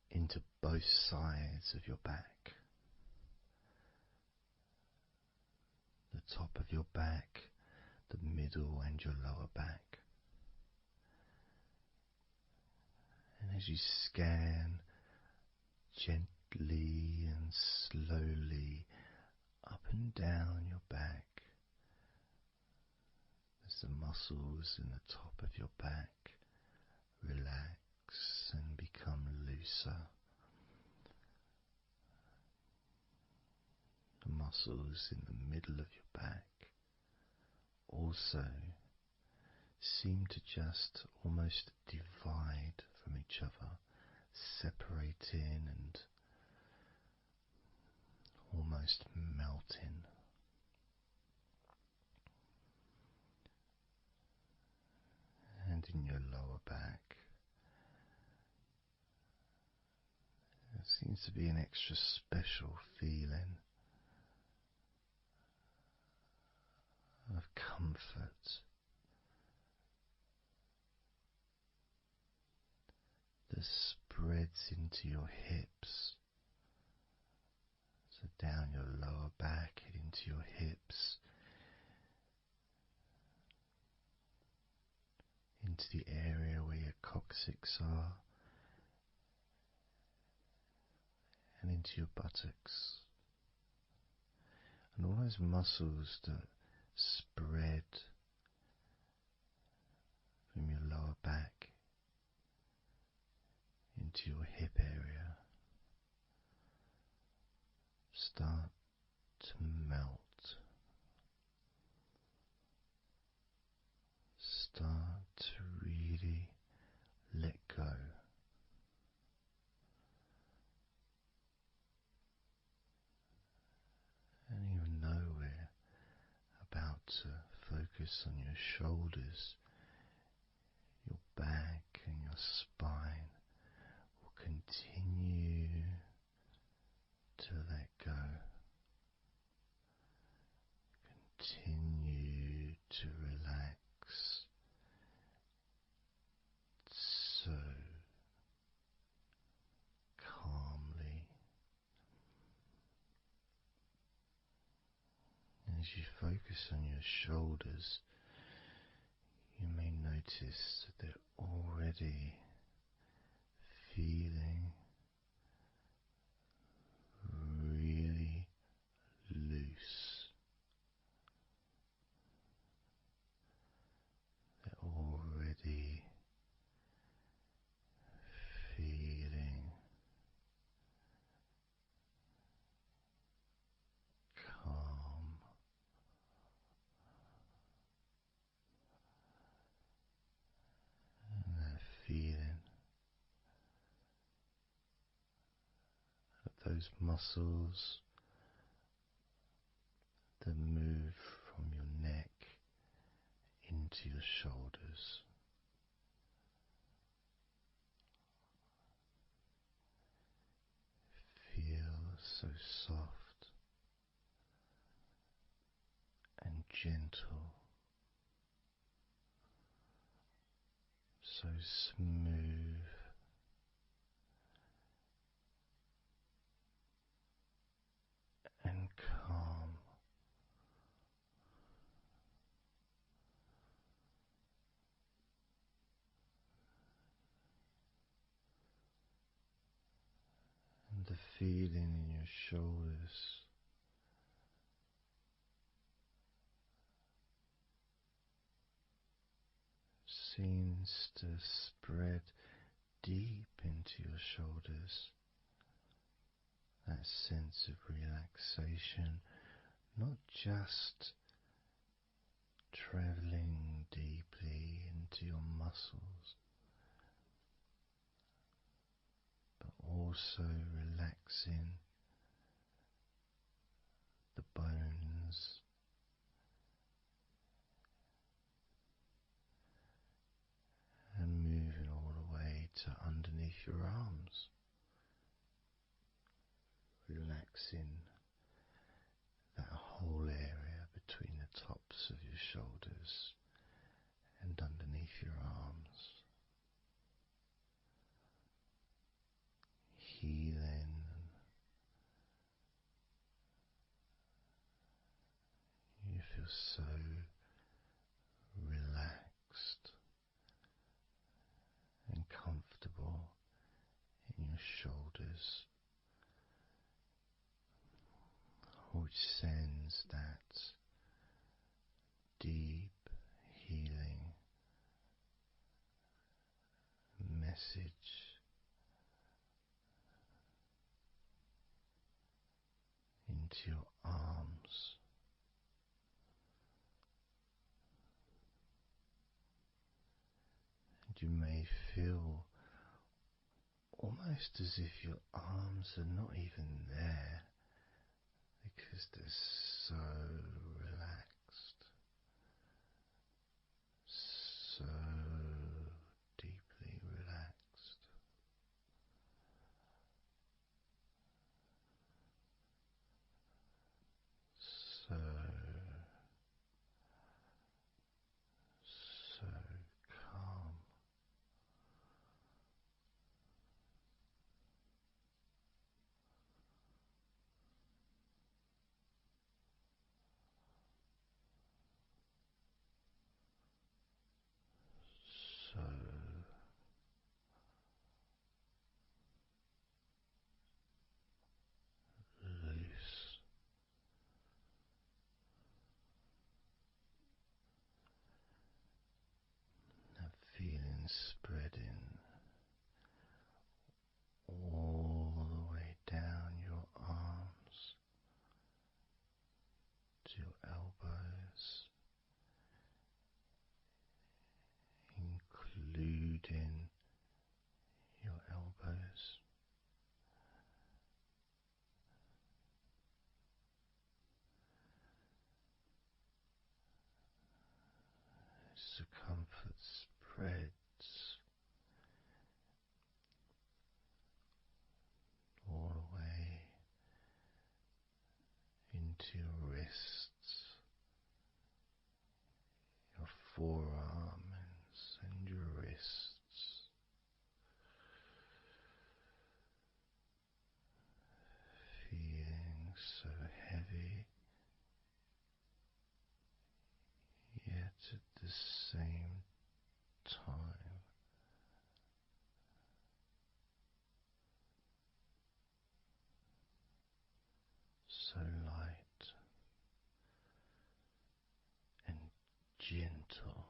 into both sides of your back. The top of your back, the middle and your lower back. And as you scan gently and slowly up and down your back, as the muscles in the top of your back relax and become looser, the muscles in the middle of your back also seem to just almost divide from each other, separating and almost melting. And in your lower back, there seems to be an extra special feeling of comfort that spreads into your hips. So down your lower back and into your hips, into the area where your coccyx are, and into your buttocks. And all those muscles that spread from your lower back into your hip area start to melt, start to really let go. And even though we're about to focus on your shoulders, your back and your spine will continue to let go. Continue to relax so calmly. As you focus on your shoulders, you may notice that they're already feeling really loose. They're already feeling calm. those muscles that move from your neck into your shoulders. Feel so soft and gentle, so smooth and calm. And the feeling in your shoulders seems to spread deep into your shoulders. That sense of relaxation, not just traveling deeply into your muscles, but also relaxing the bones and moving all the way to underneath your arms, relaxing that whole area between the tops of your shoulders and underneath your arms, healing. You feel so relaxed and comfortable in your shoulders, which sends that deep healing message into your arms. And you may feel almost as if your arms are not even there because they're so relaxed, so deeply relaxed. So, so calm. So loose. That feeling spreading all the way down your arms to your elbows, including your elbows. As the comfort spreads all the way into your wrists, your forearms and your wrists, feeling so heavy, yet at the same time so light and gentle.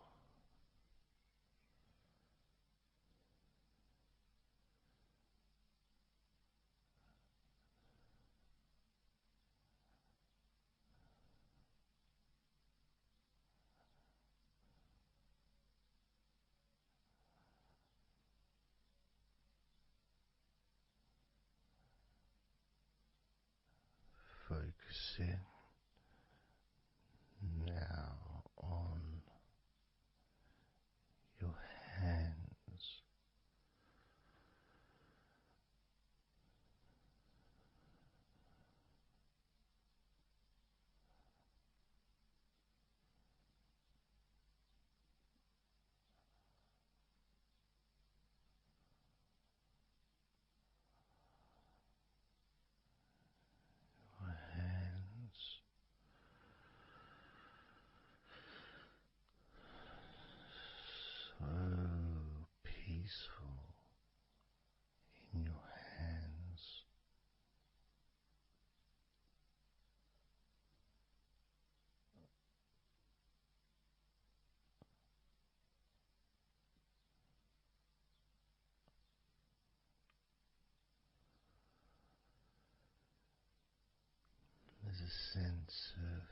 sense of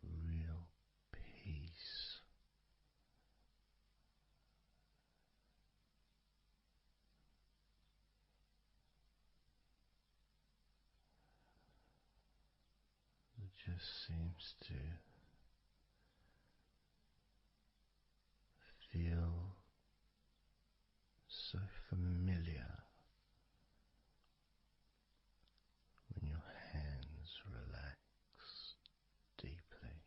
real peace. It just seems to feel so familiar when your hands relax deeply.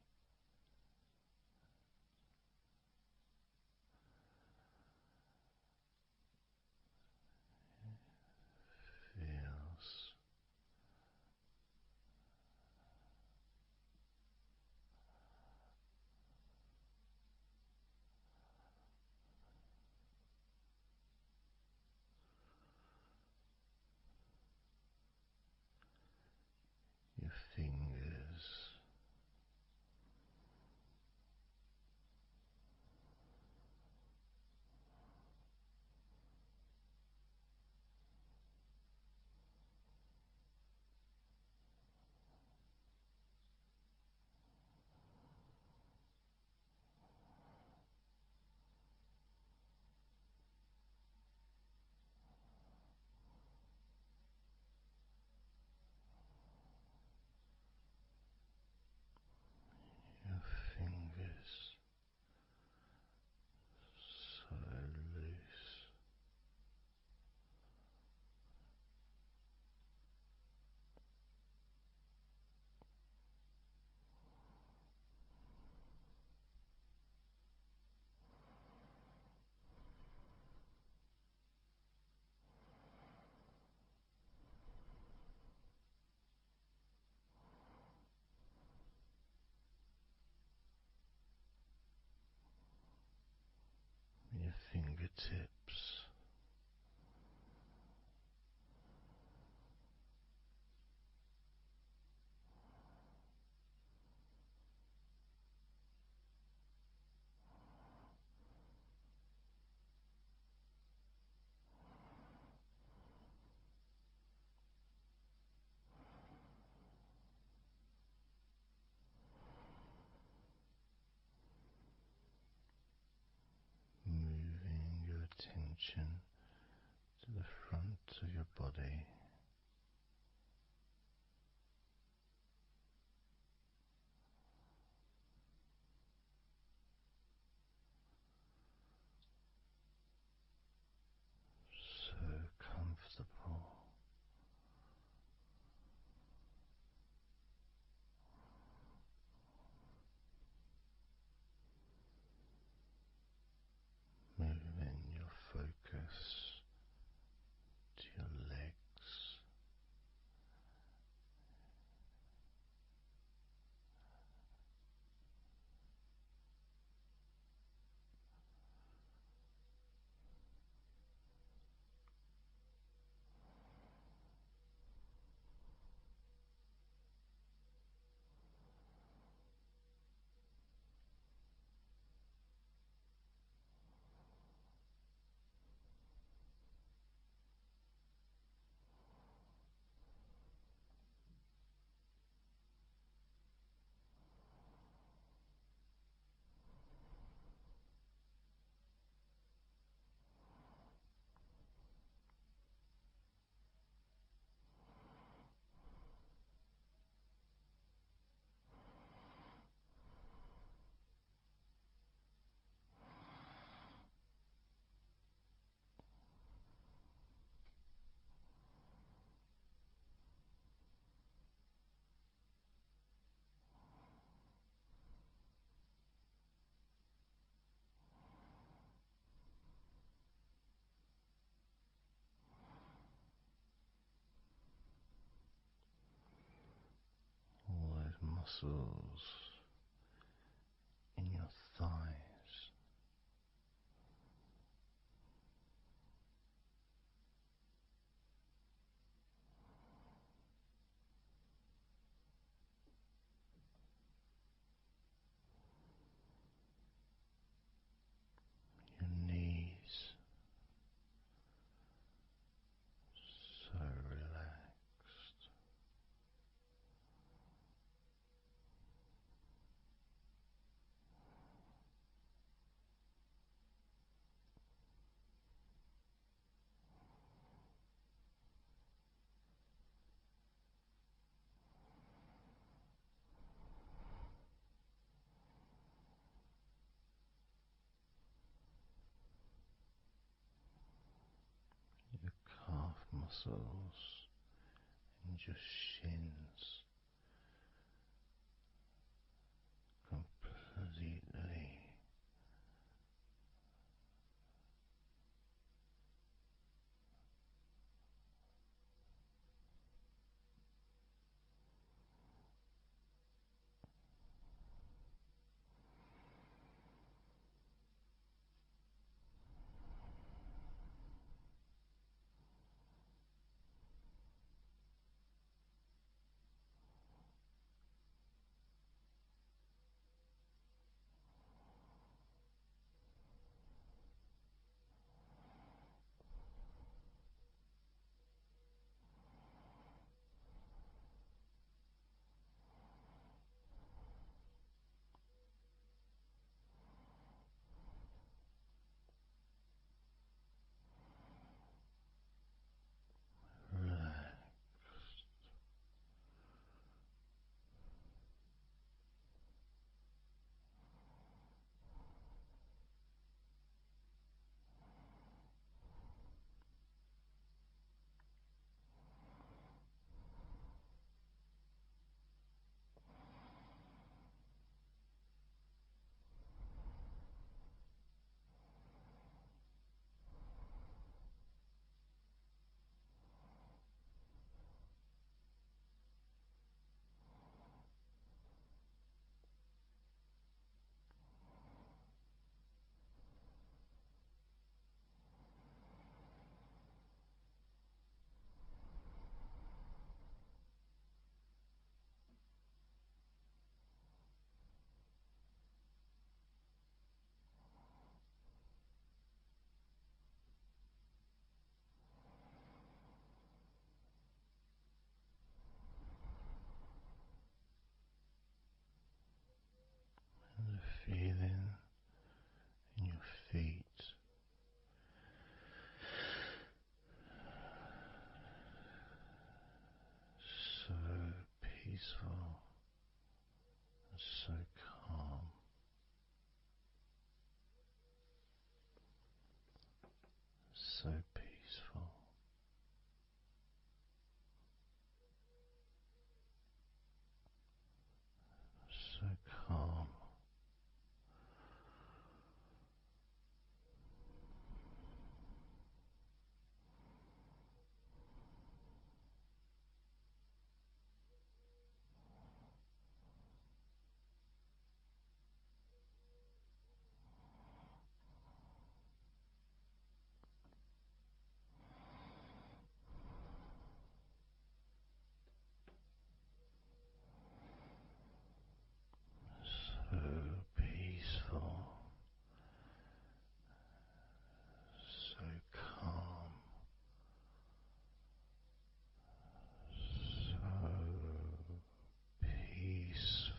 Feels your fingers your fingers so loose. Your fingertips moving your attention to the front of your body, so comfortable. Moving your focus to your legs, all those muscles in your thighs, your knees, so relaxed. muscles and your shins completely relaxed. And the feeling in your feet, so peaceful and so calm, so peaceful, so calm. So peaceful, so calm, so peaceful,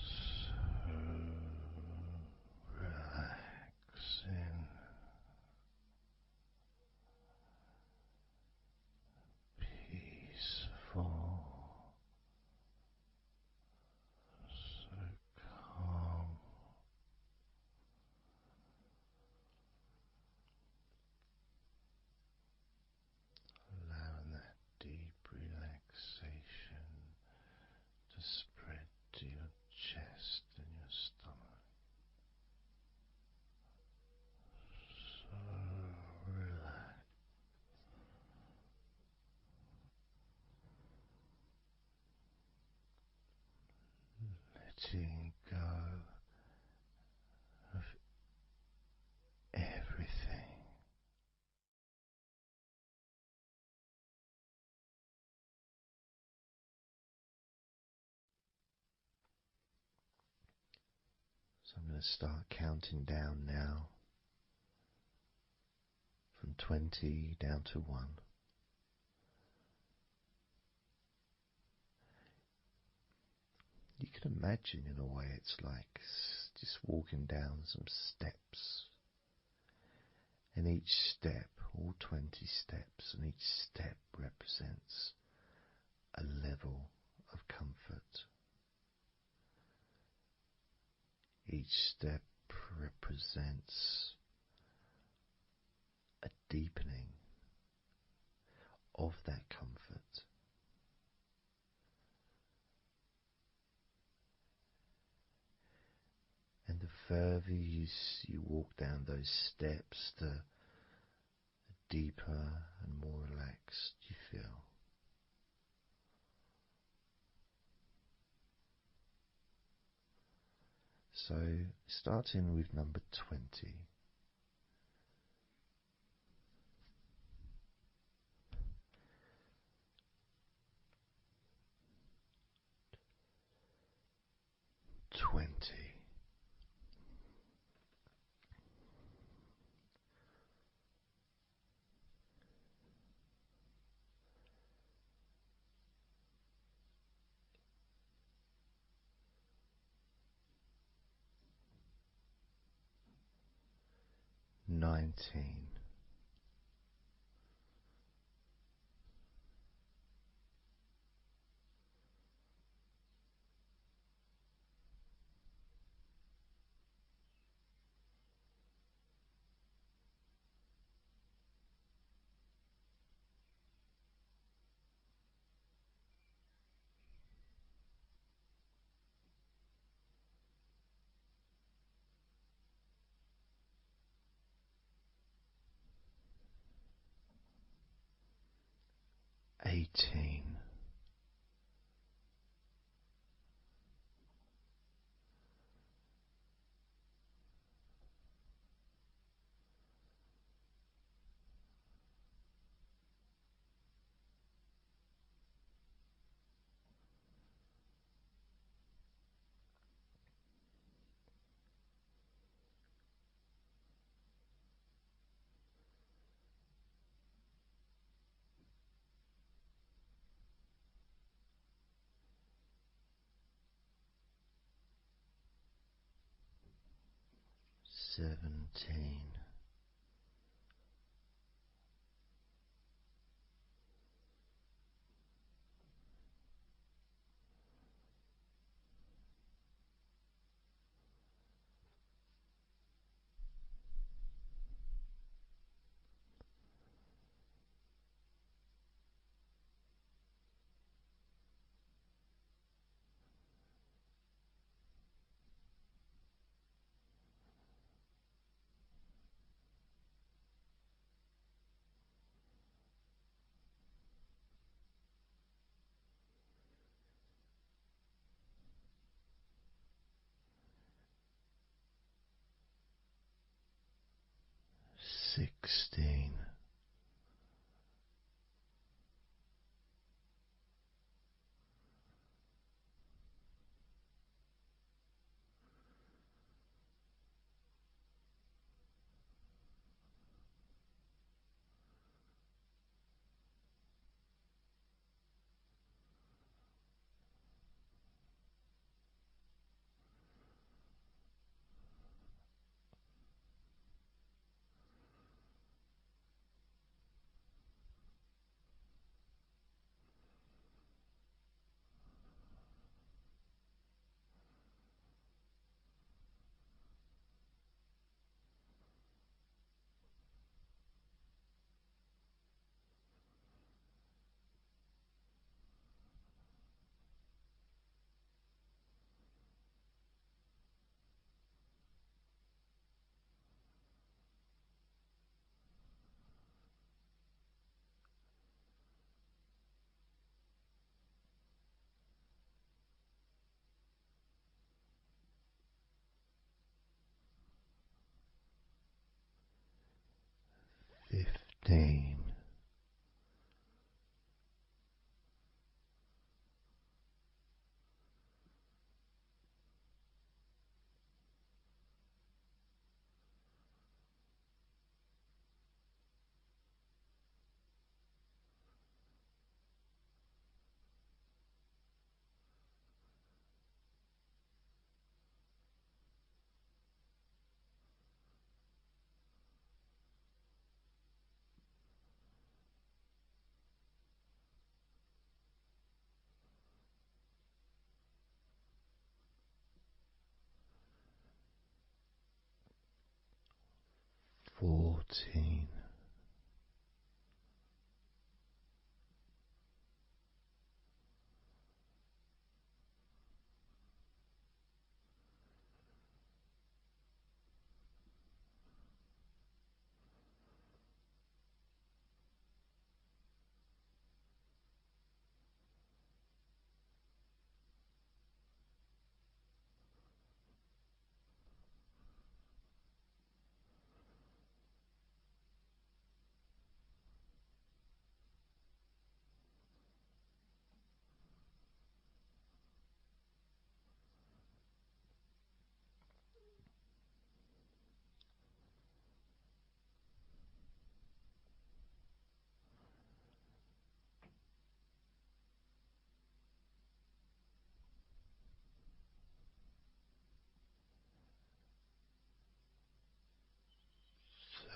so relaxing, peaceful, so calm. Allowing that deep relaxation to spread to your chest and your stomach. So relaxed. Letting go of everything. So I'm going to start counting down now from 20 down to 1. You can imagine, in a way, it's like just walking down some steps, and each step, all 20 steps, and each step represents a level of comfort. Each step represents a deepening of that comfort. And the further you walk down those steps, the deeper and more relaxed you feel. So, starting with number 20. Twenty. 19. 18. 17. 16. 15. 14. 14.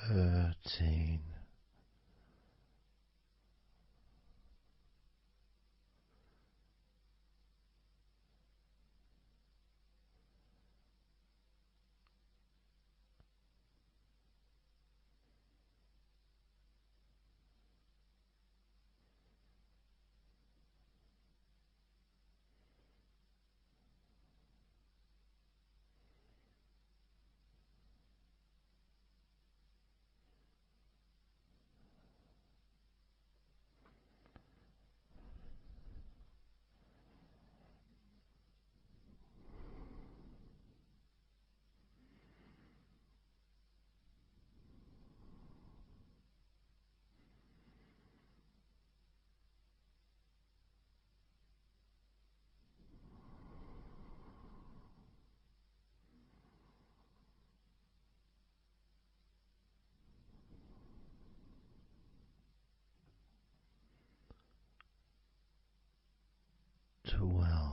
13. 12. 11.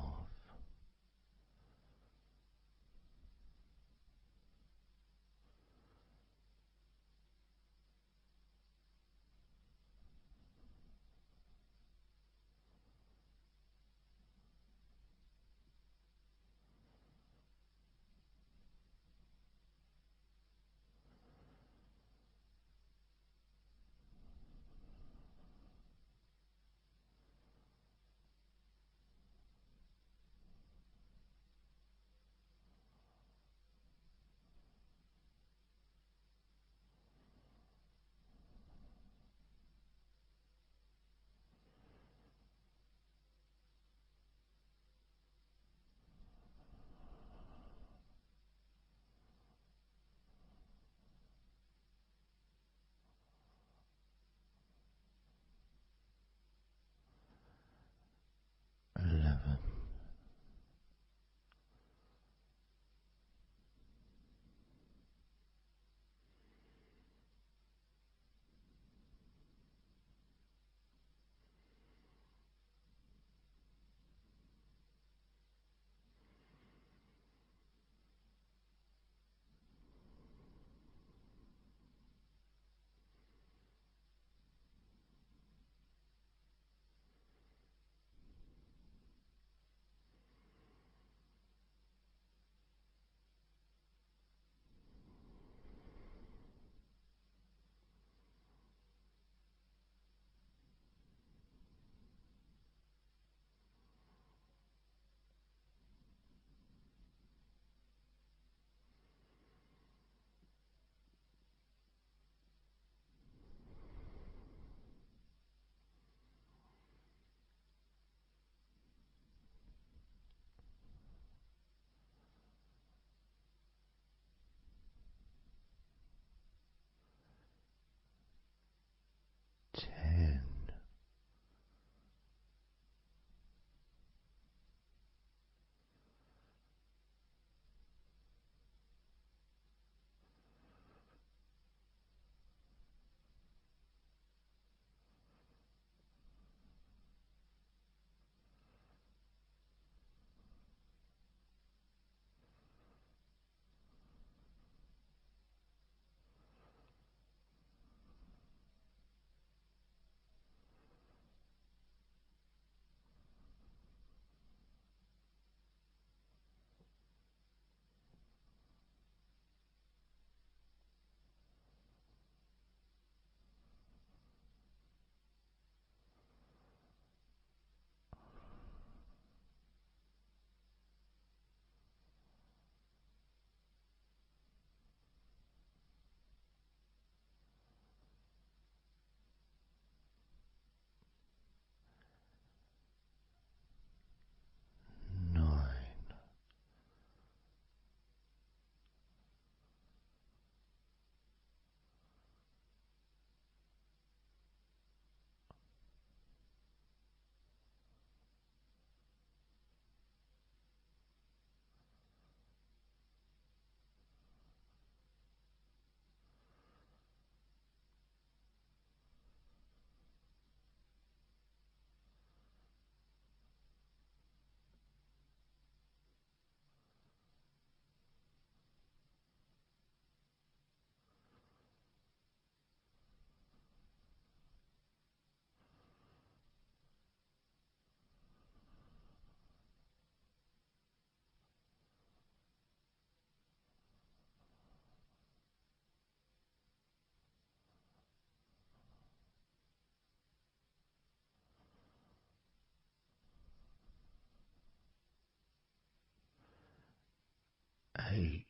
8.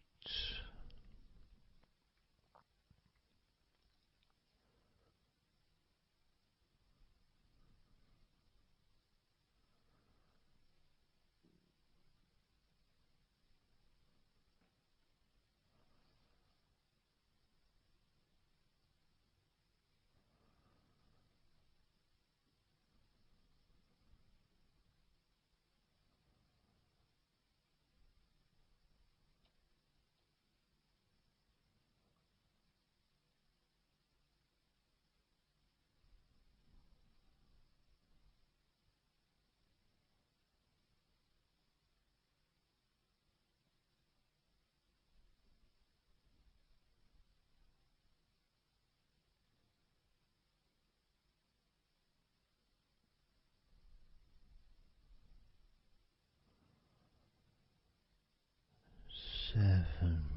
7.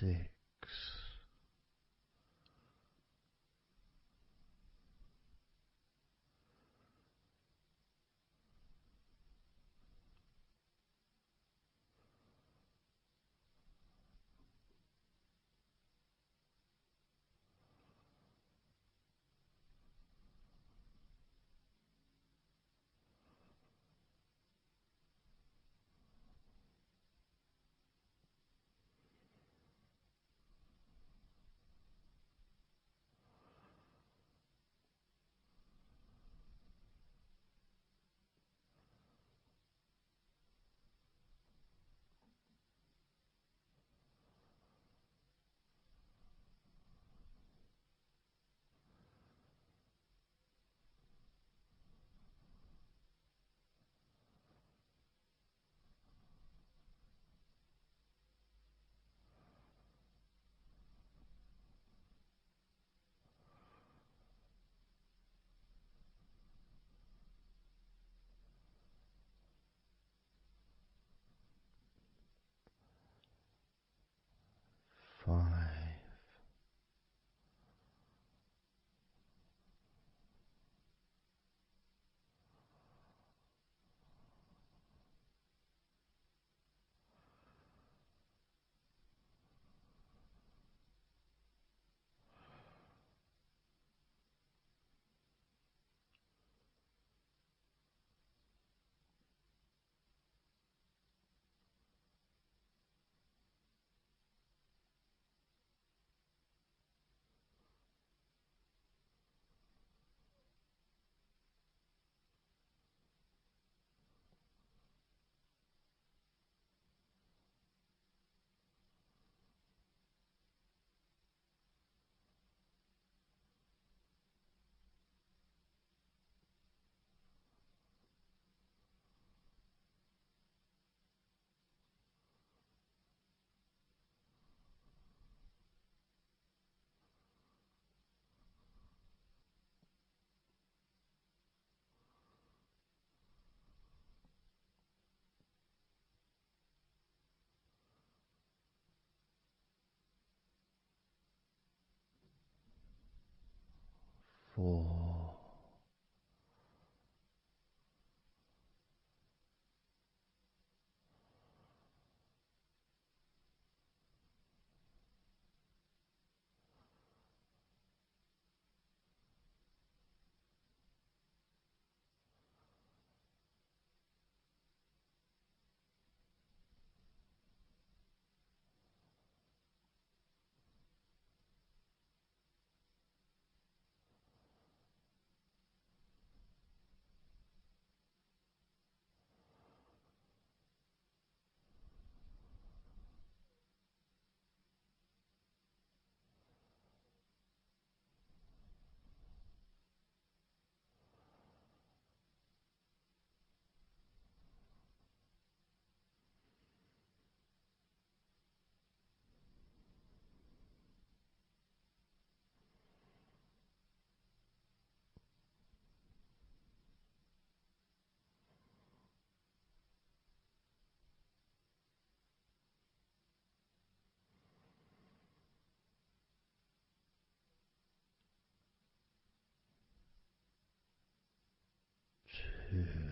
6. 5. 4, 2.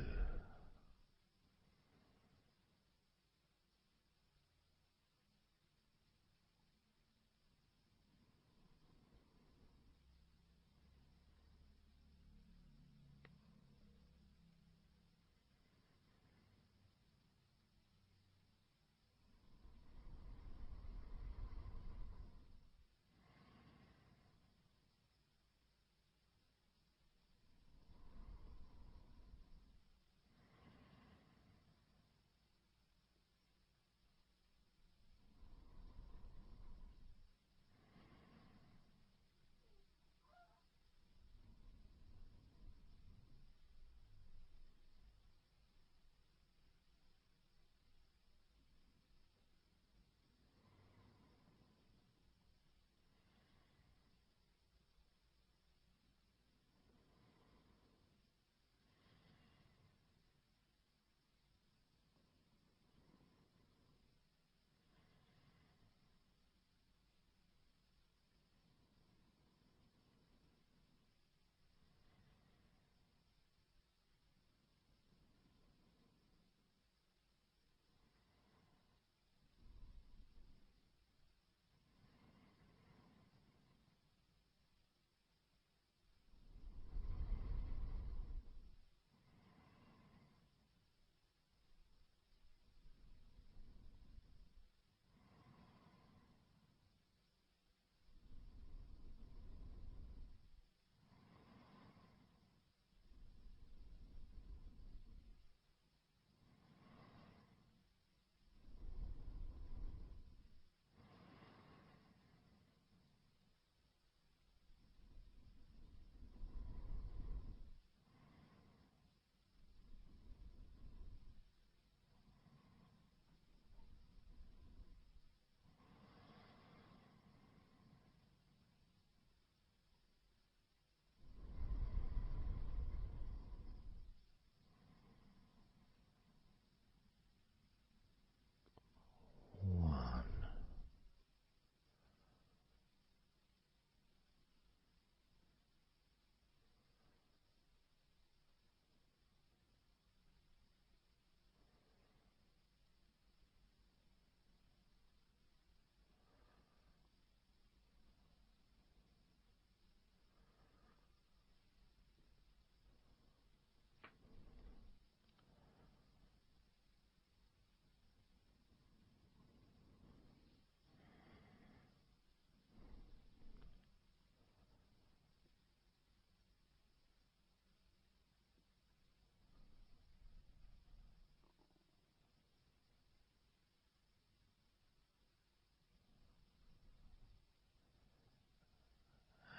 1.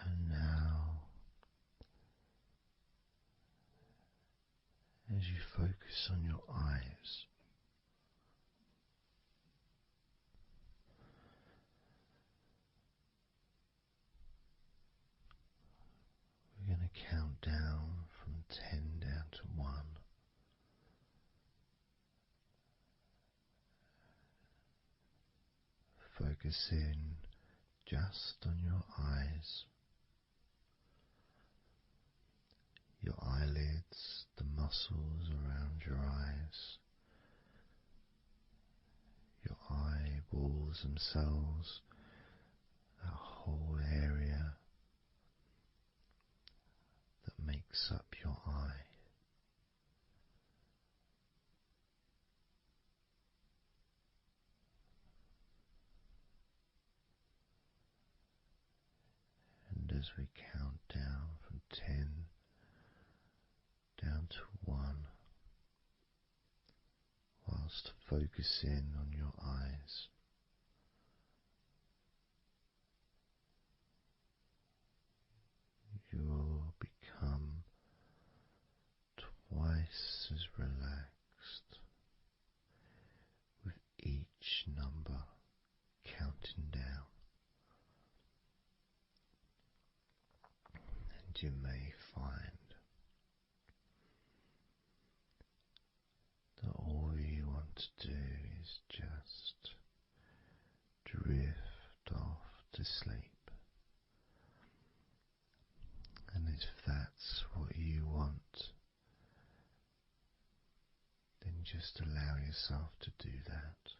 And now, as you focus on your eyes, we're going to count down from 10 down to 1. Focus in just on your eyes. muscles around your eyes, your eyeballs themselves, that whole area that makes up your eye. And as we count down from 10 down to 1, whilst focusing on your eyes, you will become twice as relaxed with each number counting down. And you may find that all you want to do is just drift off to sleep. And if that's what you want, then just allow yourself to do that.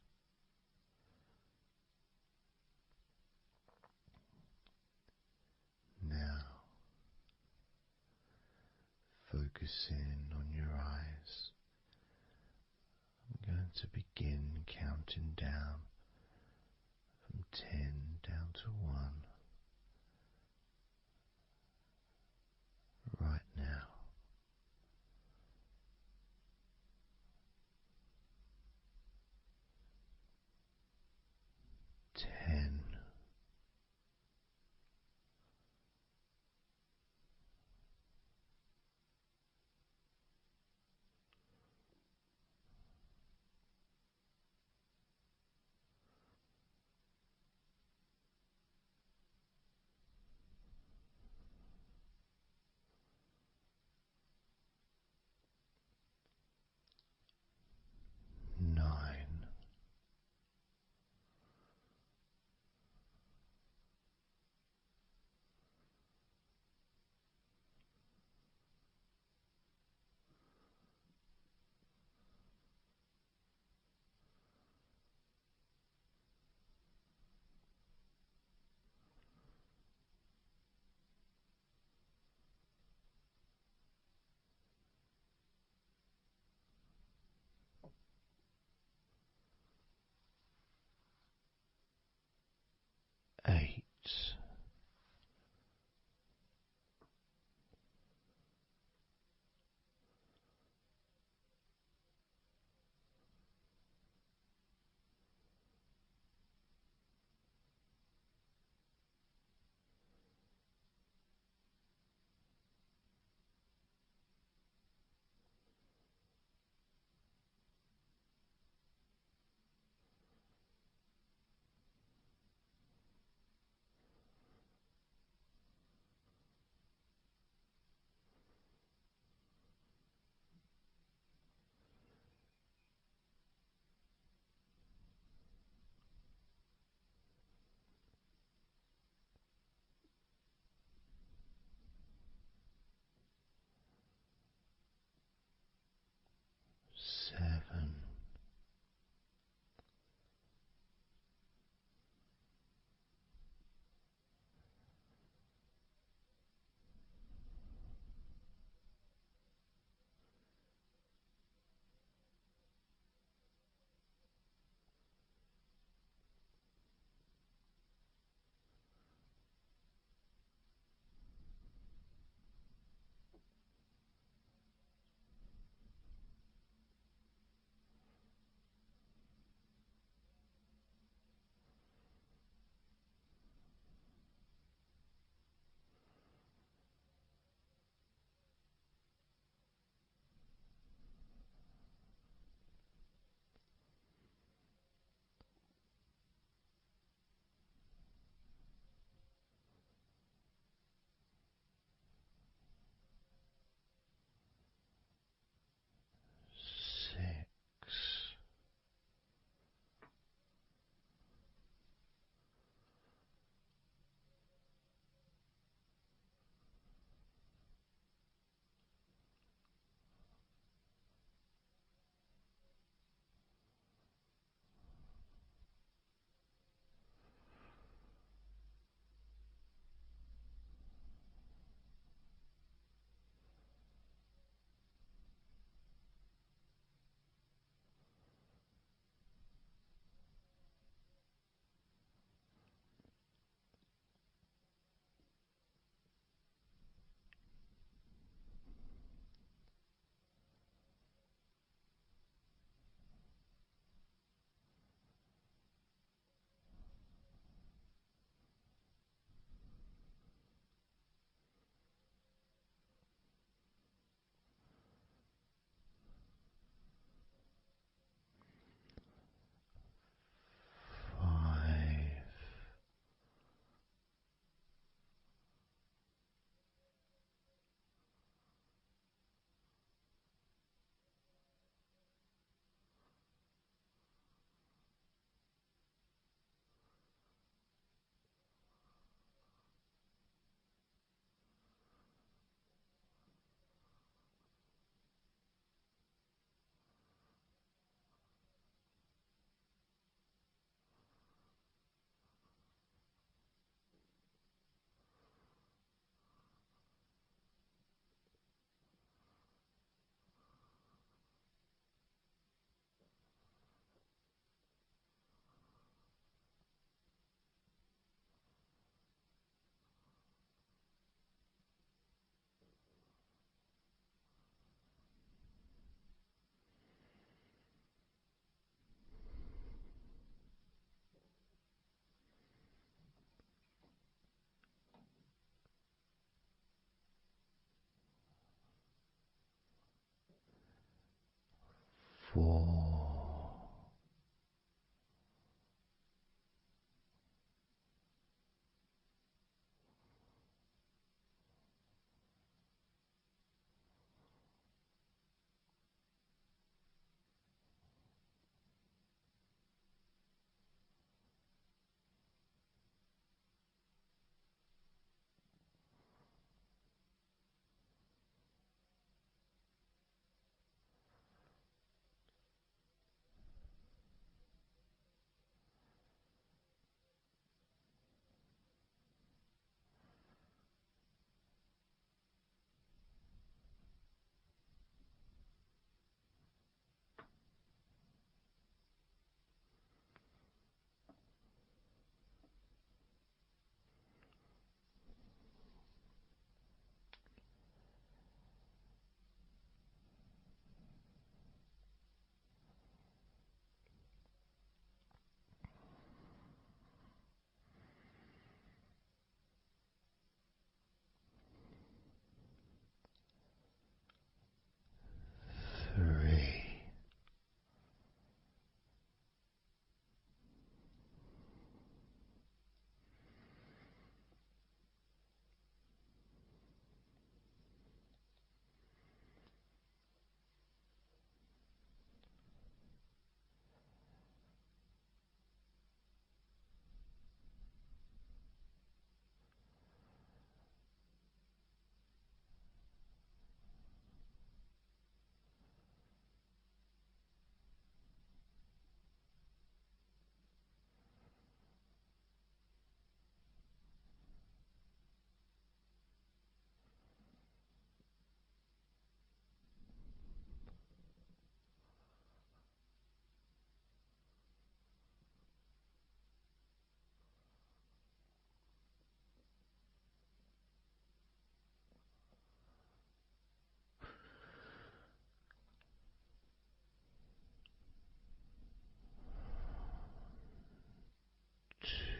Now, focusing on your eyes, I'm going to begin counting down from 10 down to 1 right now. 10. 9.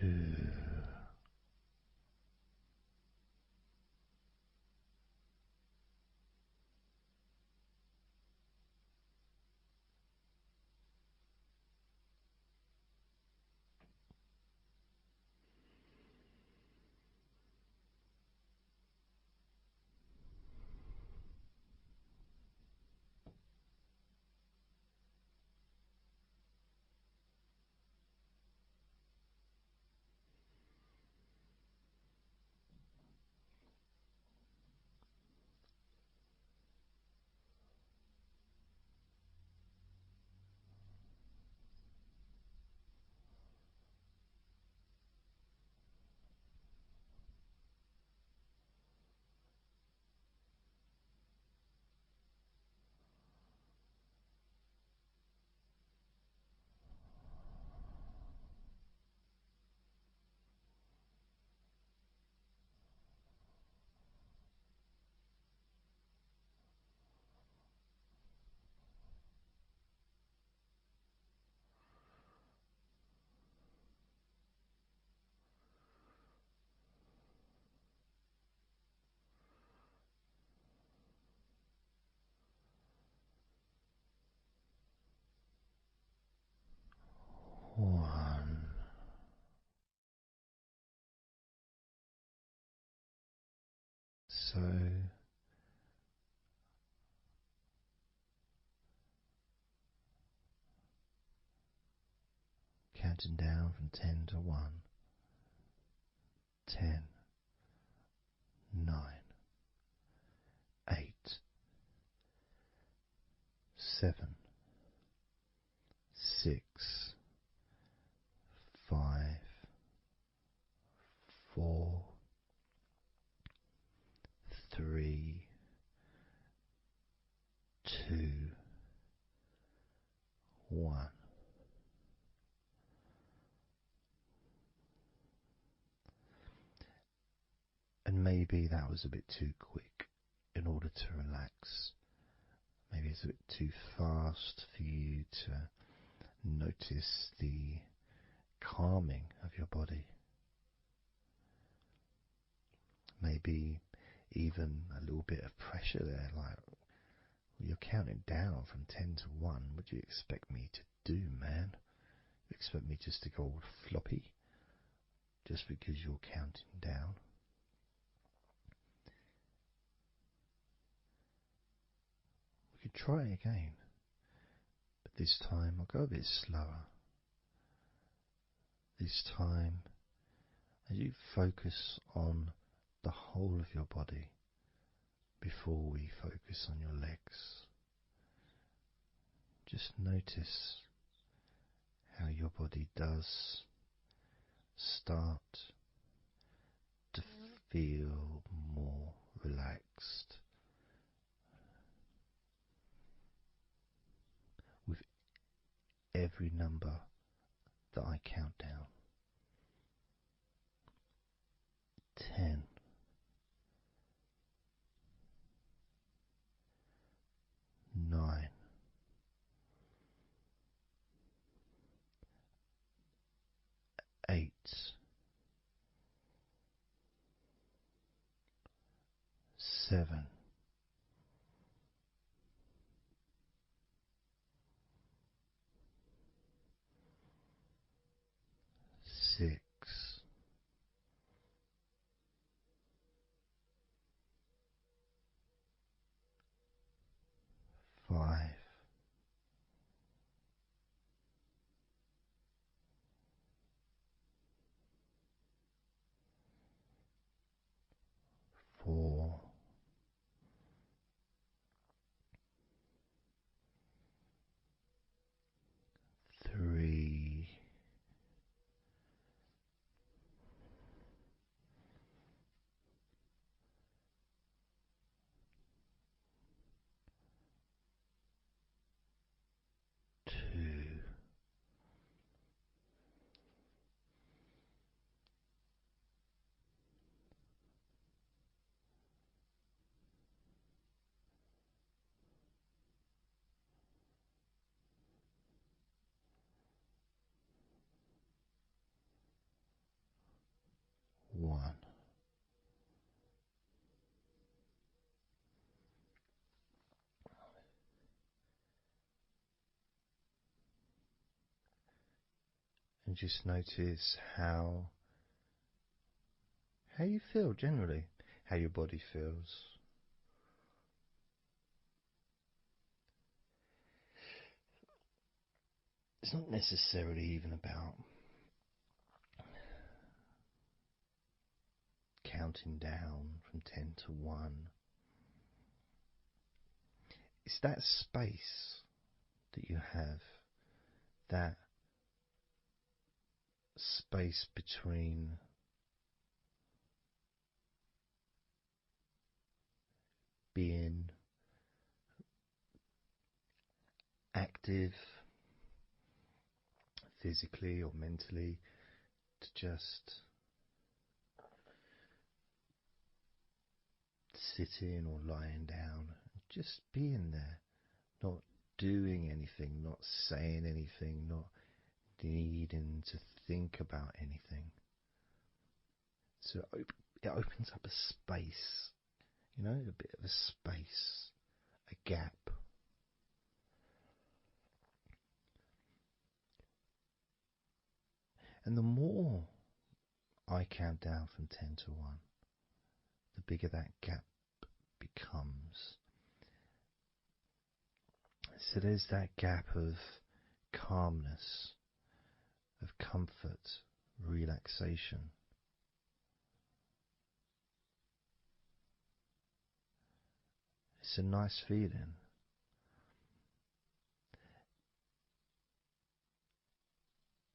2. 1. So counting down from 10 to 1. 10, 9, 8, 7, 6, 5, 4, 3, 2, 1. And maybe that was a bit too quick in order to relax. Maybe it's a bit too fast for you to notice the calming of your body. Maybe even a little bit of pressure there, like you're counting down from 10 to 1. What do you expect me to do, man? You expect me just to go all floppy just because you're counting down? We could try again, but this time I'll go a bit slower. This time, as you focus on the whole of your body before we focus on your legs, just notice how your body does start to feel more relaxed with every number that I count down. 10, 9, 8, 7, 6, 5, 4, 3, And just notice how you feel generally, how your body feels. It's not necessarily even about counting down from 10 to 1. It's that space that you have, that space between being active physically or mentally to just sitting or lying down, just being there, not doing anything, not saying anything, not needing to think about anything. So it opens up a space, a bit of a space, a gap. And the more I count down from 10 to 1, the bigger that gap becomes. So there's that gap of calmness, of comfort, relaxation. It's a nice feeling.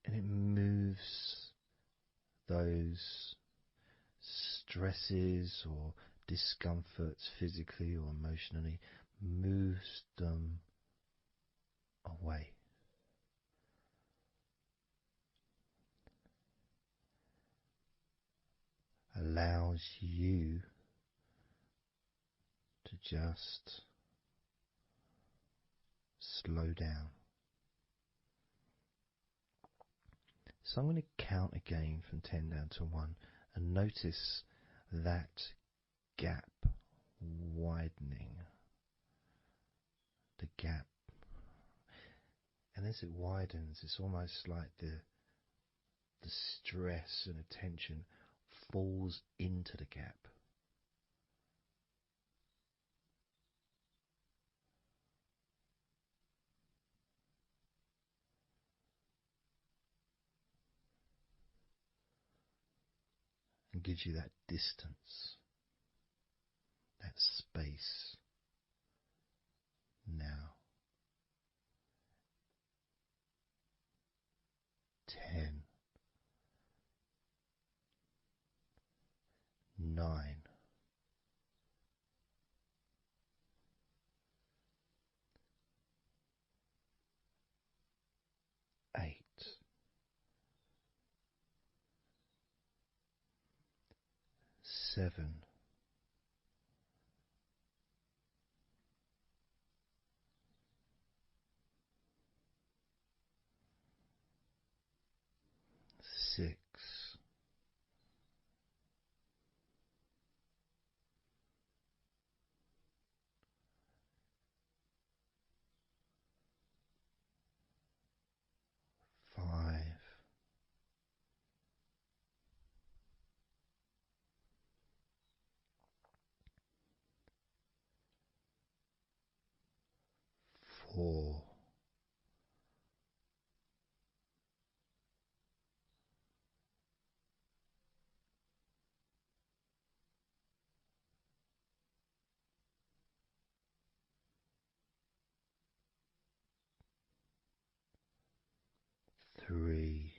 And it moves those stresses or discomforts physically or emotionally, moves them away. Allows you to just slow down. So I'm going to count again from 10 down to 1 and notice that gap widening. The gap. And as it widens, it's almost like the stress and attention falls into the gap. And gives you that distance, that space. Now, 10, 9, 8, 7, 6, 5, 4, 3,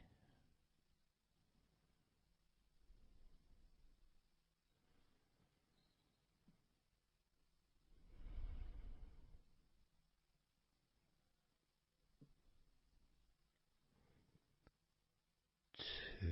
2,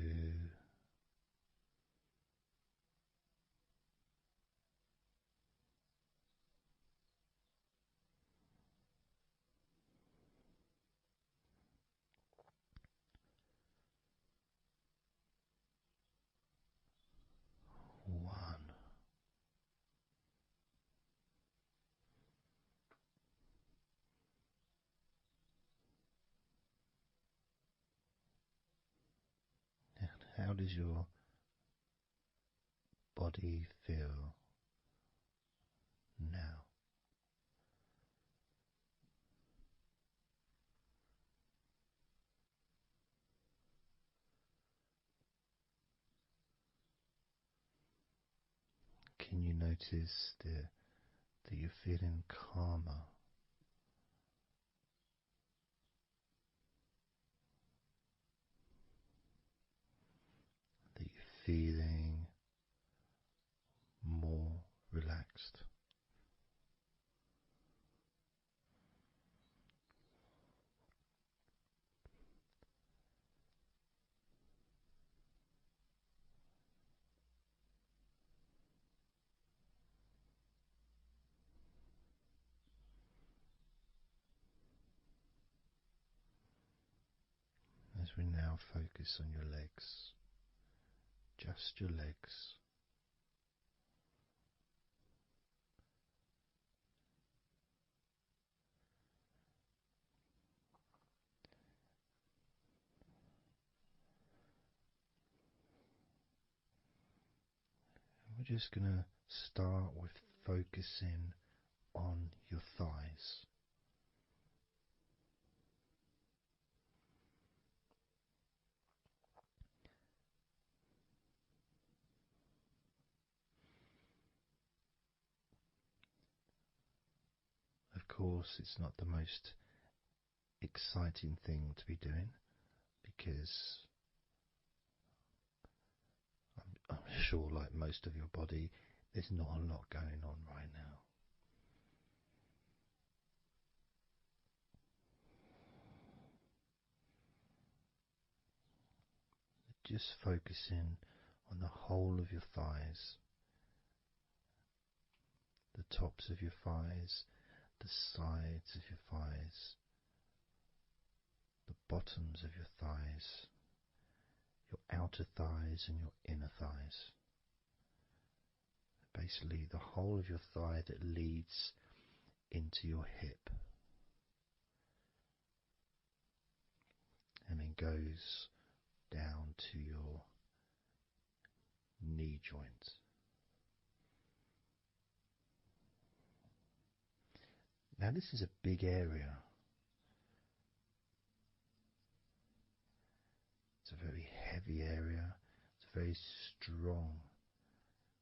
does your body feel now? Can you notice that you're feeling calmer? That you're feeling more relaxed? As we now focus on your legs, just your legs. We're just going to start with focusing on your thighs. Of course, it's not the most exciting thing to be doing because I'm sure, like most of your body, there's not a lot going on right now. Just focusing on the whole of your thighs, the tops of your thighs, the sides of your thighs, the bottoms of your thighs, your outer thighs and your inner thighs. Basically, the whole of your thigh that leads into your hip and then goes down to your knee joint. Now, this is a big area. It's a very heavy area. It's very strong.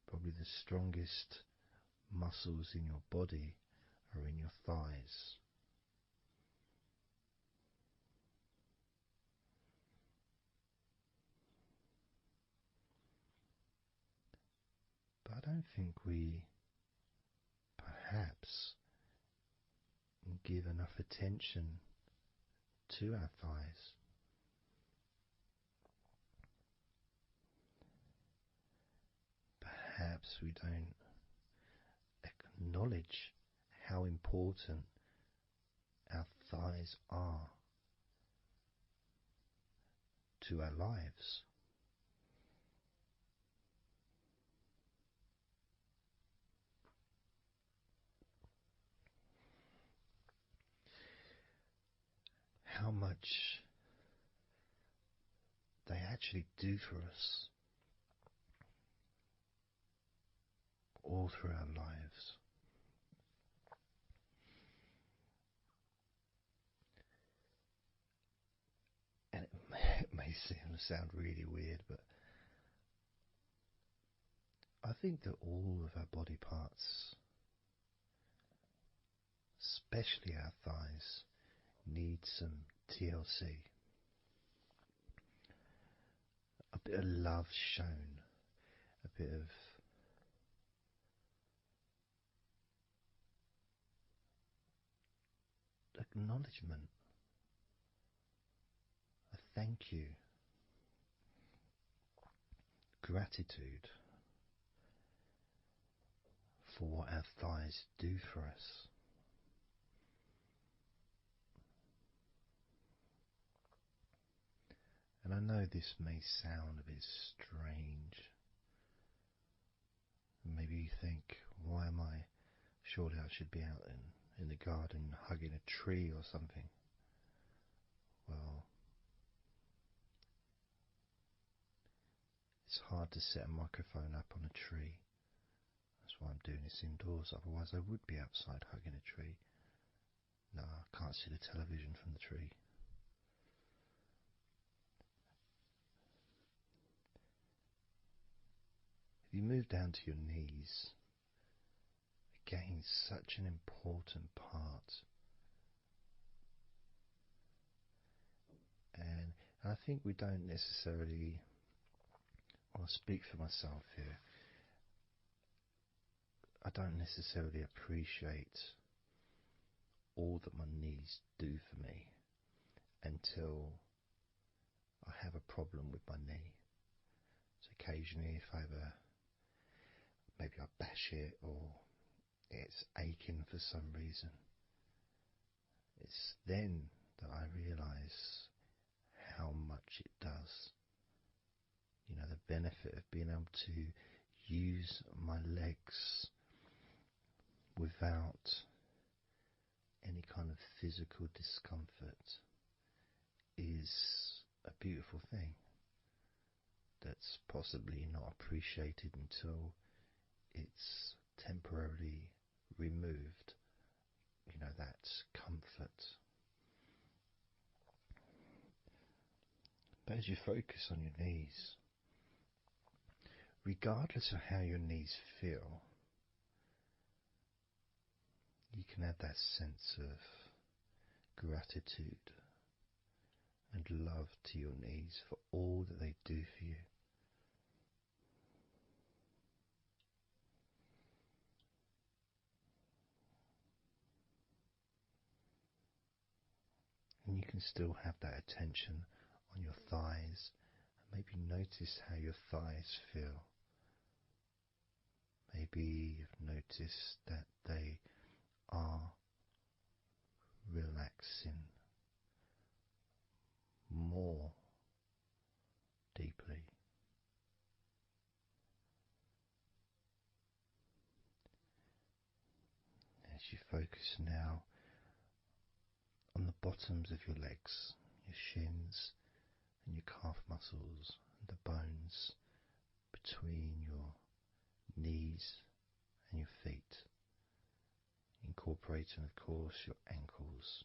Probably the strongest muscles in your body are in your thighs. But I don't think we perhaps give enough attention to our thighs. Perhaps we don't acknowledge how important our thighs are to our lives. How much they actually do for us all through our lives. And it may sound really weird, but I think that all of our body parts, especially our thighs, need some TLC. A bit of love shown, a bit of acknowledgement, a thank you, gratitude for what our thighs do for us. And I know this may sound a bit strange. Maybe you think, why am I? Surely I should be out in the garden hugging a tree or something. Well, It's hard to set a microphone up on a tree. That's why I'm doing this indoors, otherwise I would be outside hugging a tree. No, I can't see the television from the tree. If you move down to your knees, again, such an important part. And I think we don't necessarily, I'll speak for myself here, I don't necessarily appreciate all that my knees do for me until I have a problem with my knee. So occasionally if I have maybe I bash it or it's aching for some reason, it's then that I realise how much it does. You know, the benefit of being able to use my legs without any kind of physical discomfort is a beautiful thing that's possibly not appreciated until it's temporarily removed, you know, that comfort. But as you focus on your knees, regardless of how your knees feel, you can add that sense of gratitude and love to your knees for all that they do for you. And you can still have that attention on your thighs, and maybe notice how your thighs feel. Maybe you've noticed that they are relaxing more deeply. As you focus now on the bottoms of your legs, your shins and your calf muscles, and the bones between your knees and your feet, incorporating of course your ankles.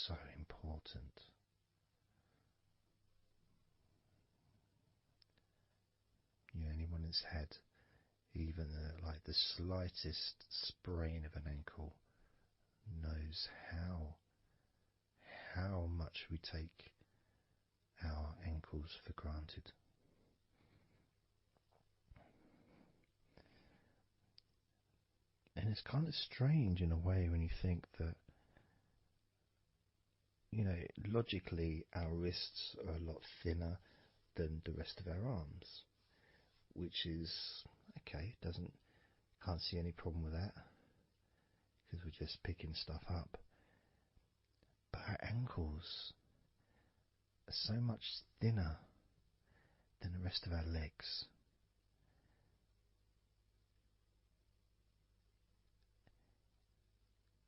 So important. You know, anyone that's had even like the slightest sprain of an ankle knows how much we take our ankles for granted. And it's kind of strange in a way when you think that, you know, logically our wrists are a lot thinner than the rest of our arms, which is okay, can't see any problem with that because we're just picking stuff up. But our ankles are so much thinner than the rest of our legs.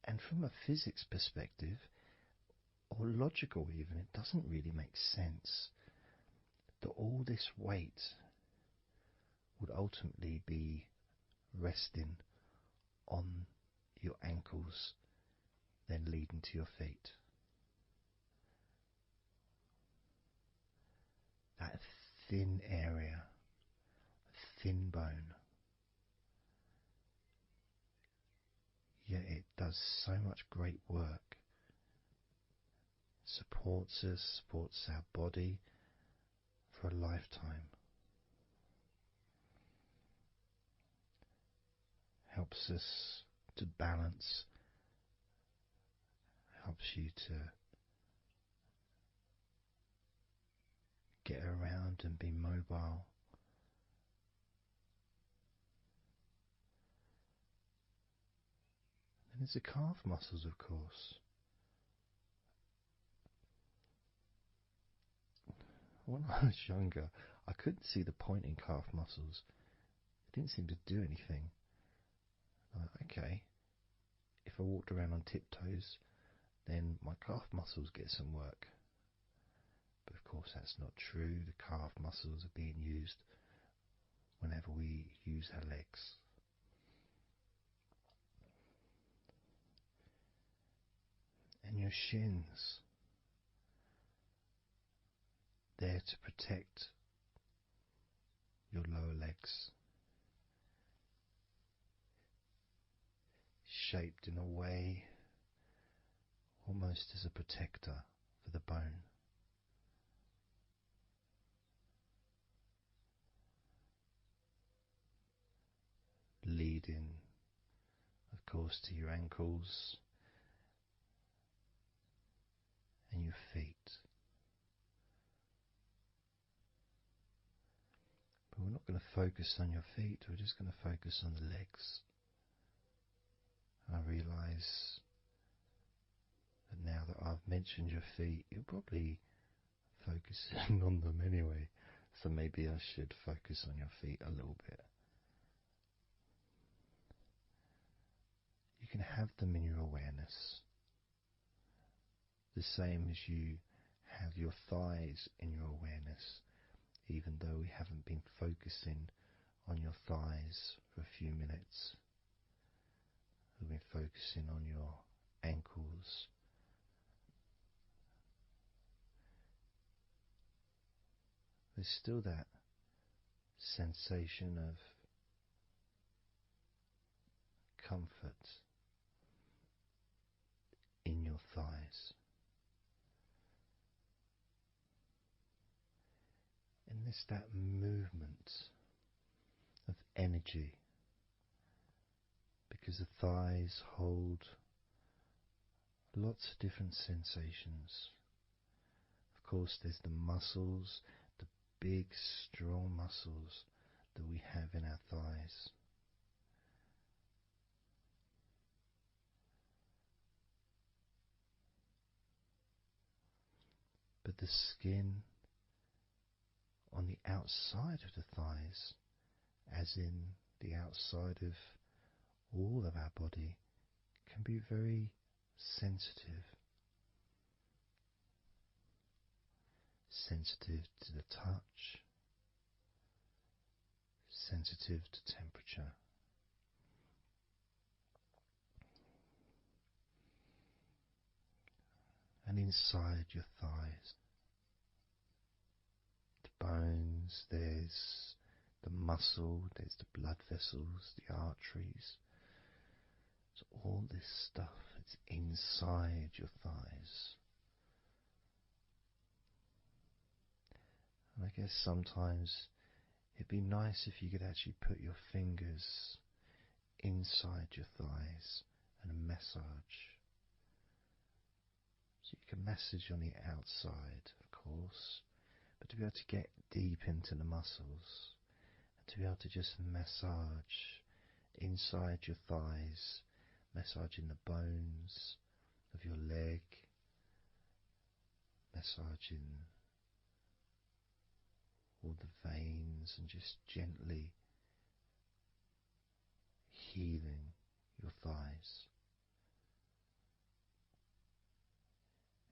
And from a physics perspective, or logical even, it doesn't really make sense that all this weight would ultimately be resting on your ankles, then leading to your feet. That thin area, thin bone, yet it does so much great work. Supports us, supports our body for a lifetime. Helps us to balance, helps you to get around and be mobile. And there's the calf muscles, of course. When I was younger, I couldn't see the point in calf muscles. It didn't seem to do anything. Okay, if I walked around on tiptoes, then my calf muscles get some work. But of course, that's not true. The calf muscles are being used whenever we use our legs. And your shins, there to protect your lower legs, shaped in a way almost as a protector for the bone. Leading, of course, to your ankles and your feet. But we're not going to focus on your feet, we're just going to focus on the legs. I realise that now that I've mentioned your feet, you're probably focusing on them anyway, so maybe I should focus on your feet a little bit. You can have them in your awareness, the same as you have your thighs in your awareness, even though we haven't been focusing on your thighs for a few minutes. We've been focusing on your ankles, there's still that sensation of comfort in your thighs. And there's that movement of energy, because the thighs hold lots of different sensations. Of course, there's the muscles, the big, strong muscles that we have in our thighs. But the skin on the outside of the thighs, as in the outside of all of our body, can be very sensitive. Sensitive to the touch, sensitive to temperature. And inside your thighs, the bones, there's the muscle, there's the blood vessels, the arteries. So all this stuff, it's inside your thighs. And I guess sometimes it'd be nice if you could actually put your fingers inside your thighs and massage. So you can massage on the outside, of course, but to be able to get deep into the muscles, and to be able to just massage inside your thighs, massaging the bones of your leg, massaging all the veins, and just gently healing your thighs.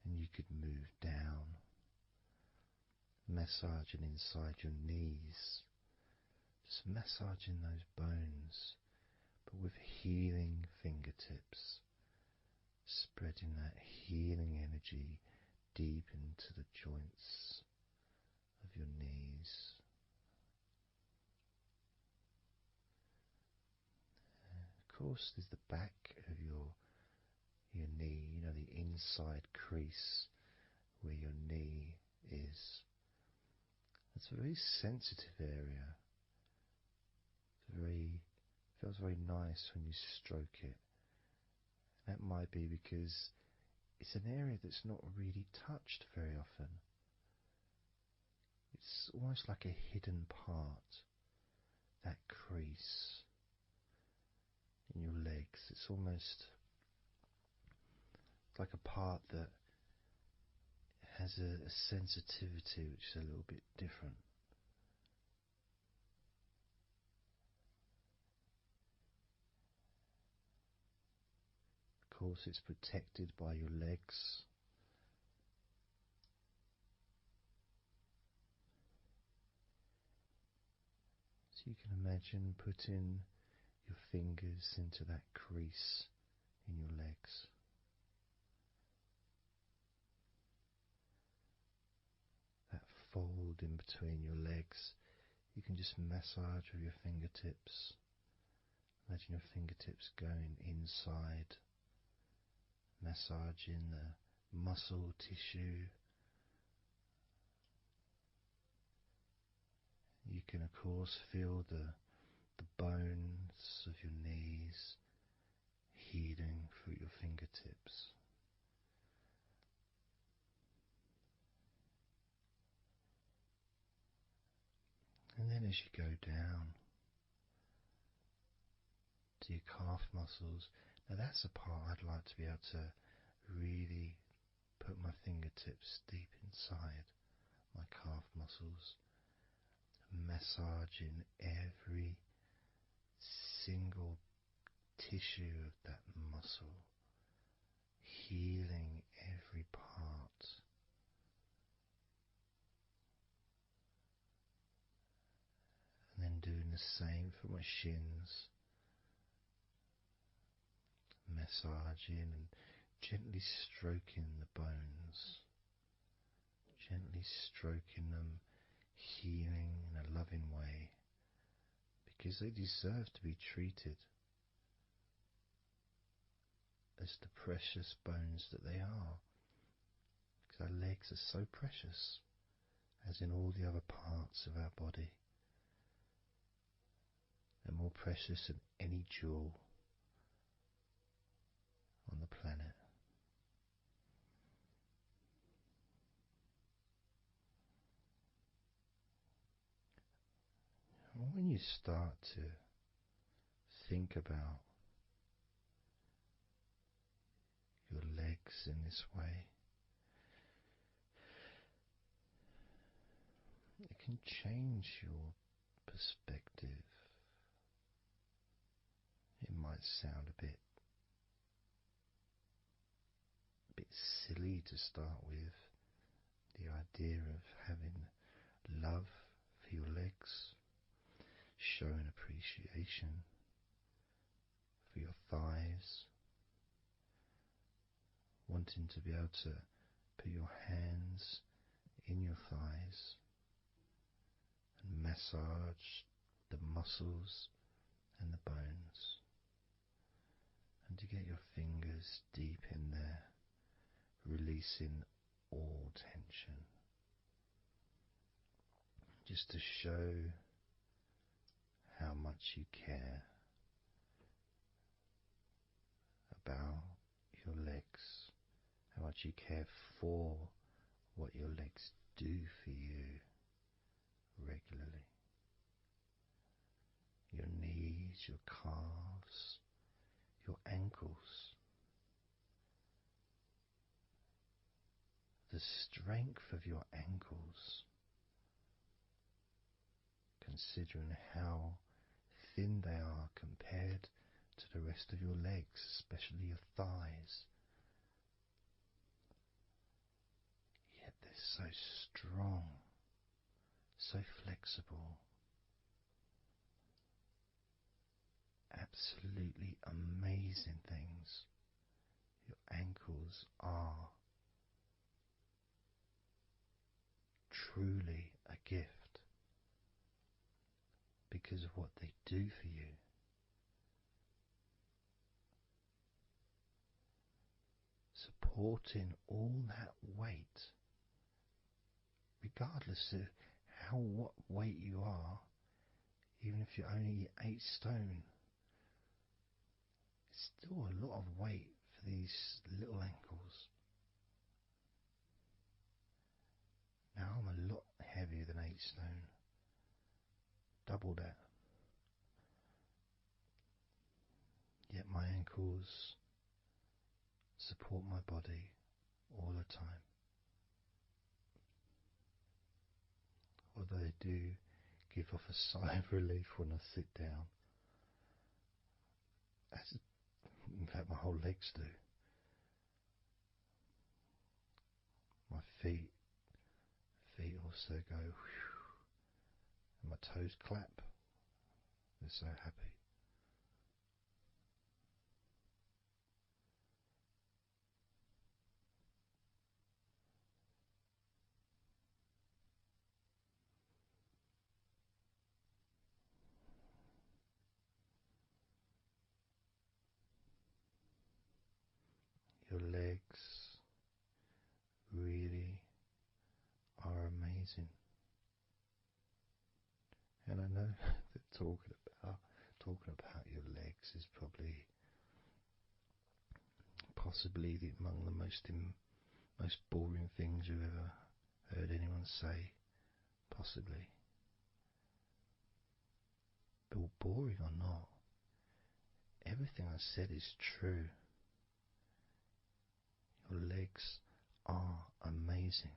And you could move down, massaging inside your knees, just massaging those bones, but with healing fingertips, spreading that healing energy deep into the joints of your knees. Of course, there's the back of your knee, you know, the inside crease where your knee is. It's a very sensitive area. Feels very nice when you stroke it. That might be because it's an area that's not really touched very often. It's almost like a hidden part, that crease in your legs. It's almost like a part that has a sensitivity which is a little bit different. Of course, it's protected by your legs. So you can imagine putting your fingers into that crease in your legs. That fold in between your legs, you can just massage with your fingertips. Imagine your fingertips going inside, massaging the muscle tissue. You can of course feel the bones of your knees healing through your fingertips. And then as you go down to your calf muscles, now that's the part I'd like to be able to really put my fingertips deep inside my calf muscles, massaging every single tissue of that muscle, healing every part. And then doing the same for my shins, massaging and gently stroking the bones, gently stroking them, healing in a loving way, because they deserve to be treated as the precious bones that they are, because our legs are so precious, as in all the other parts of our body. They're more precious than any jewel on the planet. And when you start to think about your legs in this way, it can change your perspective. It might sound a bit silly to start with, the idea of having love for your legs, showing appreciation for your thighs, wanting to be able to put your hands in your thighs and massage the muscles and the bones, and to get your fingers deep in there, releasing all tension, just to show how much you care about your legs, how much you care for what your legs do for you regularly. Your knees, your calves, your ankles. The strength of your ankles, considering how thin they are compared to the rest of your legs, especially your thighs. Yet they're so strong, so flexible. Absolutely amazing things your ankles are. Truly a gift because of what they do for you. Supporting all that weight, regardless of what weight you are, even if you're only 8 stone, it's still a lot of weight for these little ankles. Now I'm a lot heavier than 8 stone, double that. Yet my ankles support my body all the time. Although they do give off a sigh of relief when I sit down. In fact, my whole legs do. My feet also go whew, and my toes clap They're so happy. Your legs really are amazing. And I know that talking about your legs is probably possibly among the most boring things you've ever heard anyone say, possibly. But boring or not, everything I said is true. Your legs are amazing.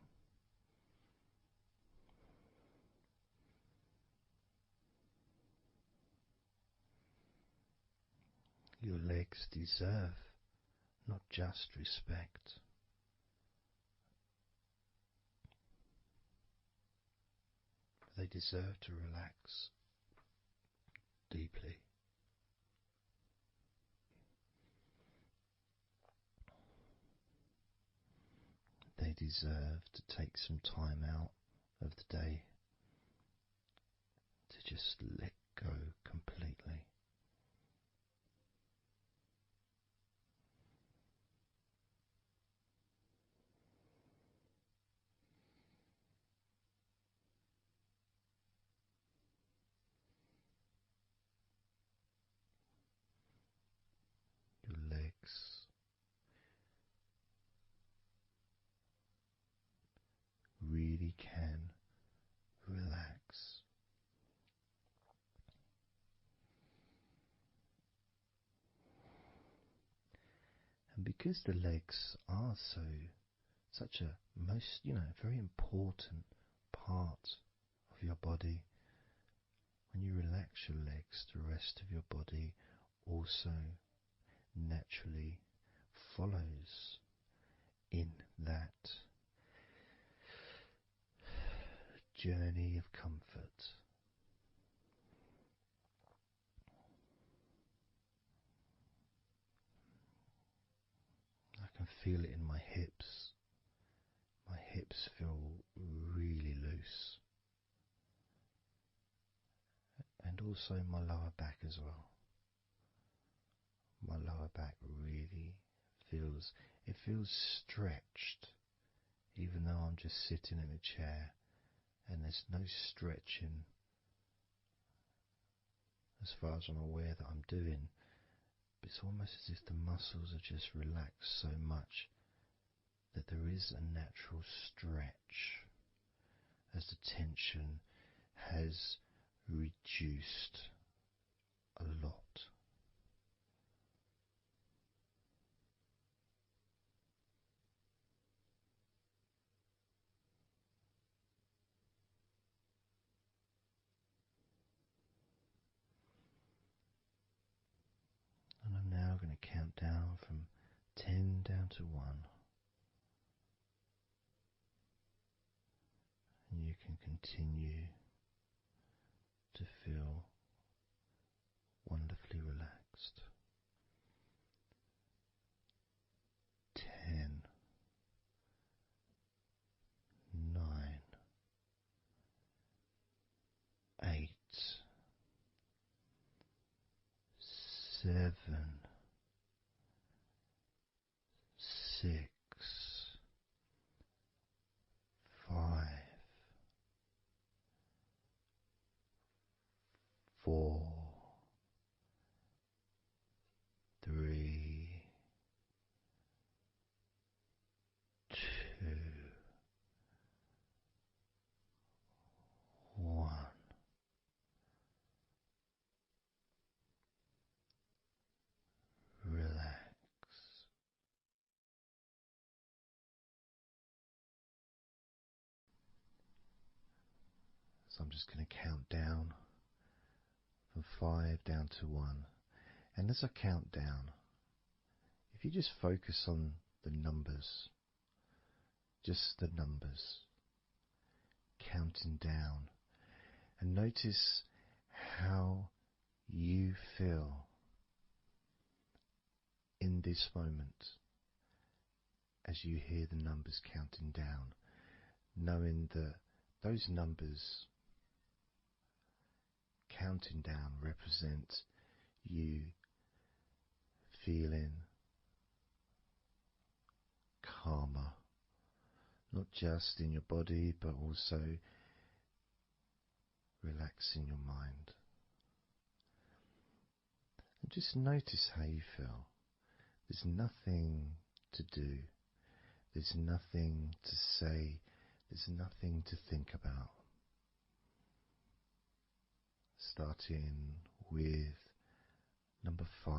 Your legs deserve not just respect, but they deserve to relax deeply. They deserve to take some time out of the day to just let go completely. Your legs really can relax. And because the legs are such a very important part of your body, when you relax your legs, the rest of your body also naturally follows in that journey of comfort. I can feel it in my hips. My hips feel really loose. And also my lower back as well. My lower back really feels stretched, even though I'm just sitting in a chair and there's no stretching as far as I'm aware that I'm doing. But it's almost as if the muscles are just relaxed so much that there is a natural stretch as the tension has reduced a lot. And I'm now going to count down from 10 down to 1. And you can continue to feel wonderfully relaxed. 10, 9, 8, 7, 6, 5, 4, 3, 2, 1. Relax. So I'm just going to count down from 5 down to 1. And as I count down, if you just focus on the numbers, just the numbers, counting down, and notice how you feel in this moment as you hear the numbers counting down, knowing that those numbers counting down represent you feeling calmer, not just in your body but also relaxing your mind. And just notice how you feel. There's nothing to do, there's nothing to say, there's nothing to think about. Starting with number 5.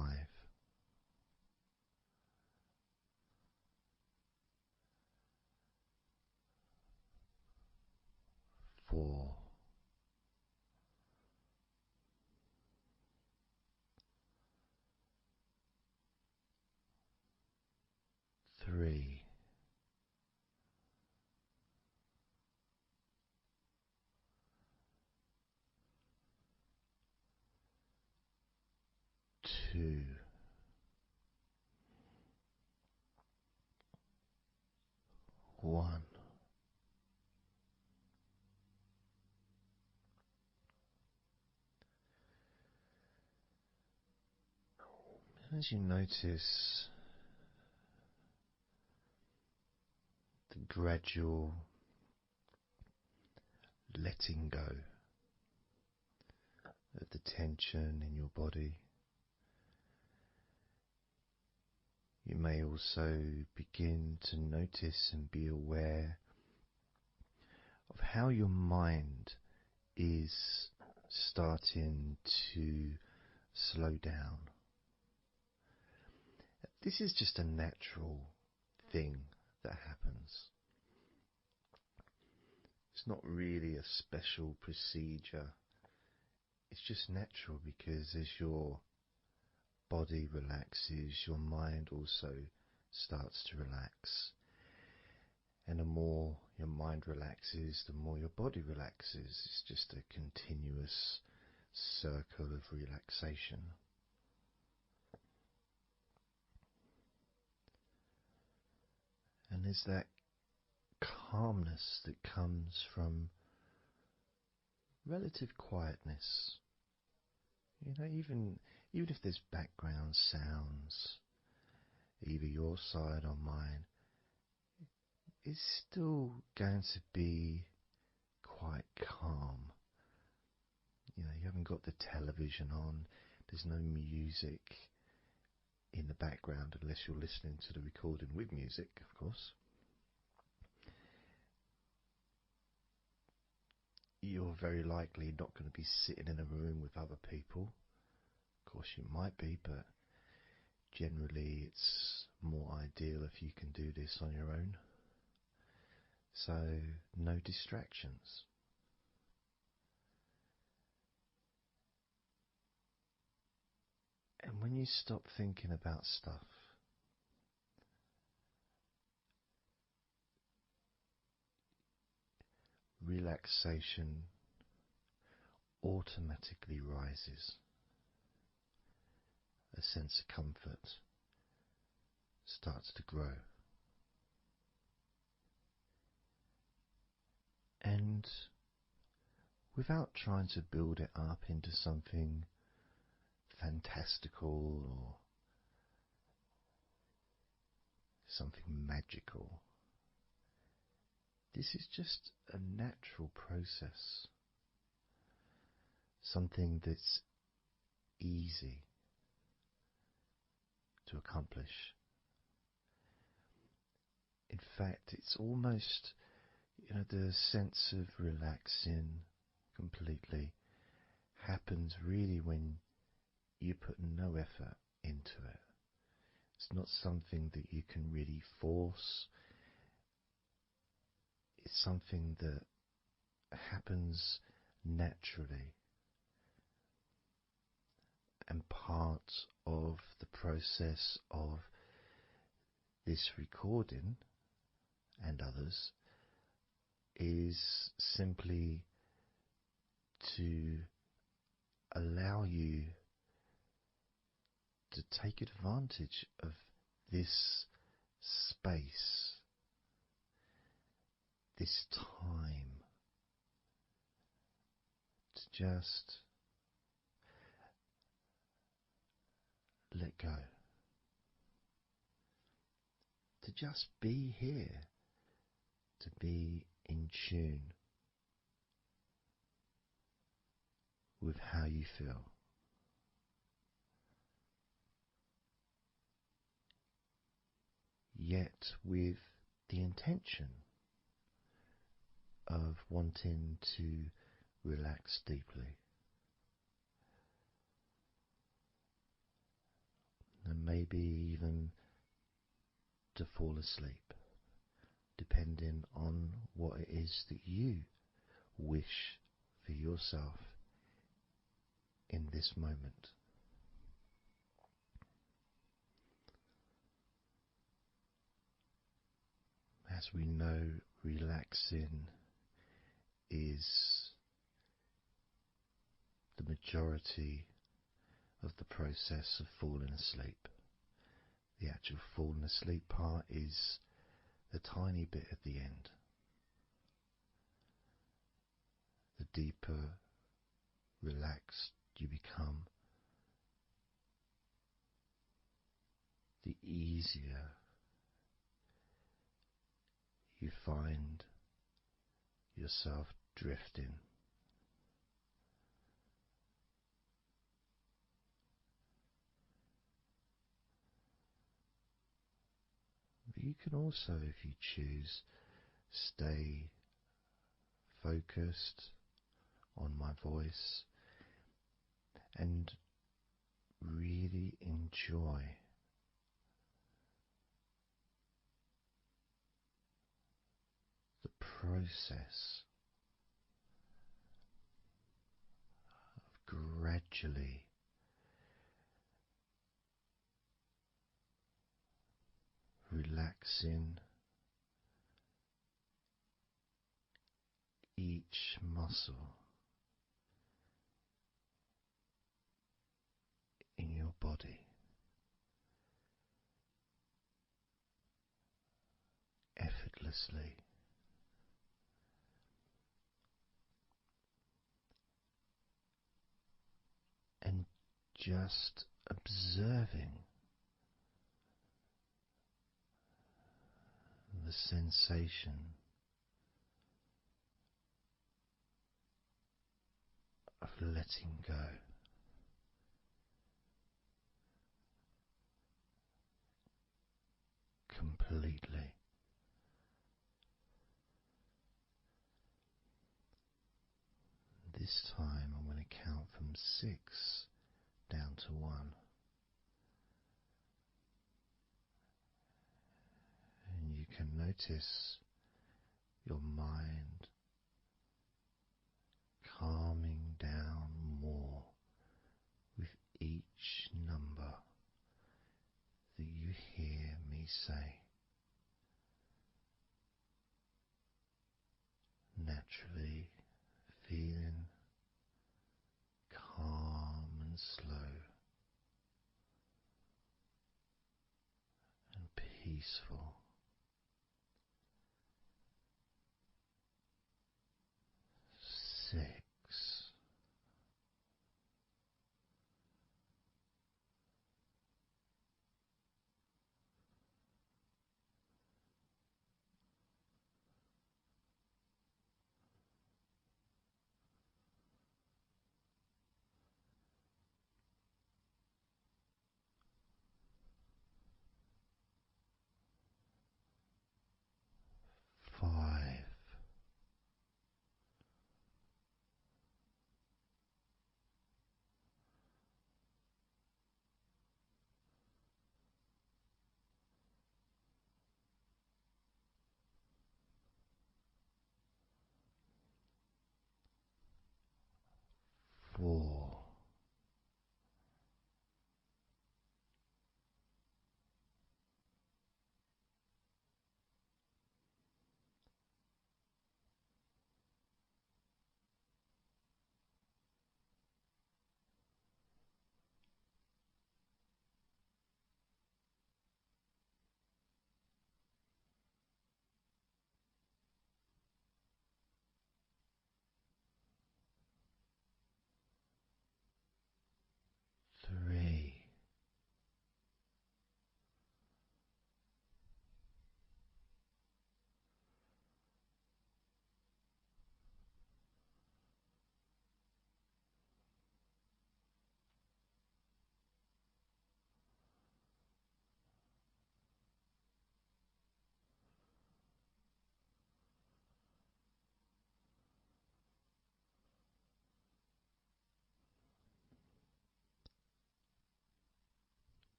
4. 3. 2. 1. As you notice the gradual letting go of the tension in your body, you may also begin to notice and be aware of how your mind is starting to slow down. This is just a natural thing that happens. It's not really a special procedure. It's just natural because as your body relaxes, your mind also starts to relax. And the more your mind relaxes, the more your body relaxes. It's just a continuous circle of relaxation. And there's that calmness that comes from relative quietness. You know, even if there's background sounds, either your side or mine, it's still going to be quite calm. You know, you haven't got the television on, there's no music in the background unless you're listening to the recording with music, of course. You're very likely not going to be sitting in a room with other people. Of course you might be, but generally it's more ideal if you can do this on your own. So no distractions. And when you stop thinking about stuff, relaxation automatically rises. A sense of comfort starts to grow. And without trying to build it up into something fantastical or something magical, this is just a natural process. Something that's easy to accomplish. In fact, it's almost, the sense of relaxing completely happens really when you put no effort into it. It's not something that you can really force. It's something that happens naturally. And part of the process of this recording and others is simply to allow you to take advantage of this space, this time, to just let go, to just be here, to be in tune with how you feel. Yet with the intention of wanting to relax deeply, and maybe even to fall asleep, depending on what it is that you wish for yourself in this moment. As we know, relaxing is the majority of the process of falling asleep. The actual falling asleep part is the tiny bit at the end. The deeper relaxed you become, the easier you find yourself drifting. But you can also, if you choose, stay focused on my voice and really enjoy the process of gradually relaxing each muscle in your body, effortlessly, and just observing the sensation of letting go. Completely. This time I'm going to count from 6 down to 1. And you can notice your mind calming down more with each number that you hear me say. Naturally feeling calm and slow and peaceful. 6.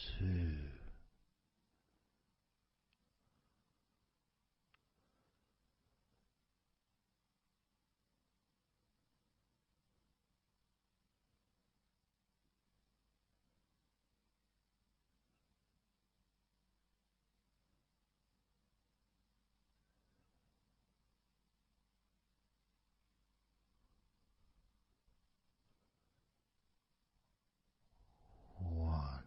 2. One.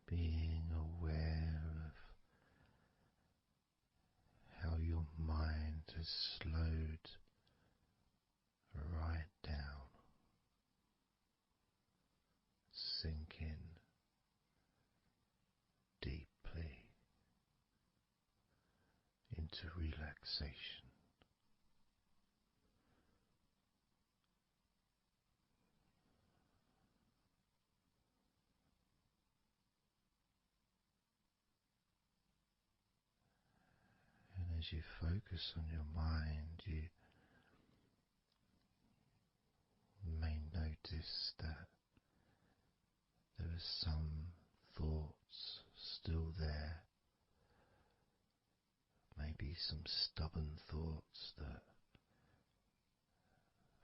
Being aware of how your mind has slowed right down, sink in deeply into relaxation. And as you focus on your mind, you may notice that there are some thoughts still there, maybe some stubborn thoughts that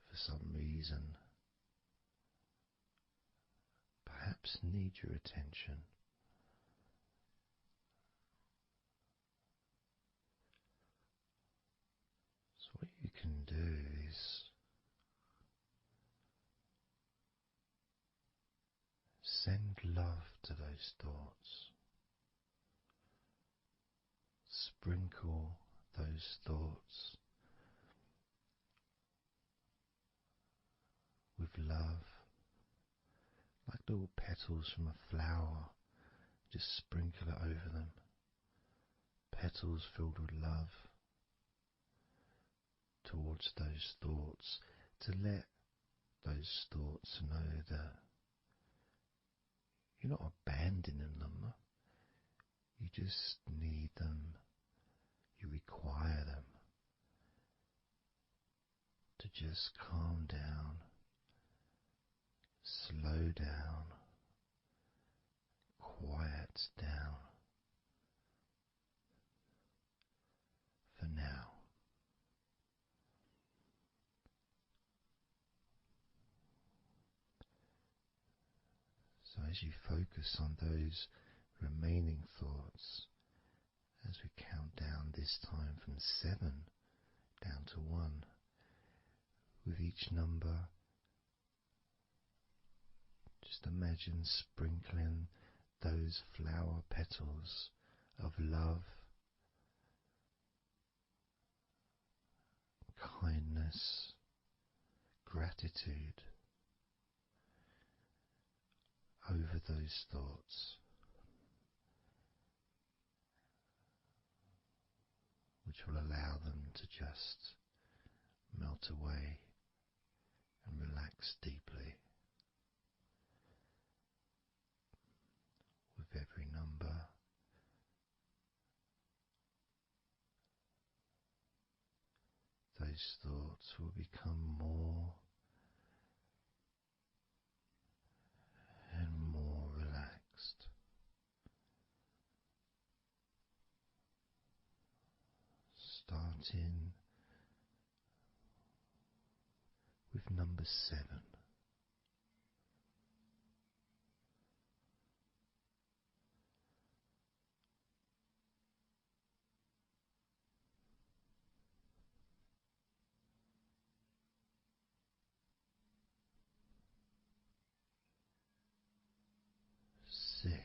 for some reason perhaps need your attention. So what you can do is send love to those thoughts. Sprinkle those thoughts with love, like little petals from a flower. Just sprinkle it over them. Petals filled with love towards those thoughts, to let those thoughts know that you're not abandoning them. You just need them. You require them to just calm down, slow down, quiet down for now. So as you focus on those remaining thoughts, as we count down this time from 7 down to 1, with each number, just imagine sprinkling those flower petals of love, kindness, gratitude over those thoughts, which will allow them to just melt away and relax deeply. With every number, those thoughts will become more and more relaxed. Starting with number 7. 6. 5.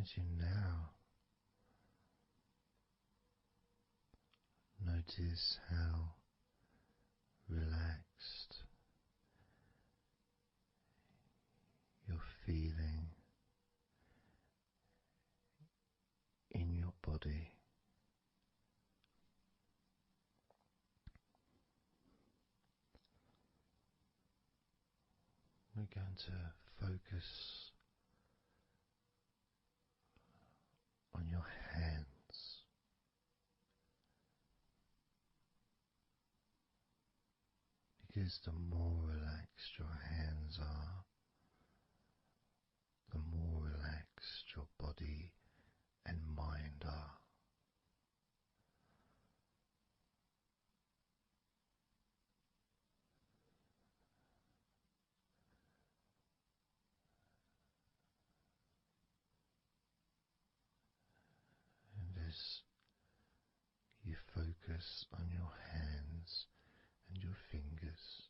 as you now notice how relaxed you're feeling in your body, we're going to focus on your hands. Because the more relaxed your hands are, the more relaxed your body and mind are. And as you focus on your hands and your fingers,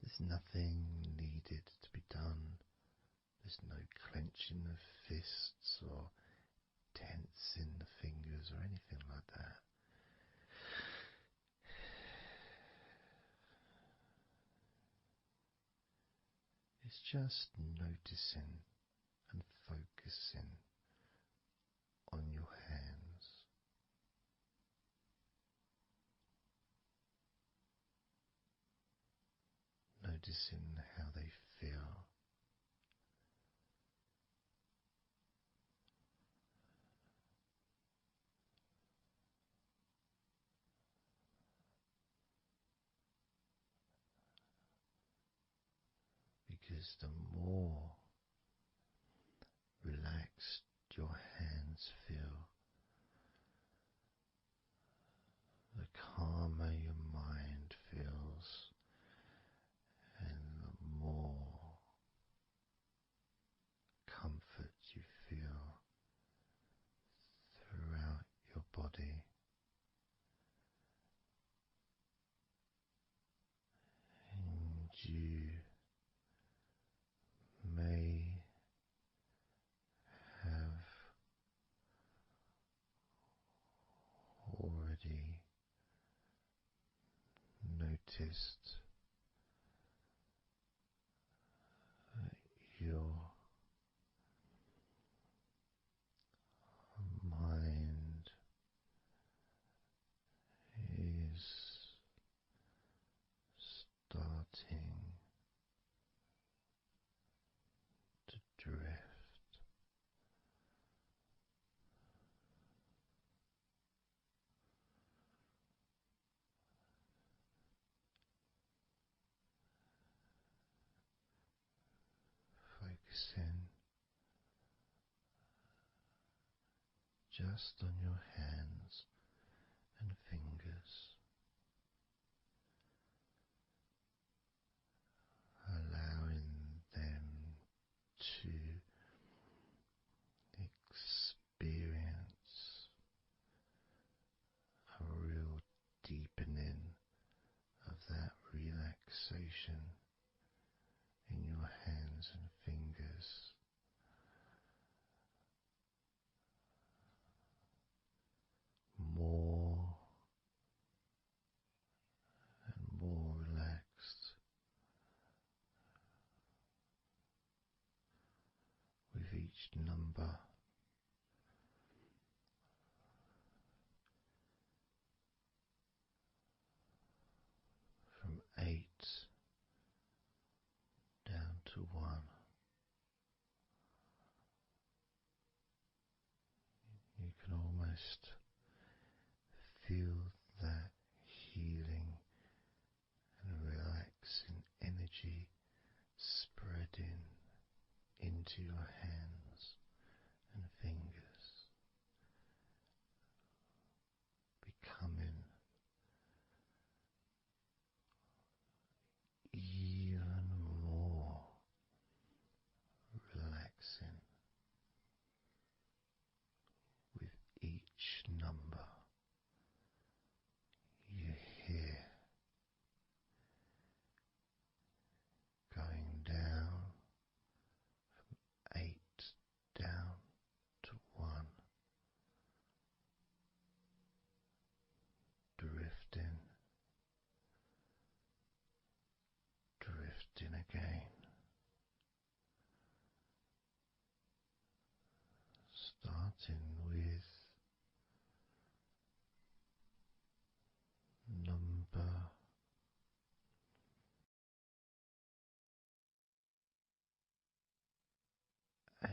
there's nothing needed to be done. There's no clenching of fists or tensing the fingers or anything like that. It's just noticing and focusing on your hands. Noticing how they feel. Because the more relaxed your hands feel, the calmer your mind feels, and the more comfort you feel throughout your body. And you may have already noticed that your mind is starting to drift. Focusing just on your hands and fingers, allowing them to experience a real deepening of that relaxation in your hands and fingers. More and more relaxed with each number. From 8 down to 1. You can almost feel that healing and relaxing energy spreading into your hands and fingers, becoming even more relaxing with each again. Starting with number 8.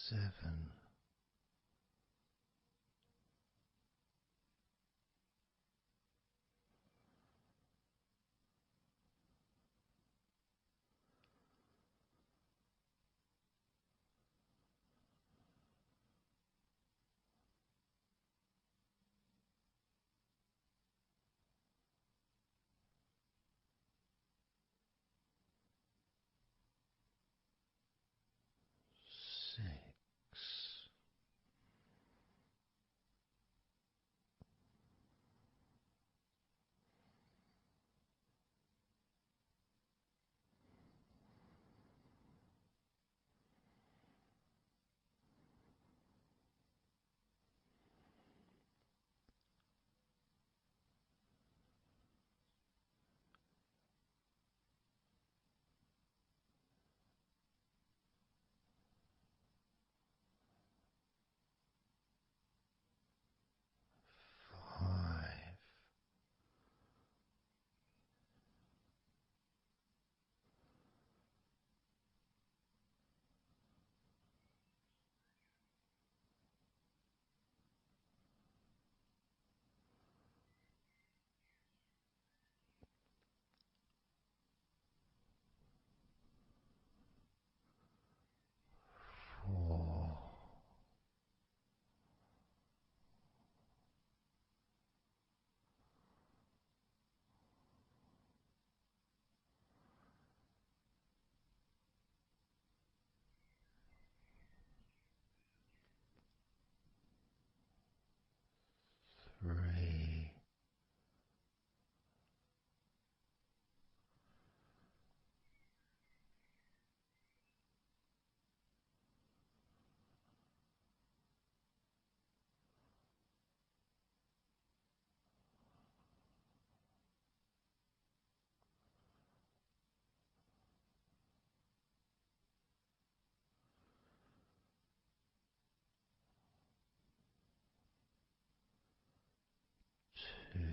7. 6. 5. 4. 3. 2. 1.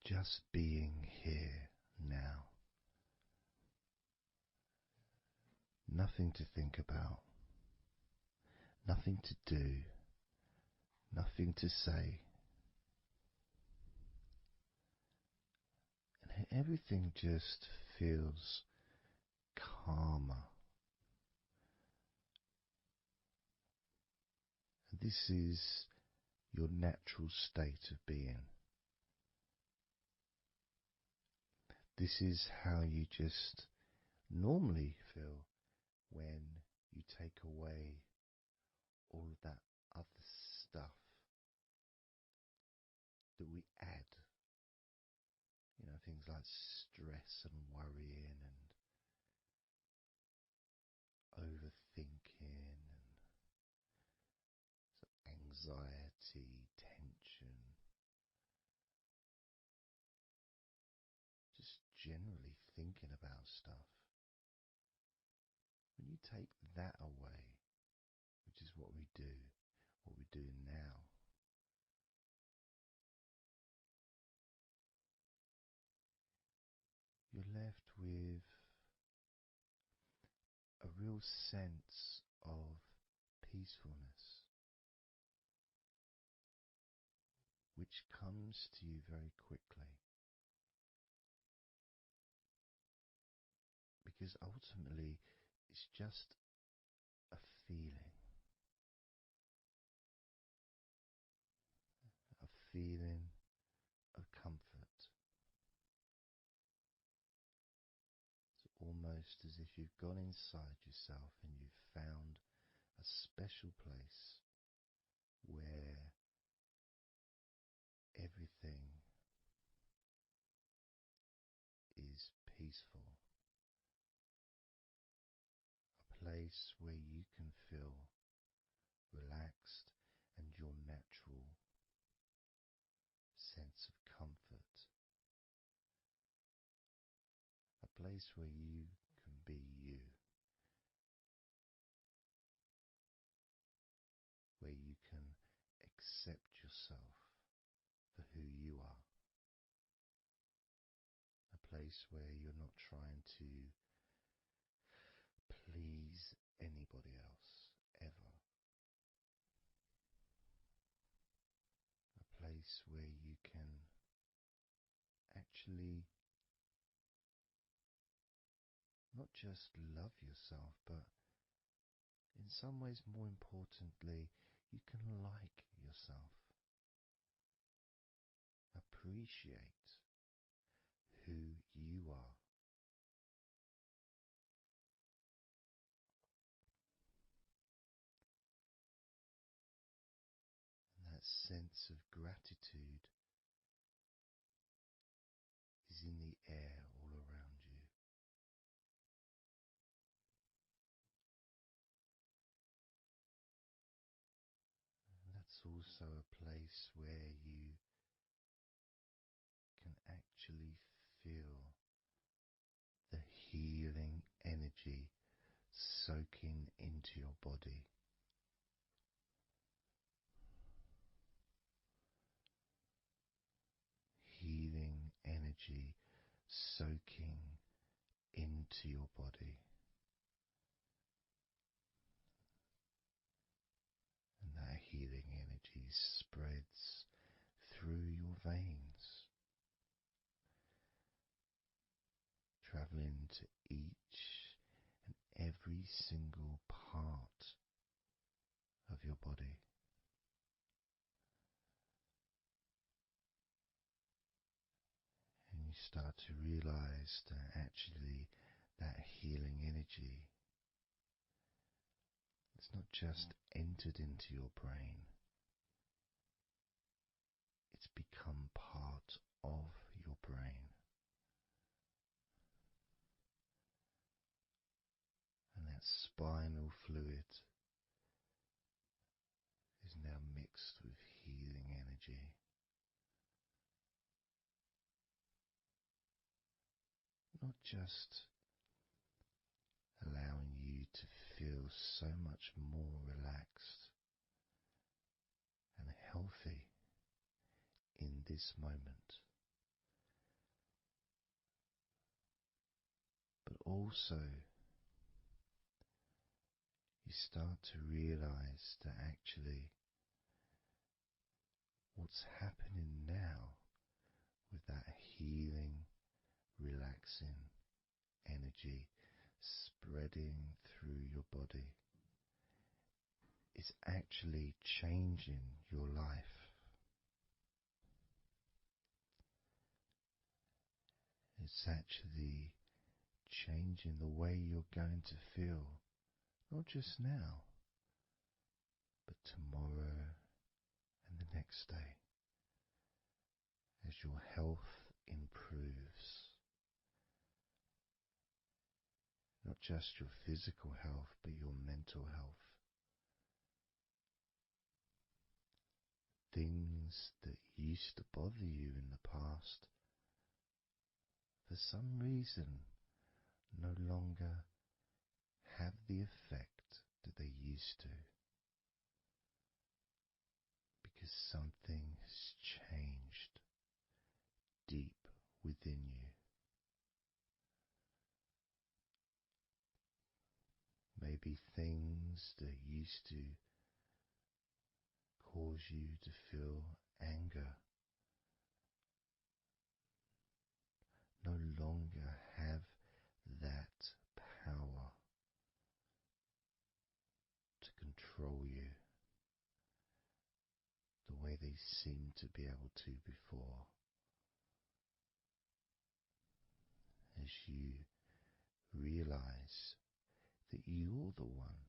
Just being here now. Nothing to think about, nothing to do, nothing to say, and everything just feels calmer. And this is your natural state of being. This is how you just normally feel when you take away all of that other stuff that we add. You know, things like stress and worrying and overthinking and anxiety, tension, just generally thinking about stuff. When you take that away, which is what we're doing now, you're left with a real sense of peacefulness, which comes to you very quickly. Because ultimately, it's just a feeling. A feeling of comfort. It's almost as if you've gone inside yourself and you've found a special place where everything is peaceful. A place where you can feel relaxed and your natural sense of comfort. A place where you can be you. Where you can accept yourself for who you are. A place where you're not trying to please anybody else, ever. A place where you can actually not just love yourself, but in some ways, more importantly, you can like yourself. Appreciate who you are. And that sense of gratitude is in the air all around you. And that's also a place where you can actually feel the healing energy soaking into your body. Healing energy soaking into your body. And that healing energy spreads through your veins, traveling to each and every single part of your body. And you start to realize that actually that healing energy has not just entered into your brain, it's become part of your brain. And that spinal fluid is now mixed with healing energy. Not just allowing you to feel so much more relaxed and healthy in this moment, but also you start to realize that actually what's happening now with that healing, relaxing energy spreading through your body is actually changing your life. It's actually changing the way you're going to feel, not just now, but tomorrow and the next day, as your health improves. Not just your physical health, but your mental health. things that used to bother you in the past, for some reason, no longer have the effect that they used to, because something has changed deep within you. Maybe things that used to cause you to feel anger no longer have that power to control you the way they seemed to be able to before. As you realize that you're the one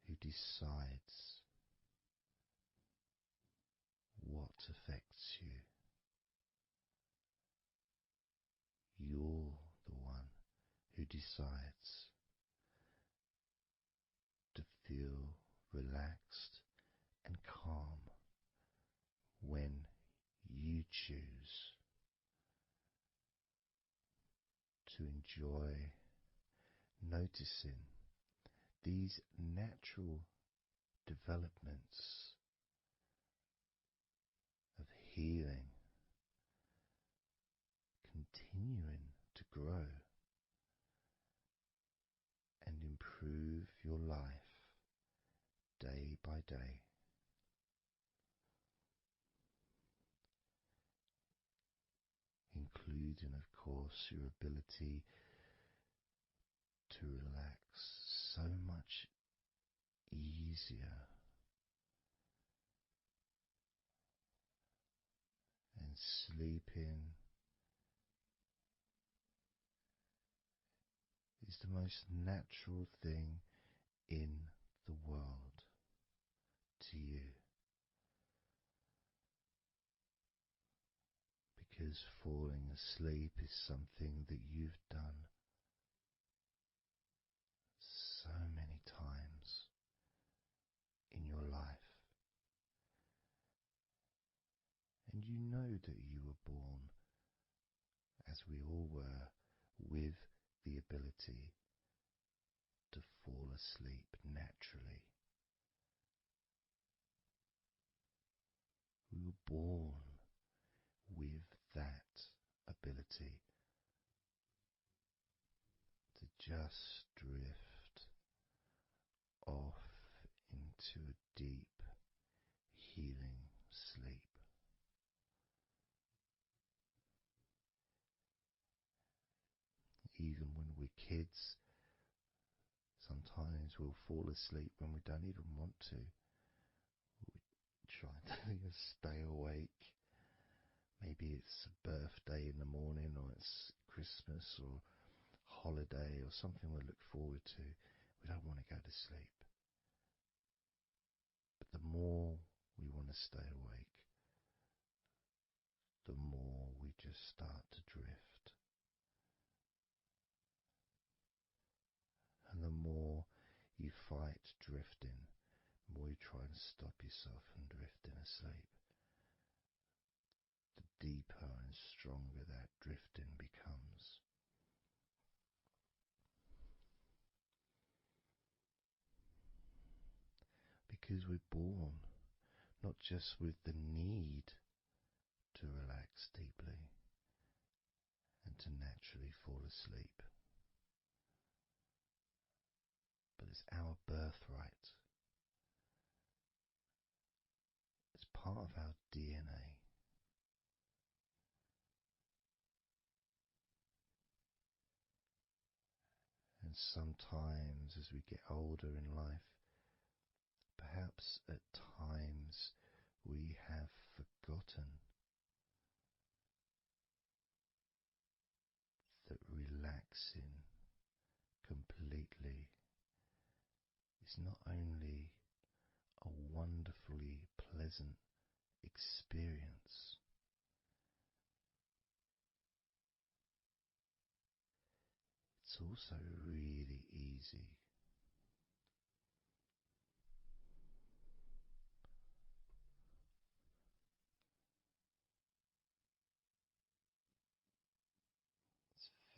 who decides what affects you. You're the one who decides to feel relaxed and calm when you choose to enjoy noticing these natural developments of healing continuing to grow and improve your life day by day. Including, of course, your ability to relax so much easier and sleeping is the most natural thing in the world to you, because falling asleep is something that you've done so many times in your life, and you know that you were born, as we all were, with the ability to fall asleep naturally. We were born with that ability to just drift off into a deep, healing sleep. Even when we're kids, sometimes we'll fall asleep when we don't even want to. We try to stay awake. Maybe it's a birthday in the morning, or it's Christmas or holiday or something we look forward to. We don't want to go to sleep. But the more we want to stay awake, the more we just start to drift. And the more you fight drifting, the more you try and stop yourself from drifting asleep, the deeper and stronger that drifting becomes. Because we're born not just with the need to relax deeply and to naturally fall asleep, but it's our birthright. It's part of our DNA. And sometimes as we get older in life, perhaps at times we have forgotten that relaxing completely is not only a wonderfully pleasant experience, it's also really easy.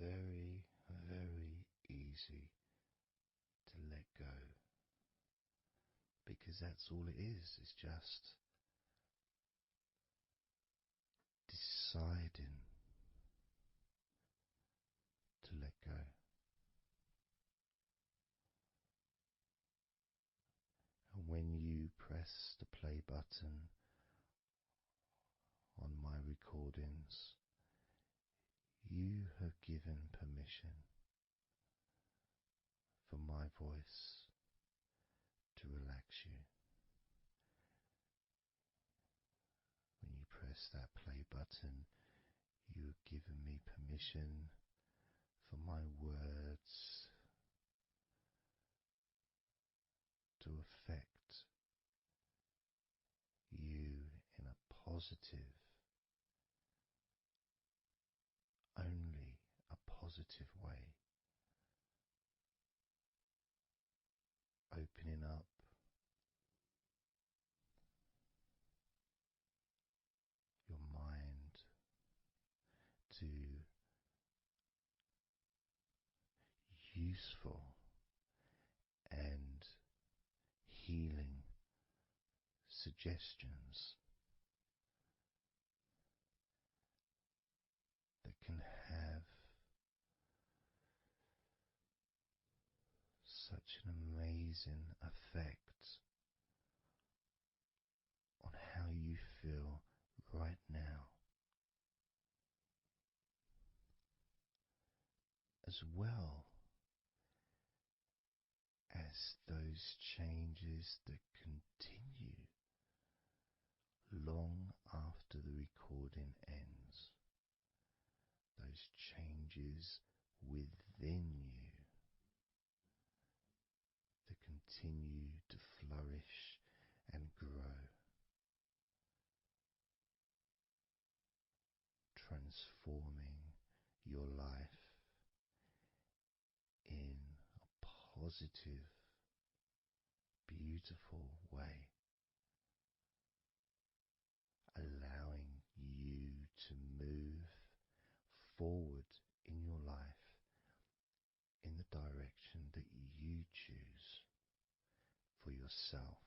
very, very easy to let go, because that's all it is. It's just deciding to let go. And when you press the play button on my recordings, you have given permission for my voice to relax you. When you press that play button, you have given me permission for my words to affect you in a positive, only a positive way, opening up your mind to useful and healing suggestions that can have such an amazing effect on how you feel right now, as well as those changes that continue long after the recording ends, those changes within you that continue to flourish and grow, transforming your life in a positive, beautiful way, allowing you to move forward in your life in the direction that you choose for yourself.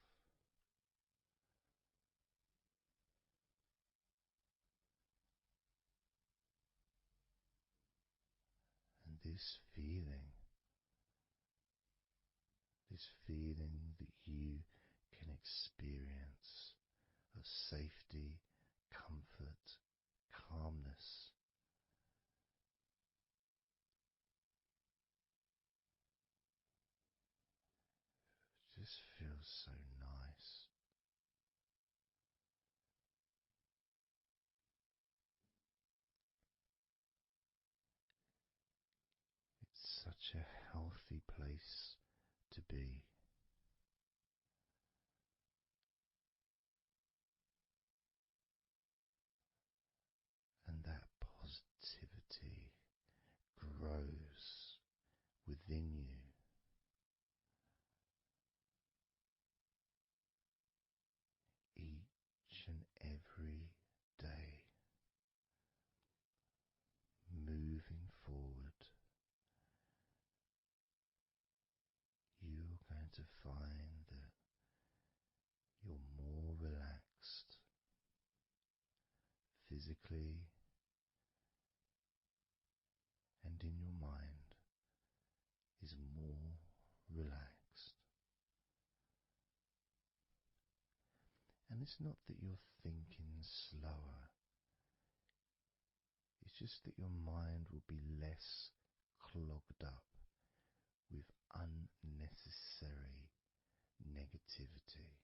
And this feeling that you can experience of safety, comfort, calmness, just feels so nice. It's such a healthy place to be. And that positivity grows within you. Each and every day, moving forward, you're going to find that you're more relaxed physically and in your mind is more relaxed. And it's not that you're thinking slower, it's just that your mind will be less clogged up with unnecessary negativity.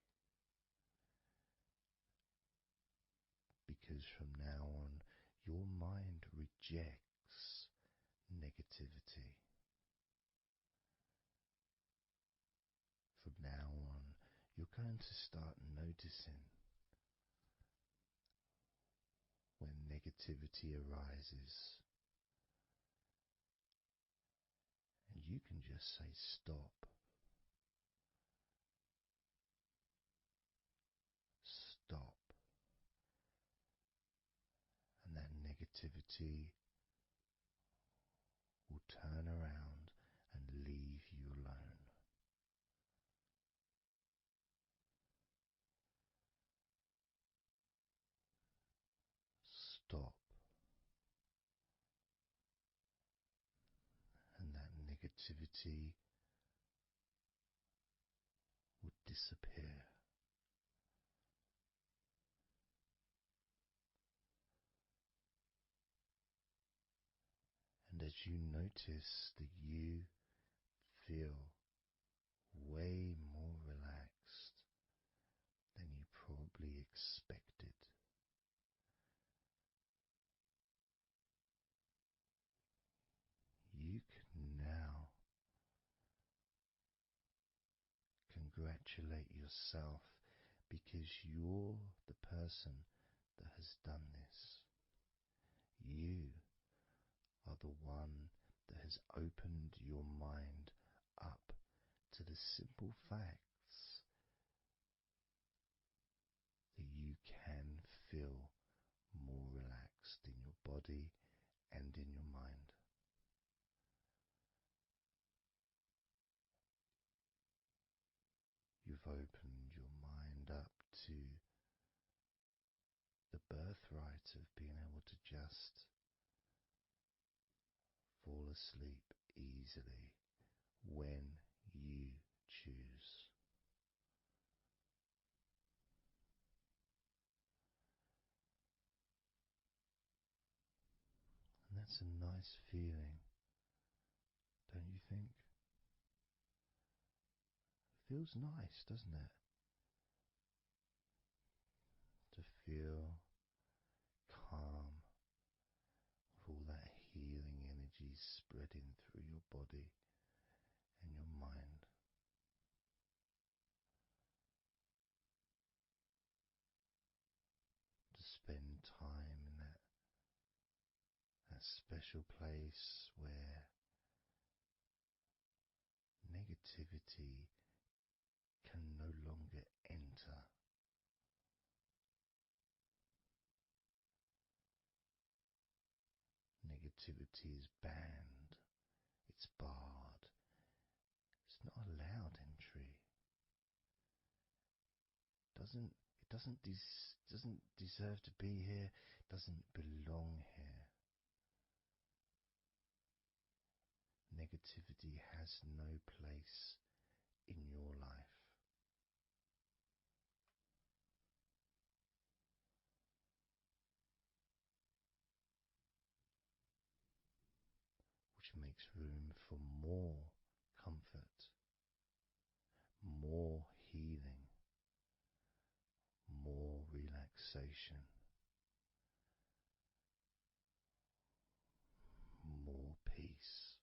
Because from now on, your mind rejects negativity. From now on, you're going to start noticing when negativity arises, and you can just say stop. Stop. And that negativity stop, and that negativity would disappear. And as you notice that you feel way more relaxed than you probably expected, you can now congratulate yourself because you're the person that has done this. You are the one that has opened your mind up to the simple facts that you can feel more relaxed in your body and in your mind. You've opened your mind up to the birthright of being able to just fall asleep easily when you choose. And that's a nice feeling, don't you think? It feels nice, doesn't it? To feel calm, with all that healing energy spreading through your body and your mind. To spend time in that special place where negativity can no longer enter. Negativity is banned, it's barred, it's not allowed entry. It doesn't deserve to be here, doesn't belong here. Negativity has no place in your life. Which makes room for more comfort, more healing, more relaxation, more peace.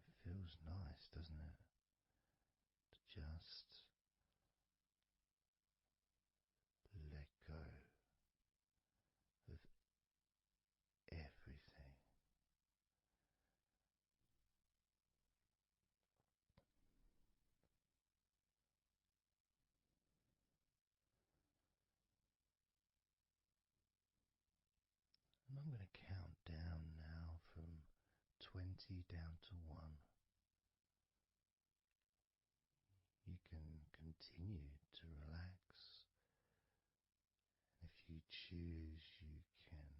It feels nice, doesn't it? To just let go of everything. And I'm going to count down now from 20 down to 1. You can continue to relax. And if you choose, you can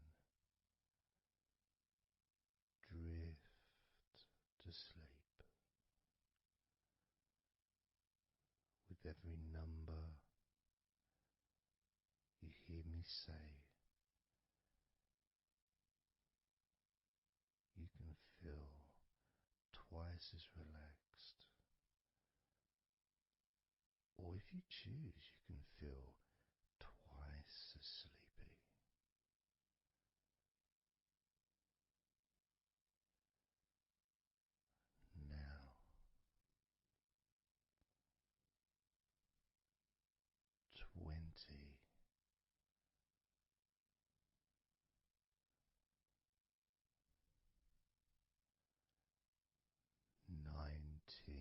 drift to sleep. With every number you hear me say, you can feel twice as relaxed. Or if you choose, you can feel twice as sleepy. Now, 20. 19.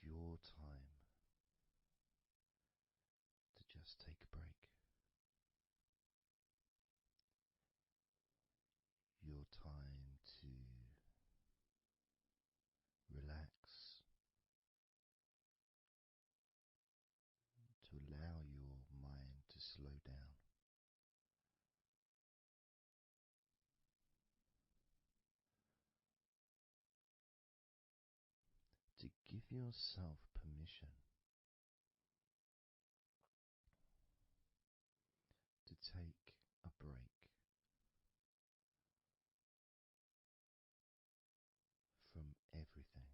your time to just take a break. Your time to relax, to allow your mind to slow down. To give yourself permission to take a break from everything.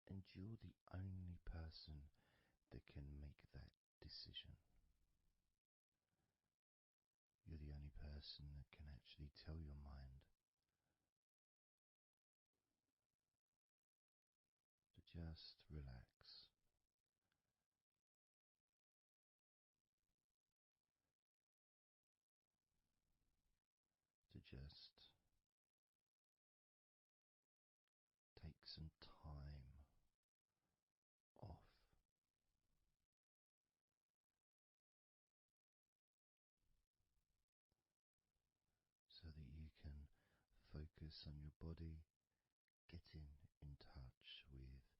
And you're the only person that can make that decision. You're the only person that can actually tell your mind to just relax. To just take some time off. So that you can focus on your body, getting in touch with